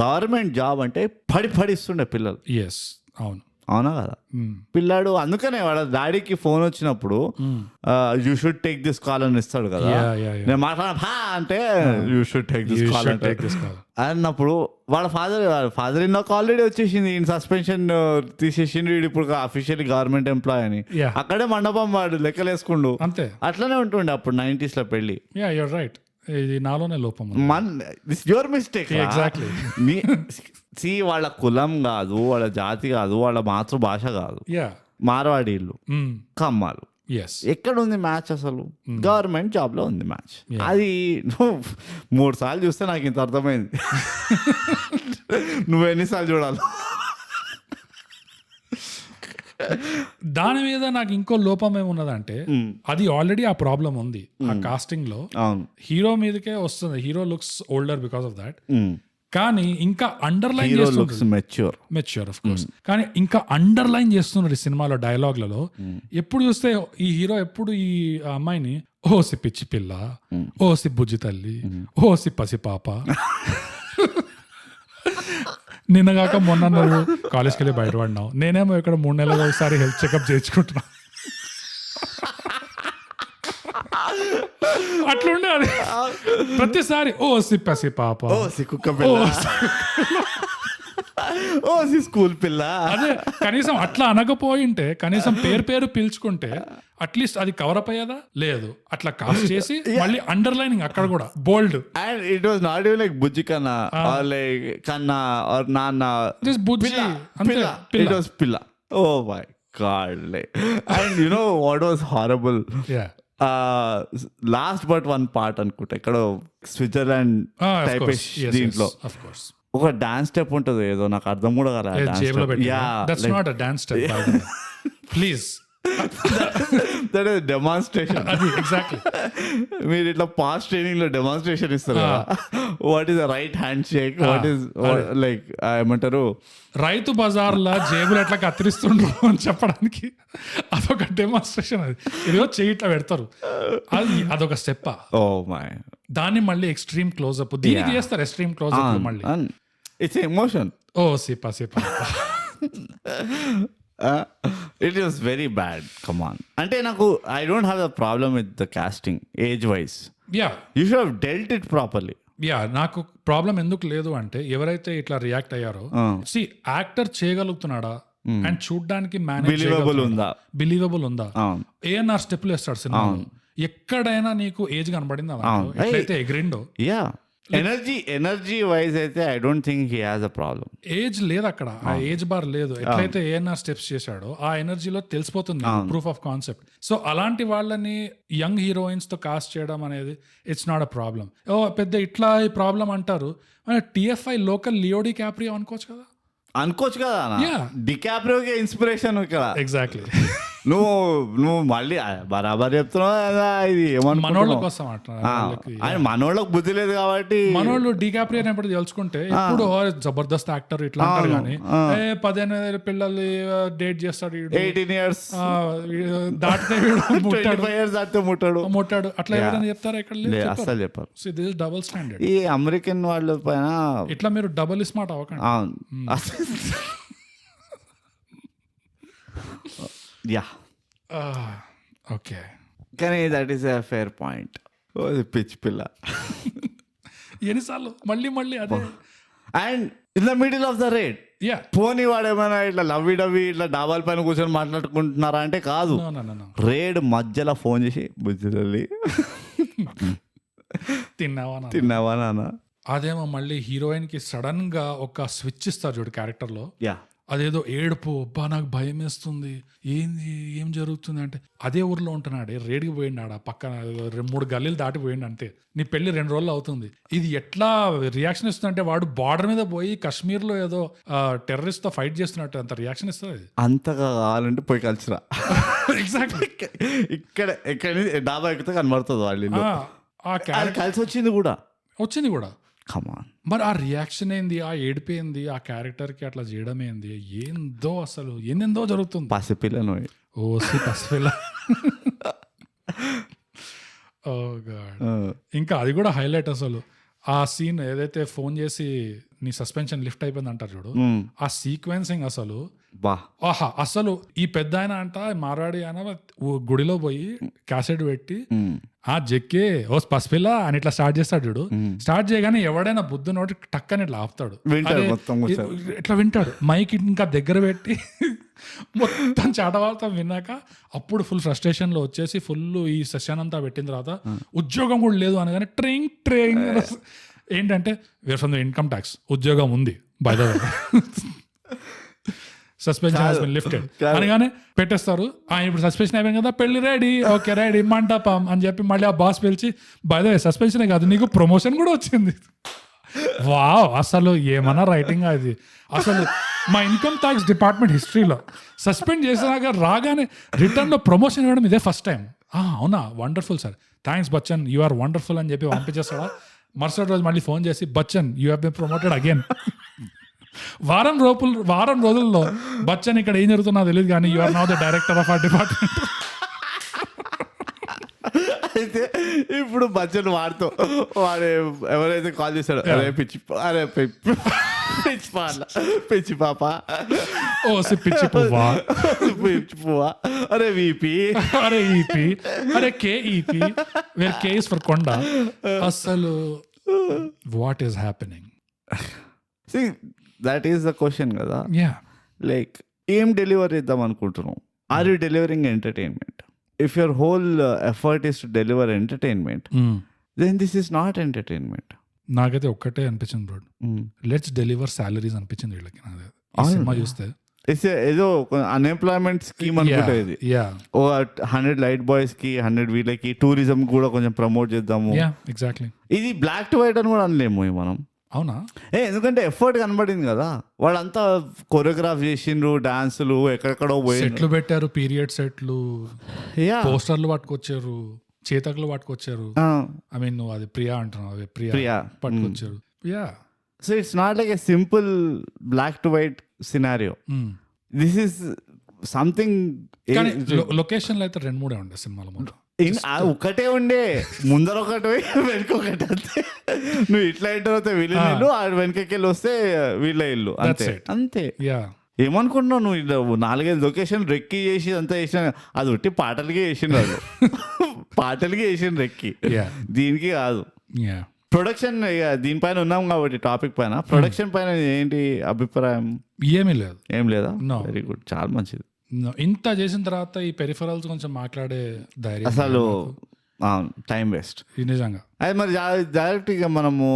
గవర్నమెంట్ జాబ్ అంటే పడిస్తుండే పిల్లలు. ఎస్, అవును, అవునా కదా. పిల్లాడు అందుకనే వాళ్ళ డాడీకి ఫోన్ వచ్చినప్పుడు you should take this call అని ఇస్తాడు కదా. నేను మాట్లాడా అంటే you should take this call అంటే అన్నప్పుడు వాళ్ళ ఫాదర్ ఇన్ లాకి ఆల్రెడీ వచ్చేసింది, ఈయన సస్పెన్షన్ తీసేసిండు, వీడు ఇప్పుడు అఫీషియల్లీ గవర్నమెంట్ ఎంప్లాయ్ అని. అక్కడే మండపం వాడు లెక్కలేసుకుండు. అంతే, అట్లనే ఉంటుండే అప్పుడు 90s లో పెళ్లి. యూర్ రైట్, ఇది నాలోనే లోపం. Your mistake. ఎగ్జాక్ట్లీ. వాళ్ళ కులం కాదు, వాళ్ళ జాతి కాదు, వాళ్ళ మాతృభాష కాదు. మార్వాడీళ్ళు, కమ్మాలు. ఎక్కడ ఉంది మ్యాచ్ అసలు? గవర్నమెంట్ జాబ్ లో ఉంది మ్యాచ్. అది 3 సార్లు చూస్తే నాకు ఇంత అర్థమైంది. నువ్వు ఎన్నిసార్లు చూడాలి? దాని మీద నాకు ఇంకో లోపం ఏమున్నదంటే, అది ఆల్రెడీ ఆ ప్రాబ్లం ఉంది ఆ కాస్టింగ్ లో. హీరో మీదకే వస్తుంది, hero looks older because of that. కానీ ఇంకా అండర్లైన్ మెచ్యూర్ ఆఫ్ కోర్స్, కానీ ఇంకా అండర్లైన్ చేస్తున్నారు ఈ సినిమాలో డైలాగ్లలో. ఎప్పుడు చూస్తే ఈ హీరో ఎప్పుడు ఈ అమ్మాయిని ఓసి పిచ్చి పిల్ల, ఓసి బుజ్జి తల్లి, ఓసి పసి పాప, నిన్నగాక మొన్న నువ్వు కాలేజ్కి వెళ్ళి బయటపడినావు, నేనేమో ఇక్కడ 3 నెలలకు ఒకసారి హెల్త్ చెకప్ చేయించుకుంటున్నా. అట్లుండే అది ప్రతిసారి ఓసి పసి పాప, ఓసి కుక్క పిల్ల, ఓసి స్కూల్ పిల్ల. అదే కనీసం అట్లా అనకపోయింటే, కనీసం పేరు పిలుచుకుంటే అట్లీస్ట్ అది కవర్ అప్ అయ్యేదా? లేదు, అట్లా కాస్ట్ చేసి మళ్ళీ అండర్లైనింగ్ అక్కడ కూడా bold. And it was not even like bujji kanna or like kanna or nanna, just bujji, it was pilla. Oh my God. And you know what was horrible, last but one part అనుకుంటా, ఇక్కడ స్విట్జర్లాండ్ టైప్ దీంట్లో ఒక డాన్స్ స్టెప్ ఉంటుంది, ఏదో నాకు అర్థం కూడా కదా. Please that is demonstration. అది ఎగ్జాక్ట్లీ. మీరు ఇట్లా పాస్ ట్రైనింగ్ లో డెమాన్స్ట్రేషన్ ఇస్తారు కదా, what is right hand shake, what is like ఏమంటారు, రైతు బజార్లా జేబులు ఎట్లా కత్తిరిస్తుండ్రు అని చెప్పడానికి అదొక డెమాన్స్ట్రేషన్. అది ఇదిగో చెయ్యి ఇట్లా పెడతారు, అదొక స్టెప్. ఓ మై, దాన్ని మళ్ళీ ఎక్స్ట్రీమ్ క్లోజ్అప్ దీనికి చేస్తారు, ఎక్స్ట్రీమ్ క్లోజ్అప్ మళ్ళీ. It's emotion. ఓ సిపా సిపా. It is very bad. Come on. అంటే నాకు I don't have the problem with the casting age wise. Yeah, you should have dealt it properly. Yeah, నాకు problem ఎందుకు లేదు అంటే ఎవరైతే ఇట్లా రియాక్ట్ అయ్యారో, సి యాక్టర్ చేయగలుగుతున్నాడా అండ్ చూడ్డానికి బిలీవబుల్ ఉందా, ఏఎన్ఆర్ స్టెప్లు వేస్తాడు సినిమాలో, ఎక్కడైనా నీకు ఏజ్ కనబడిందా, ఎట్లయితే ఎగిరిండో. యా, ఎనర్జీ వైజ్ అయితే I don't think he has a problem. Age లేదు అక్కడ, ఆ ఏజ్ బార్ లేదు. ఎట్లయితే ఏఎన్ఆర్ స్టెప్స్ చేశాడో ఆ ఎనర్జీలో తెలిసిపోతుంది ప్రూఫ్ ఆఫ్ కాన్సెప్ట్. సో అలాంటి వాళ్ళని యంగ్ హీరోయిన్స్ తో కాస్ట్ చేయడం అనేది ఇట్స్ నాట్ అ ప్రాబ్లం. ఓ పెద్ద ఇట్లా ఈ ప్రాబ్లం అంటారు. టిఎఫ్ఐ లోకల్ లియోడి క్యాప్రియో అనుకోవచ్చు కదా. డికాప్రియోకి ఇన్స్పిరేషన్ ఇక్కడ. ఎగ్జాక్ట్లీ. నువ్వు మళ్ళీ బరాబర్ చెప్తున్నావు కదా. ఇది మనోళ్ళ కోసం ఆయన మనోళ్ళకి బుద్ధి లేదు కాబట్టి, మనోళ్ళు డికాప్రియో ఎప్పుడు తెలుసుకుంటే ఎప్పుడు జబర్దస్త్ యాక్టర్ ఇట్లా అంటారు కానీ 18 పిల్లలు డేట్ చేస్తాడు, 18 years దాటితే ముట్టాడు అట్లా ఏదైనా చెప్తారా? ఇక్కడ అసలు చెప్పారు. Double standard. ఈ అమెరికన్ వాళ్ళ పైన ఇట్లా మీరు డబుల్ స్మార్ట్ అవ్వకండి. యా, ఓకే, కానీ that is a fair point. Pitch పిల్ల ఎన్నిసార్లు మళ్ళీ అదే. And in the middle of the rate. Yeah, పోనీ వాడు ఏమైనా ఇట్లా లవ్వి డవ్వి ఇట్లా డాబాల పైన కూర్చొని మాట్లాడుకుంటున్నారా అంటే కాదు. రేడ్ మధ్యలో ఫోన్ చేసి బుజ్జిల్లి తిన్నావా నాన్న. అదేమో మళ్ళీ హీరోయిన్ కి సడన్ గా ఒక స్విచ్ ఇస్తారు చూడు క్యారెక్టర్ లో. యా, అదేదో ఏడుపు, అబ్బా నాకు భయం వేస్తుంది, ఏం జరుగుతుంది అంటే అదే ఊర్లో ఉంటున్నాడే, రేడికి పోయిండు ఆడ పక్కన 3 గల్లీలు దాటిపోయిండు అంతే. నీ పెళ్లి 2 రోజులు అవుతుంది. ఇది ఎట్లా రియాక్షన్ ఇస్తుందంటే వాడు బార్డర్ మీద పోయి కాశ్మీర్ లో ఏదో టెర్రరిస్ట్ తో ఫైట్ చేస్తున్నట్టు అంత రియాక్షన్ ఇస్తుంది. అంతగా కావాలంటే పోయి కలిసిరా. ఎగ్జాక్ట్లీ. ఎక్కడ డాబా ఎక్కితే కనబడుతుంది వాళ్ళు. కలిసి వచ్చింది కూడా. మరి ఆ రియాక్షన్ ఏంది, ఆ ఏడిపోయింది, ఆ క్యారెక్టర్ కి అట్లా చేయడం ఏంది, ఏందో అసలు ఎన్నెందో జరుగుతుంది. పసిపిల్ల ఓ గాడ్. ఇంకా అది కూడా హైలైట్ అసలు. ఆ సీన్ ఏదైతే ఫోన్ చేసి నీ సస్పెన్షన్ లిఫ్ట్ అయిపోయింది అంటారు చూడు, ఆ సీక్వెన్సింగ్ అసలు ఆహా. అసలు ఈ పెద్ద ఆయన అంట మారాడి ఆయన గుడిలో పోయి క్యాసెట్ పెట్టి ఆ జెక్కే ఓ పసిపిల్ల అని ఇట్లా స్టార్ట్ చేస్తాడు చూడు. స్టార్ట్ చేయగానే ఎవడైనా బుద్ధి నోటి టక్కని ఇట్లా ఆపుతాడు, ఇట్లా వింటాడు. మైక్ ఇంకా దగ్గర పెట్టి మొత్తం చాటవార్త విన్నాక అప్పుడు ఫుల్ ఫ్రస్ట్రేషన్ లో వచ్చేసి ఫుల్ ఈ సెషన్ అంతా పెట్టిన తర్వాత ఉద్యోగం కూడా లేదు అనగానే ట్రైంగ్ ఏంటంటే where from the income tax, ఉద్యోగం ఉంది by the way, suspension has been lifted అనగానే పెట్టేస్తారు. ఇప్పుడు సస్పెన్షన్ అయిపోయింది కదా, పెళ్లి రెడీ, ఓకే రెడీ, మంటపం అని చెప్పి మళ్ళీ ఆ బాస్ పిలిచి బై ద వే సస్పెన్షనే కాదు నీకు ప్రమోషన్ కూడా వచ్చింది. వావ్, అసలు ఏమన్నా రైటింగ్ అది. అసలు మా ఇన్కమ్ ట్యాక్స్ డిపార్ట్మెంట్ హిస్టరీలో సస్పెండ్ చేసినాక రాగానే రిటర్న్ లో ప్రమోషన్ ఇవ్వడం ఇదే ఫస్ట్ టైం. అవునా, wonderful sir, thanks Bachchan, you are wonderful అని చెప్పి పంపించేస్తాడా. మరుసటి రోజు మళ్ళీ ఫోన్ చేసి Bachchan you have been promoted again. వారం రోజుల్లో బచ్చన్ ఇక్కడ ఏం జరుగుతున్నా తెలియదు కానీ you are now the director of our department. అయితే ఇప్పుడు బచ్చన్ వాడు ఎవరైతే కాల్ చేశాడో పిచ్చి పాప, ఓ పిచ్చి పువ్వా, అరే వీపీ, అరే కేఈపీ, వేర్ కే ఇస్ ఫర్ కొండ. అసలు what is happening? See, that is the question కదా. Yeah. Like ఏం డెలివర్ చేద్దాం అనుకుంటున్నాం? Are you delivering entertainment? If your whole effort is to deliver entertainment, then this is not entertainment. నాకైతే ఒక్కటే అనిపించింది bro, let's deliver salaries అనిపించింది వీళ్ళకి. Cinema చూస్తే ఏదో అన్ఎంప్లాయ్మెంట్ స్కీమ్ అనుకుంటా ఇది. 100 లైట్ బాయ్స్ కి, 100 వీళ్ళకి, టూరిజం కూడా కొంచెం ప్రమోట్ చేద్దాము. ఎగ్జాక్ట్లీ. ఇది బ్లాక్ టు వైట్ అని కూడా అనలేము మనం. అవునా? ఎందుకంటే ఎఫర్ట్ కనబడింది కదా, వాళ్ళంతా కొరియోగ్రాఫ్ చేసిండ్రు, డాన్సులు ఎక్కడెక్కడో పోయి సెట్లు పెట్టారు, పీరియడ్ సెట్లు, పోస్టర్లు పట్టుకొచ్చారు, చేతకులు పట్టుకొచ్చారు. ఐ మీన్ నువ్వు అది ప్రియా అంటున్నావు, అవి ప్రియా పట్టుకొచ్చారు. Yeah, so it's not like a simple black to white scenario. This is something. కానీ లొకేషన్లు అయితే 2-3 ఉండే సినిమాలో మొత్తం. ఒకటే ఉండే, ముందర ఒకటి వెనక ఒకటి, అంతే. నువ్వు ఇట్లా ఎంటర్ అవుతే వీళ్ళ ఇల్లు, వెనకకి వెళ్ళి వస్తే వీళ్ళ ఇల్లు, అంతే అంతే. ఏమనుకుంటున్నావు నువ్వు? 4-5 లొకేషన్ రెక్కి చేసి అంతా చేసిన, అది ఒట్టి పాటలకి చేసిండు వాళ్ళు. పాటలకి చేసిండు రెక్కి, దీనికి కాదు. ప్రొడక్షన్ దీనిపైన ఉన్నాం కాబట్టి టాపిక్ పైన, ప్రొడక్షన్ పైన ఏంటి అభిప్రాయం? ఏమీ లేదు. ఏం లేదా? వెరీ గుడ్, చాలా మంచిది. ఇంత చేసిన తర్వాత ఈ పెరిఫరల్స్ కొంచెం మాట్లాడే ధైర్యం అసలు టైం వేస్ట్ నిజంగా. అది మరి డైరెక్ట్ గా మనము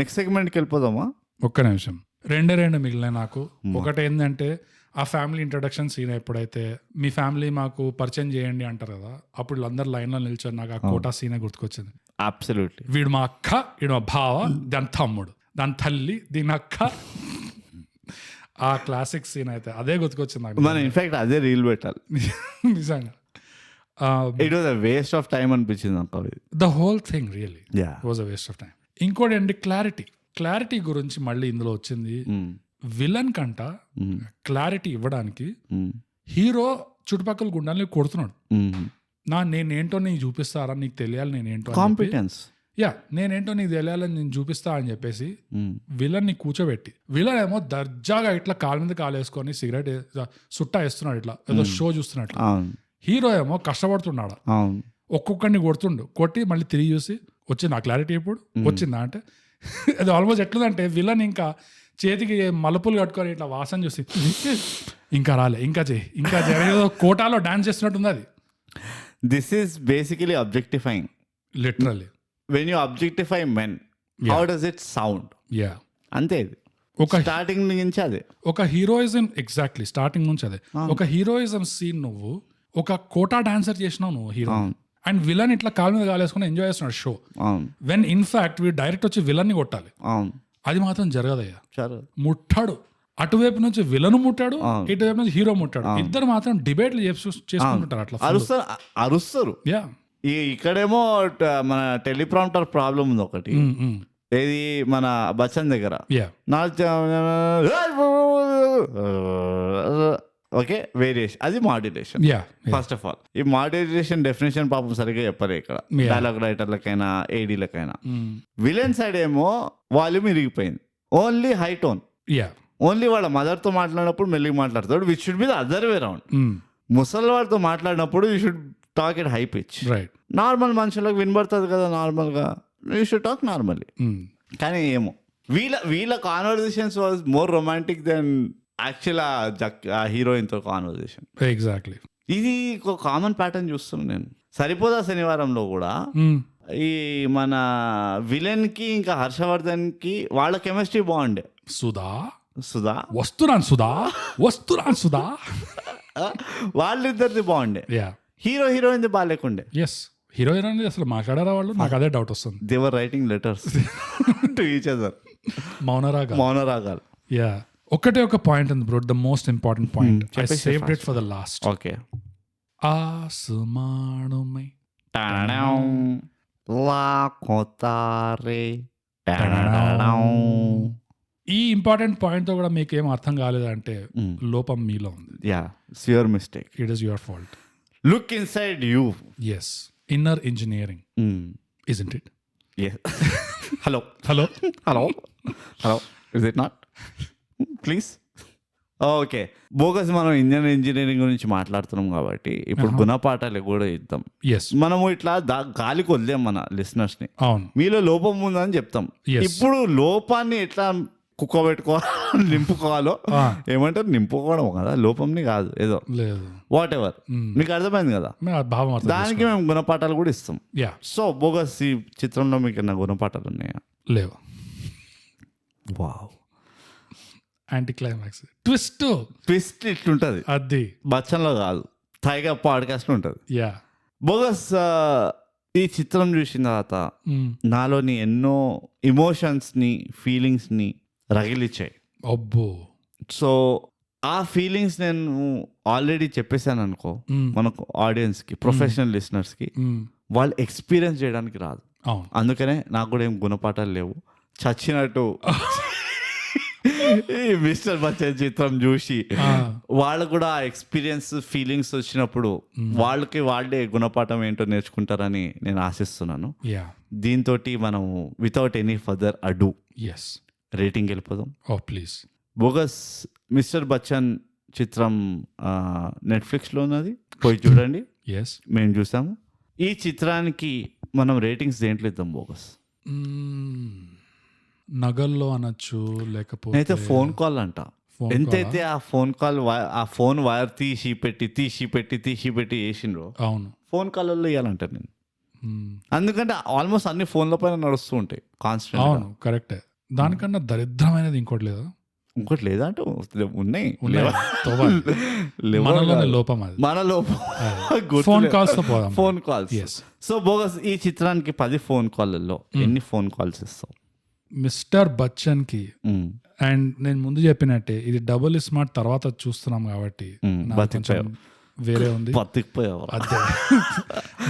నెక్స్ట్ సెగ్మెంట్కి వెళ్ళిపోదామా? ఒక్క నిమిషం, 2 మిగిలినాయి నాకు. ఒకటి ఏంటంటే ఆ ఫ్యామిలీ ఇంట్రడక్షన్ సీన్ ఎప్పుడైతే మీ ఫ్యామిలీ మాకు పరిచయం చేయండి అంటారు కదా, అప్పుడు వీళ్ళందరూ లైన్లో నిల్చొని నాకు ఆ కోటా సీనే గుర్తుకొచ్చింది. అబ్సల్యూట్లీ. వీడు మా అక్క, వీడు మా బావ, దాని తమ్ముడు, దాని తల్లి, దీని అక్క. ఆ క్లాసిక్ సీన్ అయితే అదే గుర్తుకొచ్చింది నాకు. మనం ఇన్ఫాక్ట్ అదే రీల్ పెట్టాలి నిజంగా. It was a waste of time అనిపించింది నాకు. The whole thing really was a waste of time. ఇంకోటి ఏంటి, క్లారిటీ గురించి మళ్ళీ ఇందులో వచ్చింది. విలన్ కంట క్లారిటీ ఇవ్వడానికి హీరో చుట్టుపక్కల గుండాలని కొడుతున్నాడు. నేనేంటో నీకు చూపిస్తారా, నీకు తెలియాలి నేనేంటో, కాంపిటెన్స్. నేనేంటో నీకు తెలియాలని నేను చూపిస్తా అని చెప్పేసి విలన్ ని కూర్చోబెట్టి, విలన్ ఏమో దర్జాగా ఇట్లా కాలు మీద కాలు వేసుకొని సిగరెట్ సుట్టా వేస్తున్నాడు, ఇట్లా ఏదో షో చూస్తున్నట్లు. హీరో ఏమో కష్టపడుతున్నాడు, ఒక్కొక్కడిని కొట్టి మళ్ళీ తిరిగి చూసి వచ్చింది ఆ క్లారిటీ, ఇప్పుడు వచ్చిందా అంటే అది ఆల్మోస్ట్ ఎట్లుందంటే విలన్ ఇంకా చేతికి మలుపులు కట్టుకొని ఇట్లా వాసన చూసి ఇంకా రాలే, ఇంకా ఏదో కోటాలో డాన్స్ చేస్తున్నట్టుంది అది. This is basically objectifying, literally. when you objectify men, how does it sound? అంతే. ఇది ఒక స్టార్టింగ్ నుంచి అదే ఒక హీరోయిజం, ఎగ్జాక్ట్లీ స్టార్టింగ్ నుంచి అదే ఒక హీరోయిజం సీన్. నువ్వు ఒక కోటా డాన్సర్ చేసినావు నువ్వు హీరో, అండ్ విలన్ ఇట్లా కాలు మీద కాలేసుకుని ఎంజాయ్ చేస్తున్నాడు షో. వెన్ ఇన్ఫాక్ట్ వీడు డైరెక్ట్ వచ్చి విలన్ ని కొట్టాలి, అది మాత్రం జరగదయ్యా. ముట్టాడు, అటువైపు నుంచి విలన్ ముట్టాడు, ఇటువైపు నుంచి హీరో ముట్టాడు, ఇద్దరు మాత్రం డిబేట్లు చేసుకుంటుంటారు, అట్లా అరుస్తారు. ఇక్కడేమో మన టెలిప్రాంప్టర్ ప్రాబ్లం ఉంది ఒకటి, ఏది మన బచ్చన్ దగ్గర. ఓకే, వేరియేషన్, అది మాడ్యులేషన్. ఫస్ట్ ఆఫ్ ఆల్ ఈ మాడ్యులేషన్ డెఫినేషన్ పాపం సరిగ్గా చెప్పలే ఇక్కడ, డైలాగ్ రైటర్లకైనా ఏడీలకైనా. విలన్ సైడ్ ఏమో వాల్యూమ్ ఇరిగిపోయింది, ఓన్లీ హై టోన్. ఓన్లీ వాళ్ళ మదర్తో మాట్లాడినప్పుడు మెల్లిగా మాట్లాడతాడు, which should be the other way round. ముసలి వాడితో మాట్లాడినప్పుడు you should talk it high pitch. Normal మనుషులకు వినబడుతుంది కదా నార్మల్ గా, యూ షుడ్ టాక్ నార్మల్లీ. కానీ ఏమో వీళ్ళ conversations was more romantic than actual ఆ హీరోయిన్ తో కాన్వర్జేషన్. ఎగ్జాక్ట్లీ. ఇది ఒక కామన్ ప్యాటర్న్ చూస్తున్నాను నేను. సరిపోదా శనివారంలో కూడా ఈ మన విలన్ కి ఇంకా హర్షవర్ధన్ కి వాళ్ళ కెమిస్ట్రీ బాగుండే. సుధా వస్తున్నాను సుధా వాళ్ళిద్దరిది బాగుండే, హీరోయిన్ బాగాలేకుండే. ఎస్, హీరోయిన్ అసలు మాట్లాడారా వాళ్ళు? నాకు అదే డౌట్ వస్తుంది. They were writing letters to each other. మౌనరాగాలు. యా, ఒకటే ఒక పాయింట్ ఉంది bro, the most important point. I saved it for the last. Okay. ఆసుమానుమై లా కోతారే. ఈ ఇంపార్టెంట్ పాయింట్ తో కూడా మీకు ఏం అర్థం కాలేదంటే లోపం మీలో ఉంది. It's your mistake. It is your fault. Look inside you. Yes. Inner engineering. Isn't it? Yes. Hello. Is it not? Please. Okay, bogus మనం ఇండియన్ ఇంజనీరింగ్ గురించి మాట్లాడుతున్నాం కాబట్టి ఇప్పుడు గుణపాఠాలు కూడా ఇద్దాం. మనము ఇట్లా గాలికి వదిలేం మన లిసనర్స్ ని. మీలో లోపం ఉందని చెప్తాం. ఇప్పుడు లోపాన్ని ఎట్లా కుక్క పెట్టుకోవాలో నింపుకోవాలో ఏమంటారు, నింపుకోవడం కదా, లోపంని కాదు, ఏదో వాట్ ఎవర్. మీకు అర్థమైంది కదా, దానికి మేము గుణపాఠాలు కూడా ఇస్తాం. సో బోగస్ ఈ చిత్రంలో మీకు ఏమైనా గుణపాఠాలు ఉన్నాయా? లేవు. వావ్, యాంటీ క్లైమాక్స్ ట్విస్ట్ ఇట్లుంటది, అది బచ్చన్లో కాదు, థైగా పాడ్కాస్ట్ ఉంటుంది. యా, బోగస్ ఈ చిత్రం చూసిన తర్వాత నాలోని ఎన్నో ఎమోషన్స్ని ఫీలింగ్స్ని రగిలిచ్చాయి. అబ్బో. సో ఆ ఫీలింగ్స్ నేను ఆల్రెడీ చెప్పేశాను అనుకో మనకు ఆడియన్స్కి, ప్రొఫెషనల్ లిసనర్స్కి, వాళ్ళు ఎక్స్పీరియన్స్ చేయడానికి రాదు. అందుకనే నాకు కూడా ఏం గుణపాఠాలు లేవు. చచ్చినట్టు ఈ మిస్టర్ బచ్చన్ చిత్రం చూసి వాళ్ళు కూడా ఆ ఎక్స్పీరియన్స్ ఫీలింగ్స్ వచ్చినప్పుడు వాళ్ళే గుణపాఠం ఏంటో నేర్చుకుంటారని నేను ఆశిస్తున్నాను. దీంతో మనం వితౌట్ ఎనీ ఫర్దర్ అడు రేటింగ్ వెళ్ళిపోదాం. ప్లీజ్. బోగస్ మిస్టర్ బచ్చన్ చిత్రం నెట్ఫ్లిక్స్లో ఉన్నది, పోయి చూడండి. మేము చూసాము. ఈ చిత్రానికి మనం రేటింగ్స్ దేంట్లో ఇద్దాం బోగస్? నగల్లో అనొచ్చు, లేకపోతే అయితే ఫోన్ కాల్ అంట. ఎంతైతే ఆ ఫోన్ వైర్ తీసి పెట్టి చేసిండ్రో, అవును, ఫోన్ కాల్లో ఇవ్వాలంట నేను. ఎందుకంటే ఆల్మోస్ట్ అన్ని ఫోన్ల పైన నడుస్తూ ఉంటాయి కాన్స్టెంట్. అవును, కరెక్టే. దానికన్నా దరిద్రమైనది ఇంకోటి లేదా? ఇంకోటి లేదా అంటే ఉన్నాయి. లోపం అది, మన లోపం. ఫోన్ కాల్స్ తో పోదాం. Phone calls. సో బోగస్ ఈ చిత్రానికి 10 ఫోన్ కాల్లో ఎన్ని ఫోన్ కాల్స్ ఇస్తావు? మిస్టర్ బచ్చన్ కి, అండ్ నేను ముందు చెప్పినట్టే ఇది డబుల్ స్మార్ట్ తర్వాత చూస్తున్నాం కాబట్టి వేరే ఉంది. అదే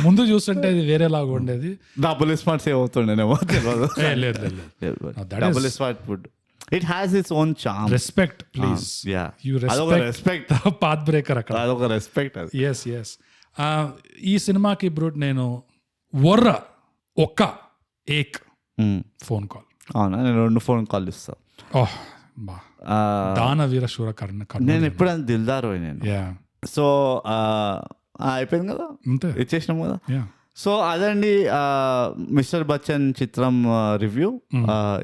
ముందు చూస్తుంటే ఇది వేరేలాగా ఉండేది. డబుల్ స్మార్ట్ సేవ్ అవుతుండేనేమో. Double smart food it has its own charm. Respect please. You respect path breaker అక్కడ. అదొక రెస్పెక్ట్. ఎస్. ఈ సినిమాకి బ్రూట్ నేను ఒక్క ఫోన్ కాల్. అవునా? నేను 2 ఫోన్ కాల్ ఇస్తాను. దానవీర శూర కర్ణ. నేను ఎప్పుడైనా దిల్దార్ నేను. సో అయిపోయింది కదా, ఇచ్చేసినాం కదా. సో అదండి మిస్టర్ బచ్చన్ చిత్రం రివ్యూ.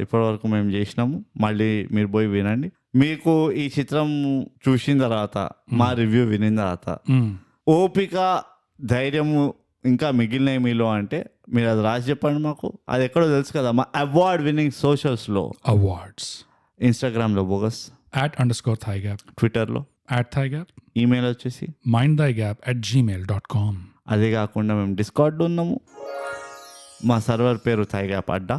ఇప్పటి వరకు మేము చేసినాము. మళ్ళీ మీరు పోయి వినండి. మీకు ఈ చిత్రం చూసిన తర్వాత మా రివ్యూ వినిన తర్వాత ఓపిక, ధైర్యము ఇంకా మిగిలినవి మీలో అంటే మీరు అది రాసి చెప్పండి మాకు. అది ఎక్కడో తెలుసు కదా, మా అవార్డ్ విన్నింగ్ సోషల్స్లో, అవార్డ్స్, ఇన్స్టాగ్రామ్లో బోగస్ @_thigap, ట్విట్టర్లో @thigap, ఈమెయిల్ వచ్చేసి mindthigap@gmail.com. అదే కాకుండా మేము డిస్కార్డ్లో ఉన్నాము. మా సర్వర్ పేరు థైగ్యాప్ అడ్డా.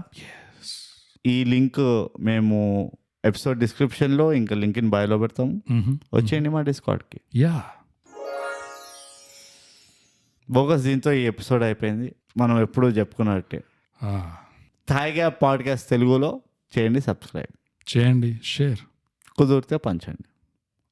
ఈ లింక్ మేము ఎపిసోడ్ డిస్క్రిప్షన్లో ఇంకా లింక్ ఇన్ బయోలో పెడతాము. వచ్చేయండి మా డిస్కార్డ్కి. బోగస్ దీంతో ఈ ఎపిసోడ్ అయిపోయింది. మనం ఎప్పుడూ చెప్పుకున్నట్టే థైగ్యాప్ పాడ్కాస్ట్ తెలుగులో చేయండి, సబ్స్క్రైబ్ చేయండి, షేర్, కుదిరితే పంచండి.